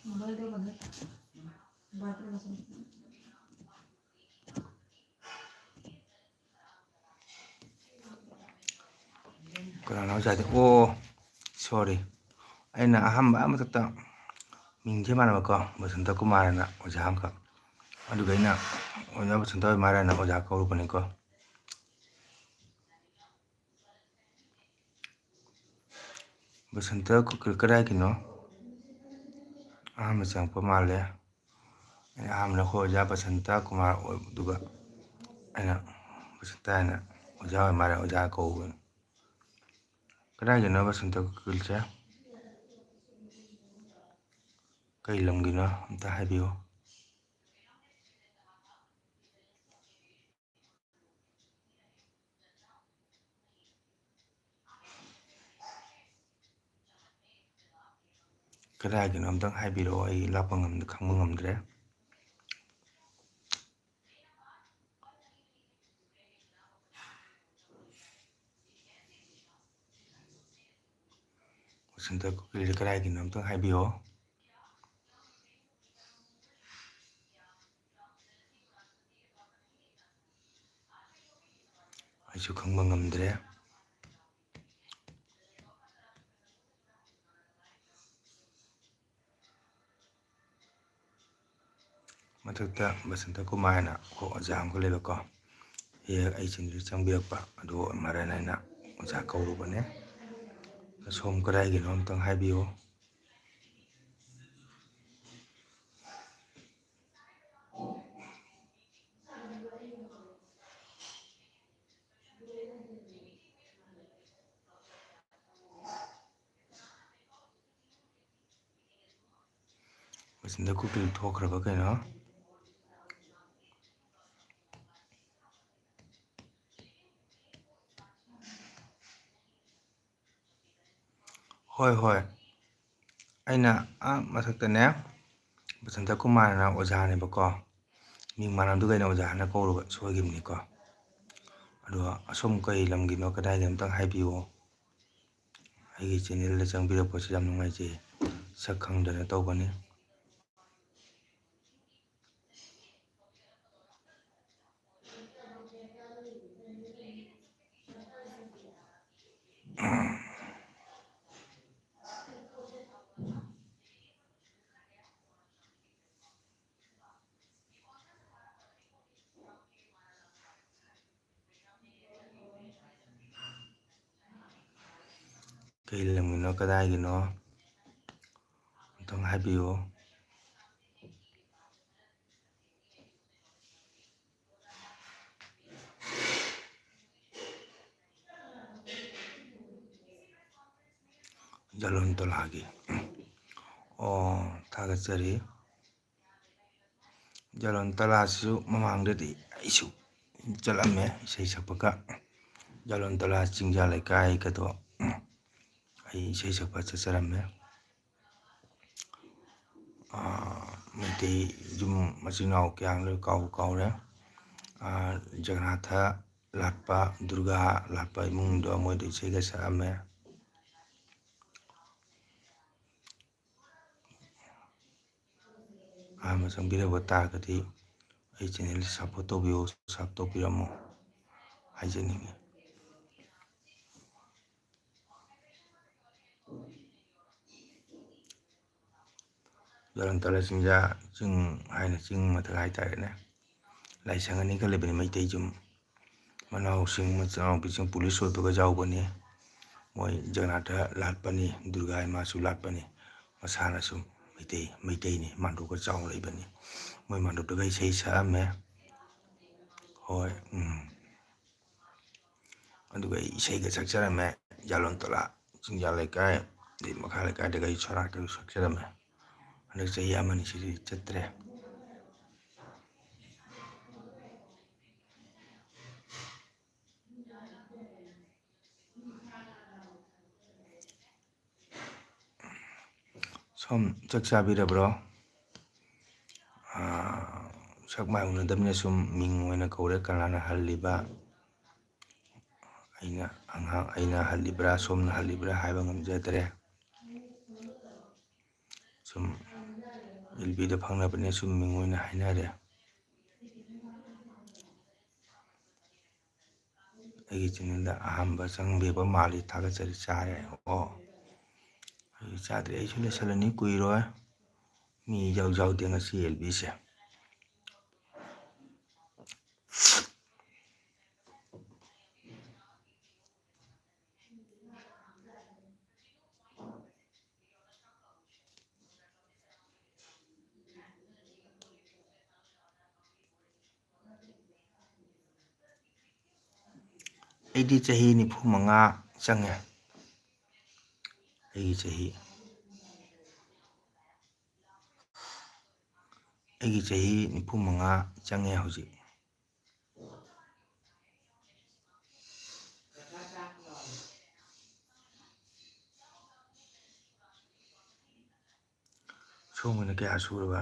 Speaker 2: मोबाईल बंद बाथरूम असेल
Speaker 1: ꯀꯅꯥꯅꯣ ꯑꯣꯖꯥꯗꯤ ꯑꯣ ꯁꯣꯔꯤ ꯑꯩꯅ ꯑꯍꯥꯟꯕ ꯑꯃꯊꯛꯇ ꯃꯤꯡꯁꯦ ꯃꯥꯟꯅꯕꯀꯣ ꯕꯁꯟꯇ ꯀꯨꯃꯥꯔꯅ ꯑꯣꯖꯥ ꯑꯃꯈꯛ ꯑꯗꯨꯒ ꯑꯩꯅ ꯑꯣꯖꯥ ꯕꯁꯟꯇ ꯀꯨꯃꯥꯔꯅ ꯑꯣꯖꯥ ꯀꯧꯔꯨꯕꯅꯤꯀꯣ ꯕꯁꯟꯇ ꯀꯗꯥꯏꯒꯤꯅꯣ ꯑꯍꯥꯟꯕ ꯆꯪꯉꯛꯄ ꯃꯥꯜꯂꯦ ꯑꯩꯅ ꯑꯍꯥꯟꯕꯗ ꯑꯩꯈꯣꯏ ꯑꯣꯖꯥ ꯕꯁꯟꯇ ꯀꯨꯃꯥꯔ ꯑꯣꯏꯕꯗꯨꯒ ꯑꯩꯅ ꯕꯁꯟꯇ ꯍꯥꯏꯅ ꯑꯣꯖꯥ ꯑꯣꯏ ꯃꯥꯜꯂꯦ ꯑꯣꯖꯥ ꯀꯧꯕꯅꯤ ꯀꯗꯥꯏꯒꯤꯅꯣ ꯕꯁꯟꯇ ꯀꯨꯀꯤꯜꯁꯦ ꯀꯩ ꯂꯝꯒꯤꯅꯣ ꯑꯝꯇ ꯍꯥꯏꯕꯤꯌꯨ ꯀꯗꯥꯏꯒꯤꯅꯣ ꯑꯝꯇꯪ ꯍꯥꯏꯕꯤꯔꯛꯑꯣ ꯑꯩ ꯂꯥꯛꯄ ꯈꯪꯕ ꯉꯝꯗ꯭ꯔꯦ ꯕꯁꯟꯇ ꯀꯨꯀꯤꯜꯁꯦ ꯀꯗꯥꯏꯒꯤꯅꯣ ꯑꯝꯇꯪ ꯍꯥꯏꯕꯤꯌꯣ ꯑꯩꯁꯨ ꯈꯪꯕ ꯉꯝꯗ꯭ꯔꯦ ꯃꯊꯛꯇ ꯕꯁꯟꯇ ꯀꯨꯃꯥꯔꯅ ꯑꯩꯈꯣꯏ ꯑꯣꯖꯥ ꯑꯃꯈꯛ ꯂꯩꯕꯀꯣ ꯍꯦꯛ ꯑꯩꯁꯤꯡꯁꯨ ꯆꯪꯕꯤꯔꯛꯄ ꯑꯗꯨ ꯃꯔꯥꯏꯅ ꯑꯩꯅ ꯑꯣꯖꯥ ꯀꯧꯔꯨꯕꯅꯦ ꯁꯣꯝ ꯀꯗꯥꯏꯒꯤꯅꯣ ꯑꯝꯇꯪ ꯍꯥꯏꯕꯤꯌꯨ ꯕꯁꯟꯇ ꯀꯨꯀꯤꯜ ꯊꯣꯛꯈ꯭ꯔꯕ ꯀꯩꯅꯣ ꯍꯣꯏ ꯍꯣꯏ ꯑꯩꯅ ꯃꯊꯛꯇꯅꯦ ꯕꯁꯟꯇ ꯀꯨꯃꯥꯔꯅ ꯑꯣꯖꯥꯅꯦꯕꯀꯣ ꯃꯤꯡ ꯃꯥꯟꯅꯕꯗꯨ ꯀꯩꯅꯣ ꯑꯣꯖꯥꯅ ꯀꯧꯔꯨꯕ ꯁꯣꯏꯈꯤꯕꯅꯤꯀꯣ ꯑꯗꯣ ꯑꯁꯣꯝ ꯀꯩ ꯂꯝꯒꯤꯅꯣ ꯀꯗꯥꯏꯗ ꯑꯝꯇꯪ ꯍꯥꯏꯕꯤꯌꯨ ꯑꯩꯒꯤ ꯆꯦꯅꯦꯜꯗ ꯆꯪꯕꯤꯔꯛꯄꯁꯤ ꯌꯥꯝ ꯅꯨꯡꯉꯥꯏꯖꯩ ꯁꯛ ꯈꯪꯗꯅ ꯇꯧꯕꯅꯤ ꯀꯩ ꯂꯝꯒꯤꯅꯣ ꯀꯗꯥꯏꯒꯤꯅꯣ ꯑꯝꯇꯪ ꯍꯥꯏꯕꯤꯌꯨ ꯖꯂꯣꯟꯇꯣꯂꯥꯒꯤ ꯊꯥꯒꯠꯆꯔꯤ ꯖꯂꯣꯟꯇꯣꯂꯥꯁꯤꯁꯨ ꯃꯃꯥꯡꯗꯗꯤ ꯑꯩꯁꯨ ꯆꯠꯂꯝꯃꯦ ꯏꯁꯩ ꯁꯛꯄꯒ ꯖꯂꯣꯟꯇꯣꯂꯥ ꯆꯤꯡꯖꯥ ꯂꯩꯀꯥꯏꯒꯗꯣ ꯑꯩ ꯏꯁꯩ ꯁꯛꯄ ꯆꯠꯆꯔꯝꯃꯦ ꯃꯩꯇꯩ ꯌꯨꯝ ꯃꯆꯤꯟ ꯃꯅꯥꯎ ꯀꯌꯥꯅꯣ ꯀꯥꯎꯔꯦ ꯖꯒꯅꯥꯊ ꯂꯥꯠꯄ ꯗꯨꯔꯒꯥ ꯂꯥꯠꯄ ꯏꯃꯨꯡꯗꯣ ꯃꯣꯏꯗ ꯏꯁꯩꯒ ꯁꯛꯑꯝꯃꯦ ꯑꯍꯥꯟꯕ ꯆꯪꯕꯤꯔꯛꯄ ꯇꯥꯔꯒꯗꯤ ꯑꯩ ꯆꯦꯅꯦꯜꯁꯤ ꯁꯞꯄꯣꯔꯠ ꯇꯧꯕꯤꯌꯨ ꯁꯕ ꯇꯧꯕꯤꯔꯝꯃꯨ ꯍꯥꯏꯖꯅꯤꯡꯉꯤ ꯖꯂꯣꯟꯇꯣꯂꯥ ꯆꯤꯡꯖꯥ ꯆꯤꯡ ꯍꯥꯏꯅ ꯆꯤꯡ ꯃꯊꯛ ꯍꯥꯏꯇꯥꯔꯦꯅꯦ ꯂꯥꯏꯁꯪ ꯑꯅꯤꯒ ꯂꯩꯕꯅꯤ ꯃꯩꯇꯩ ꯌꯨꯝ ꯃꯅꯥꯎꯁꯤꯡ ꯃꯆꯥꯅꯨꯄꯤꯁꯤꯡ ꯄꯨꯂꯤꯁ ꯑꯣꯏꯕꯒ ꯌꯥꯎꯕꯅꯤ ꯃꯣꯏ ꯖꯒꯅꯥꯊ ꯂꯥꯠꯄꯅꯤ ꯗꯨꯔꯒꯥ ꯏꯃꯥꯁꯨ ꯂꯥꯠꯄꯅꯤ ꯃꯁꯥꯅꯁꯨ ꯃꯩꯇꯩꯅꯤ ꯃꯥꯟꯗꯣꯞꯀ ꯆꯥꯎꯅ ꯂꯩꯕꯅꯤ ꯃꯣꯏ ꯃꯥꯟꯗꯣꯞꯇꯒ ꯏꯁꯩ ꯁꯛꯑꯝꯃꯦ ꯍꯣꯏ ꯑꯗꯨꯒ ꯑꯩ ꯏꯁꯩꯒ ꯁꯛꯆꯔꯝꯃꯦ ꯖꯂꯣꯟꯇꯣꯂꯥ ꯆꯤꯡꯖꯥ ꯂꯩꯀꯥꯏ ꯑꯗꯩ ꯃꯈꯥ ꯂꯩꯀꯥꯏꯗꯒ ꯑꯩ ꯁꯣꯔꯥꯠꯀꯁꯨ ꯁꯛꯆꯔꯝꯃꯦ ꯍꯟꯗꯛ ꯆꯍꯤ ꯑꯃꯅꯤ ꯁꯤꯗꯤ ꯆꯠꯇ꯭ꯔꯦ ꯁꯣꯝ ꯆꯥꯛ ꯆꯥꯕꯤꯔꯕ꯭ꯔꯣ ꯁꯛ ꯃꯥꯏ ꯎꯅꯗꯕꯅꯤꯅ ꯁꯨꯝ ꯃꯤꯡ ꯑꯣꯏꯅ ꯀꯧꯔꯦ ꯀꯅꯥꯅ ꯍꯜꯂꯤꯕ ꯑꯩꯅ ꯍꯜꯂꯤꯕ꯭ꯔꯥ ꯁꯣꯝꯅ ꯍꯜꯂꯤꯕ꯭ꯔꯥ ꯍꯥꯏꯕ ꯉꯝꯖꯗ꯭ꯔꯦ ꯁꯨꯝ ꯑꯦꯜꯕꯤꯗ ꯐꯪꯅꯕꯅꯦ ꯁꯨꯝ ꯃꯤꯡ ꯑꯣꯏꯅ ꯍꯥꯏꯅꯔꯦ ꯑꯩꯒꯤ ꯆꯦꯅꯦꯜꯗ ꯑꯍꯥꯟꯕ ꯆꯪꯕꯤꯕ ꯃꯥꯜꯂꯤ ꯊꯥꯒꯠꯆꯔꯤ ꯆꯥꯔꯦ ꯑꯩ ꯆꯥꯗ꯭ꯔꯤ ꯑꯩꯁꯨ ꯂꯣꯏꯁꯤꯜꯂꯅꯤ ꯀꯨꯏꯔꯣꯏ ꯃꯤ ꯏꯌꯥꯎ ꯌꯥꯎꯗꯦ ꯉꯁꯤ ꯑꯦꯜꯕꯤꯁꯦ ꯑꯩꯗꯤ ꯆꯍꯤ 95 ꯆꯪꯉꯦ ꯑꯩꯒꯤ ꯆꯍꯤ 95 ꯆꯪꯉꯦ ꯍꯧꯖꯤꯛ ꯁꯣꯝꯒꯤꯅ ꯀꯌꯥ ꯁꯨꯔꯕ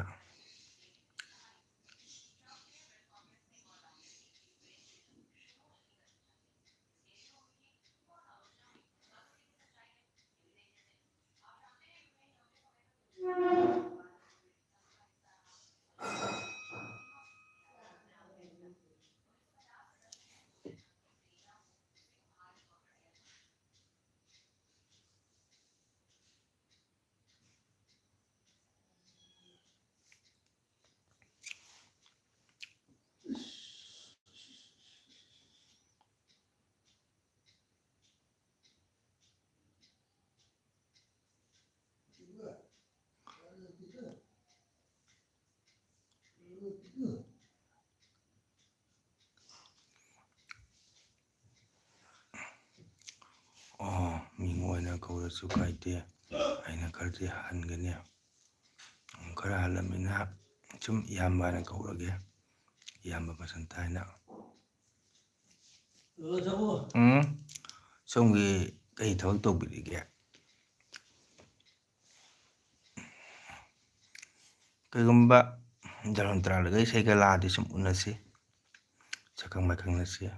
Speaker 1: ꯃꯤꯡ ꯑꯣꯏꯅ ꯀꯧꯔꯁꯨ ꯀꯥꯏꯗꯦ ꯑꯩꯅ ꯈꯔꯗꯤ ꯍꯟꯒꯅꯤ ꯈꯔ ꯍꯜꯂꯝꯃꯤꯅ ꯁꯨꯝ ꯏꯌꯥꯝꯕ ꯍꯥꯏꯅ ꯀꯧꯔꯒꯦ ꯏꯌꯥꯝꯕ ꯕꯁꯟꯇ ꯍꯥꯏꯅ ꯁꯣꯝꯒꯤ ꯀꯩ ꯊꯕꯛ ꯇꯧꯕꯤꯔꯤꯒꯦ ꯀꯩꯒꯨꯝꯕ ꯖꯔꯣꯟ ꯇꯔꯥꯂꯒ ꯏꯁꯩꯒ ꯂꯥꯛꯑꯗꯤ ꯁꯨꯝ ꯎꯅꯁꯤ, ꯁꯛꯈꯪ ꯃꯥꯏꯈꯪꯅꯁꯤ.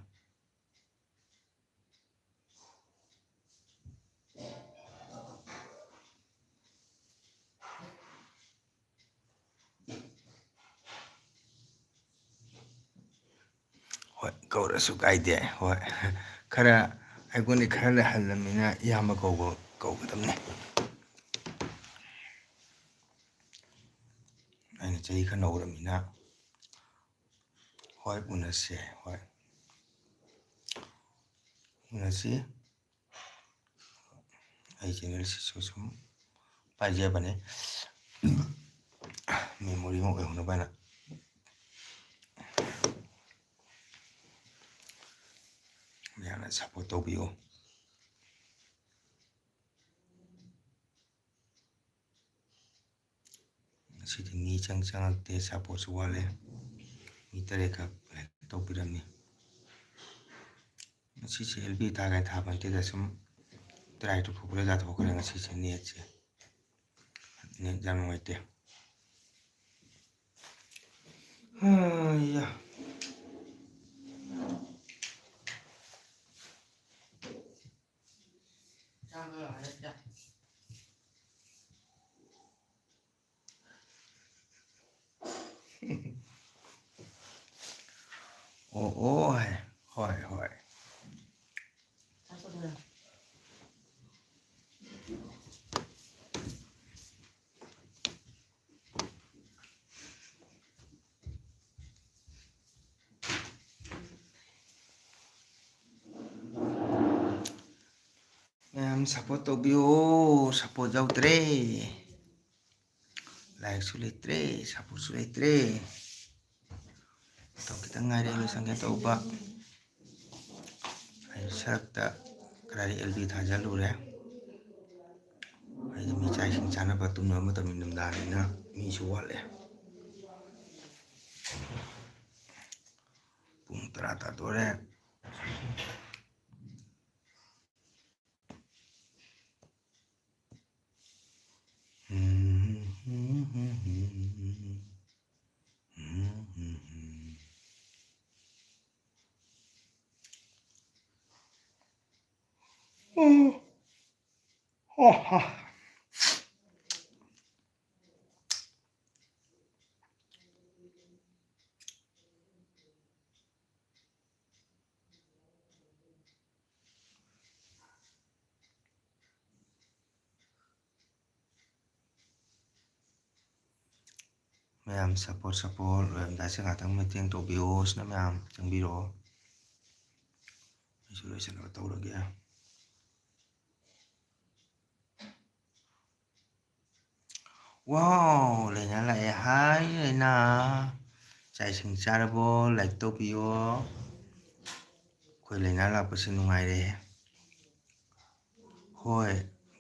Speaker 1: ꯍꯣꯏ ꯀꯧꯔꯁꯨ ꯀꯥꯏꯗꯦ. ꯍꯣꯏ ꯈꯔ ꯑꯩꯉꯣꯟꯗꯤ ꯈꯔ ꯍꯜꯂꯝꯅꯤꯅ ꯏꯌꯥꯝꯕ ꯀꯧꯒꯗꯕꯅꯤ. ꯑꯩꯅ ꯆꯍꯤ ꯈꯔ ꯅꯧꯔꯕꯅꯤꯅ ꯍꯣꯏ ꯎꯅꯁꯤ. ꯍꯣꯏ ꯎꯅꯁꯤ. ꯑꯩ ꯆꯦꯅꯦꯜꯁꯤꯁꯨ ꯁꯨꯝ ꯄꯥꯏꯖꯕꯅꯦ, ꯃꯦꯃꯣꯔꯤ ꯑꯃ ꯑꯣꯏꯍꯧꯅꯕ ꯍꯥꯏꯅ. ꯃꯌꯥꯝꯅ ꯁꯞꯄꯣꯔꯠ ꯇꯧꯕꯤꯌꯨ. ꯉꯁꯤꯗꯤ ꯃꯤ ꯆꯪꯉꯛꯇꯦ, ꯁꯞꯄꯣꯔꯠꯁꯨ ꯋꯥꯠꯂꯦ. ꯃꯤ 3ꯈꯛ ꯂꯥꯏꯛ ꯇꯧꯕꯤꯔꯝꯃꯤ. ꯉꯁꯤꯁꯦ LB ꯊꯥꯒꯥꯏ ꯊꯥꯕ ꯅꯠꯇꯦꯗ, ꯁꯨꯝ ꯇ꯭ꯔꯥꯏ ꯇꯧꯊꯣꯛꯄꯗ ꯌꯥꯊꯣꯛꯈ꯭ꯔꯦ. ꯉꯁꯤꯁꯦ ꯅꯦꯠꯁꯦ ꯌꯥꯝ ꯅꯨꯡꯉꯥꯏꯇꯦ. ꯑꯣ ꯍꯣꯏ ꯍꯣꯏ. ꯃꯌꯥꯝ ꯁꯞꯄꯣꯔꯠ ꯇꯧꯕꯤꯌꯣ. ꯁꯞꯄꯣꯔꯠ ꯌꯥꯎꯗ꯭ꯔꯦ, ꯂꯥꯏꯛꯁꯨ ꯂꯩꯇ꯭ꯔꯦ, ꯁꯞꯄꯣꯔꯠꯁꯨ ꯂꯩꯇ꯭ꯔꯦ. ꯃꯇꯝ ꯈꯤꯇꯪ ꯉꯥꯏꯔꯦ ꯂꯣꯏꯁꯟꯒꯦ ꯇꯧꯕ. ꯑꯩ ꯁꯔꯛꯇ ꯀꯗꯥꯏꯗ LB ꯊꯥꯖꯤꯜꯂꯨꯔꯦ. ꯑꯩꯗꯤ ꯃꯤ ꯆꯥꯛ ꯏꯁꯤꯡ ꯆꯥꯅꯕ ꯇꯨꯝꯅꯕ ꯃꯇꯝ ꯅꯤꯡꯊꯝꯊꯥꯅꯤꯅ ꯃꯤꯁꯨ ꯋꯥꯠꯂꯦ. ꯄꯨꯡ 10 ꯇꯥꯗꯣꯔꯦ. ꯃꯌꯥꯝ ꯁꯞꯄꯣꯔꯠ ꯂꯣꯏꯔꯝꯗꯥꯏꯁꯦ ꯉꯥꯛꯇꯪ ꯃꯇꯦꯡ ꯇꯧꯕꯤꯌꯣ. ꯁꯤꯅ ꯃꯌꯥꯝ ꯆꯪꯕꯤꯔꯛꯑꯣ. ꯑꯩꯁꯨ ꯂꯣꯏꯁꯤꯟꯅꯕ ꯇꯧꯔꯒꯦ. ꯋꯥꯎ, ꯂꯩꯅꯥ ꯂꯥꯛꯑꯦ. ꯍꯥꯏ ꯂꯩꯅꯥ, ꯆꯥꯛ ꯏꯁꯤꯡ ꯆꯥꯔꯕꯣ? ꯂꯥꯏꯛ ꯇꯧꯕꯤꯌꯣ. ꯑꯩꯈꯣꯏ ꯂꯩꯅꯥ ꯂꯥꯛꯄꯁꯦ ꯅꯨꯡꯉꯥꯏꯔꯦ. ꯍꯣꯏ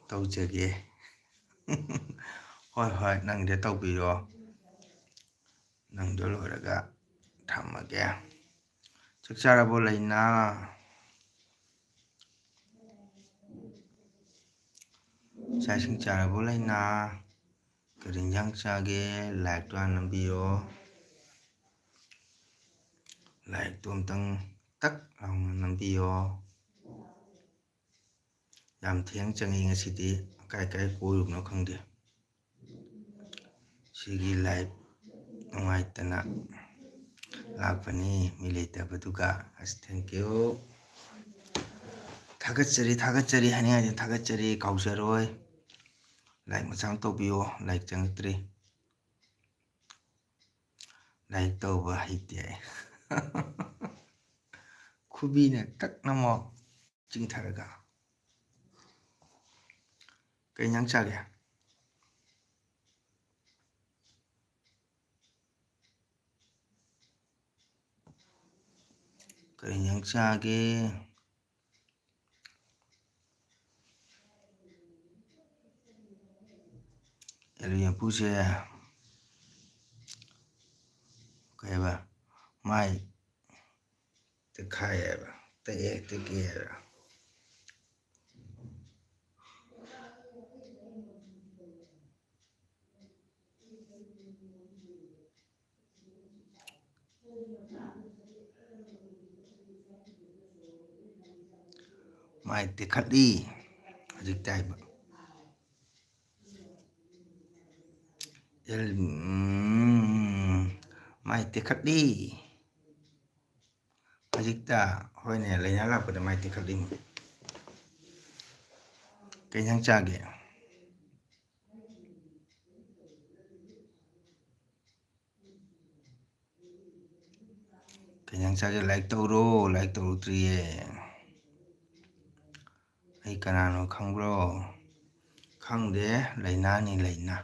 Speaker 1: ꯇꯧꯖꯒꯦ. ꯍꯣꯏ ꯍꯣꯏ, ꯅꯪꯒꯤꯗ ꯇꯧꯕꯤꯔꯣ. ꯅꯪꯗꯣ ꯂꯣꯏꯔꯒ ꯊꯝꯃꯒꯦ. ꯆꯥꯛ ꯆꯥꯔꯕꯣ ꯂꯩꯅꯥ? ꯆꯥꯛ ꯏꯁꯤꯡ ꯆꯥꯔꯕꯣ ꯂꯩꯅꯥ? ꯀꯔꯤ ꯏꯟꯖꯥꯡ ꯆꯥꯒꯦ? ꯂꯥꯏꯛꯇꯣ ꯍꯥꯟꯅ ꯅꯝꯕꯤꯌꯣ. ꯂꯥꯏꯛꯇꯣ ꯑꯝꯇꯪ ꯇꯛ ꯂꯥꯎꯅ ꯅꯝꯕꯤꯌꯣ. ꯌꯥꯝ ꯊꯦꯡ ꯆꯪꯉꯤ ꯉꯁꯤꯗꯤ. ꯀꯥꯏ ꯀꯣꯏꯔꯨꯕꯅꯣ ꯈꯪꯗꯦ. ꯁꯤꯒꯤ ꯂꯥꯏꯚ ꯅꯨꯡꯉꯥꯏꯇꯅ ꯂꯥꯛꯄꯅꯤ, ꯃꯤ ꯂꯩꯇꯕꯗꯨꯒ. ꯑꯁ ꯊꯦꯡꯀ꯭ꯌꯨ. ꯊꯥꯒꯠꯆꯔꯤ ꯍꯥꯏꯅꯤꯡꯉꯥꯏꯗꯤ ꯊꯥꯒꯠꯆꯔꯤ, ꯀꯥꯎꯖꯔꯣꯏ. ꯂꯥꯏꯛ ꯃꯆꯥ ꯑꯃ ꯇꯧꯕꯤꯌꯣ. ꯂꯥꯏꯛ ꯆꯪꯉꯛꯇ꯭ꯔꯤ. ꯂꯥꯏꯛ ꯇꯧꯕ ꯍꯩꯇꯦ ꯑꯩ. ꯈꯨꯕꯤꯅ ꯇꯛ ꯅꯝꯃꯣ ꯆꯤꯡꯊꯔꯒ. ꯀꯩ ꯏꯟꯖꯥꯡ ꯆꯥꯒꯦ? ꯀꯩ ꯏꯟꯖꯥꯡ ꯆꯥꯒꯦ? LB ꯃꯄꯨꯁꯦ ꯀꯩꯕ ꯃꯥꯏ ꯇꯦꯛꯈꯥꯏ ꯍꯥꯏꯕ, ꯇꯦꯛꯑꯦ ꯍꯥꯏꯕ. ꯃꯥꯏ ꯇꯦꯛꯈꯠꯂꯤ ꯍꯧꯖꯤꯛꯇ ꯍꯥꯏꯕ ꯃꯥꯏ ꯇꯦꯛꯈꯠꯂꯤ ꯍꯧꯖꯤꯛꯇ ꯍꯣꯏꯅꯦ ꯂꯥꯏꯅꯥ ꯂꯥꯛꯄꯗ ꯃꯥꯏ ꯇꯦꯛꯈꯠꯂꯤ ꯀꯩ ꯏꯟꯁꯥꯡ ꯆꯥꯒꯦ ꯀꯩ ꯏꯟꯁꯥꯡ ꯆꯥꯒꯦ ꯂꯥꯏꯛ ꯇꯧꯔꯣ ꯂꯥꯏꯛ ꯇꯧꯔꯛꯇ꯭ꯔꯤꯌꯦ ꯑꯩ ꯀꯅꯥꯅꯣ ꯈꯪꯕ꯭ꯔꯣ ꯈꯪꯗꯦ ꯂꯥꯏꯅꯥꯅꯤ ꯂꯥꯏꯅꯥ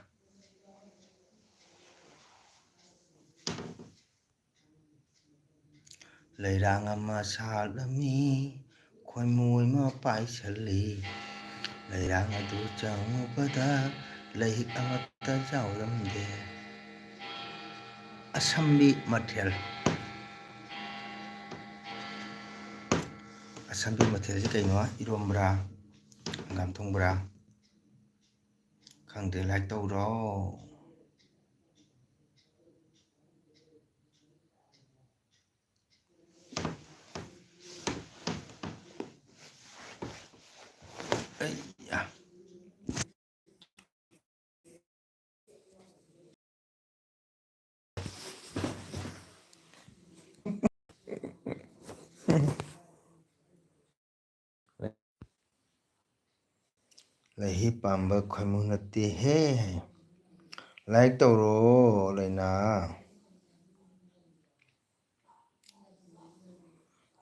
Speaker 1: ꯂꯩꯔꯥꯡ ꯑꯃ ꯁꯥꯠꯂꯝꯃꯤ ꯈꯣꯏꯃꯨ ꯑꯃ ꯄꯥꯏꯁꯜꯂꯤ ꯂꯩꯔꯥꯡ ꯑꯗꯨ ꯆꯪꯉꯨꯕꯗ ꯂꯩꯍꯤꯛ ꯑꯃꯠꯇ ꯌꯥꯎꯔꯝꯗꯦ ꯑꯁꯝꯕꯤ ꯃꯊꯦꯜ ꯑꯁꯝꯕꯤ ꯃꯊꯦꯜꯁꯤ ꯀꯩꯅꯣ ꯏꯔꯣꯝꯕ꯭ꯔꯥ ꯍꯪꯒꯥꯝ ꯊꯣꯡꯕ꯭ꯔꯥ ꯈꯪꯗꯦ ꯂꯥꯏꯛ ꯇꯧꯔꯣ ꯑꯩꯌꯥ ꯂꯩꯍꯤ ꯄꯥꯟꯕ ꯈꯣꯏꯃꯨ ꯅꯠꯇꯦꯍꯦ ꯂꯥꯏꯛ ꯇꯧꯔꯣ ꯂꯩꯅꯥ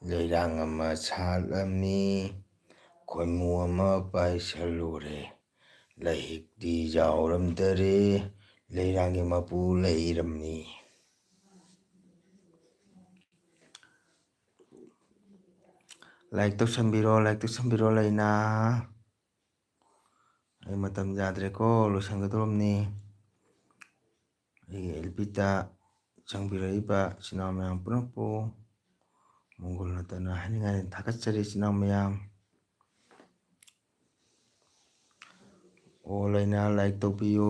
Speaker 1: ꯂꯩꯔꯥꯡ ꯑꯃ ꯁꯥꯠꯂꯝꯃꯤ ꯈꯣꯏꯃꯨ ꯑꯃ ꯄꯥꯏꯁꯜꯂꯨꯔꯦ ꯂꯩꯍꯤꯛꯇꯤ ꯌꯥꯎꯔꯝꯗꯔꯦ ꯂꯩꯔꯥꯡꯒꯤ ꯃꯄꯨ ꯂꯩꯔꯝꯃꯤ ꯂꯥꯏꯛ ꯇꯧꯁꯟꯕꯤꯔꯣ ꯂꯩꯅꯥ ꯑꯩ ꯃꯇꯝ ꯌꯥꯗ꯭ꯔꯦꯀꯣ ꯂꯣꯏꯁꯟꯒꯗꯧꯔꯕꯅꯤ ꯑꯩꯒꯤ ꯑꯦꯜꯕꯤꯗ ꯆꯪꯕꯤꯔꯛꯏꯕ ꯏꯆꯤꯟ ꯏꯅꯥꯎ ꯃꯌꯥꯝ ꯄꯨꯝꯅꯃꯛꯄꯨ ꯃꯪꯒꯣꯜ ꯅꯠꯇꯅ ꯍꯥꯏꯅꯤꯡꯉꯥꯏ ꯊꯥꯒꯠꯆꯔꯤ ꯏꯆꯤꯟ ꯏꯅꯥꯎ ꯃꯌꯥꯝ ꯑꯣ ꯂꯩꯅꯥ ꯂꯥꯏꯛ ꯇꯧꯕꯤꯌꯣ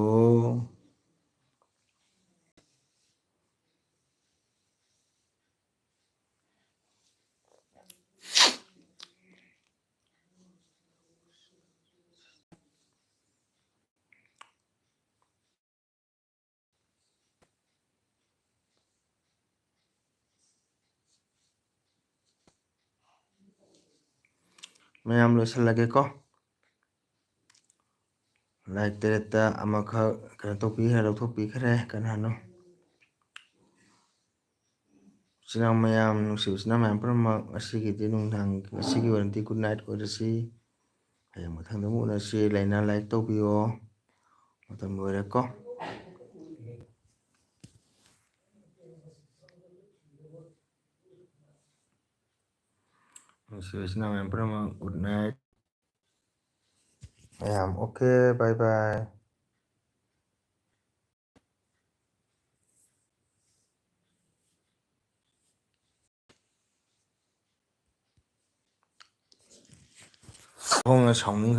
Speaker 1: ꯃꯌꯥꯝ ꯂꯣꯏꯁꯤꯜꯂꯒꯦꯀꯣ ꯂꯥꯏꯛ ꯇꯔꯦꯠꯇ ꯑꯃꯈꯛ ꯀꯩꯅꯣ ꯇꯧꯕꯤꯈ꯭ꯔꯦ ꯂꯧꯊꯣꯛꯄꯤꯈ꯭ꯔꯦ ꯀꯅꯥꯅꯣ ꯏꯆꯤꯟ ꯏꯅꯥꯎ ꯃꯌꯥꯝ ꯅꯨꯡꯁꯤꯕ ꯏꯆꯤꯟ ꯏꯅꯥꯎ ꯃꯌꯥꯝ ꯄꯨꯝꯅꯃꯛ ꯉꯁꯤꯒꯤꯗꯤ ꯅꯨꯡꯗꯥꯡ ꯉꯁꯤꯒꯤ ꯑꯣꯏꯅꯗꯤ ꯒꯨꯗ ꯅꯥꯏꯠ ꯑꯣꯏꯔꯁꯤ ꯍꯌꯦꯡ ꯃꯊꯪꯗ ꯑꯃꯨꯛ ꯎꯅꯁꯤ ꯂꯩꯅꯥ ꯂꯥꯏꯛ ꯇꯧꯕꯤꯌꯣ ꯃꯇꯝ ꯂꯣꯏꯔꯦꯀꯣ ꯅꯨꯡꯁꯤꯕ ꯏꯆꯤꯟ ꯏꯅꯥꯎ ꯃꯌꯥꯝ ꯄꯨꯝꯅꯃꯛ ꯒꯨꯗ ꯅꯥꯏꯠ ꯃꯌꯥꯝ ꯑꯣꯀꯦ ꯕꯥꯏ ꯕꯥꯏ ꯍꯣꯡꯅ ꯁꯥꯎꯅꯤꯡꯈ꯭ꯔꯦ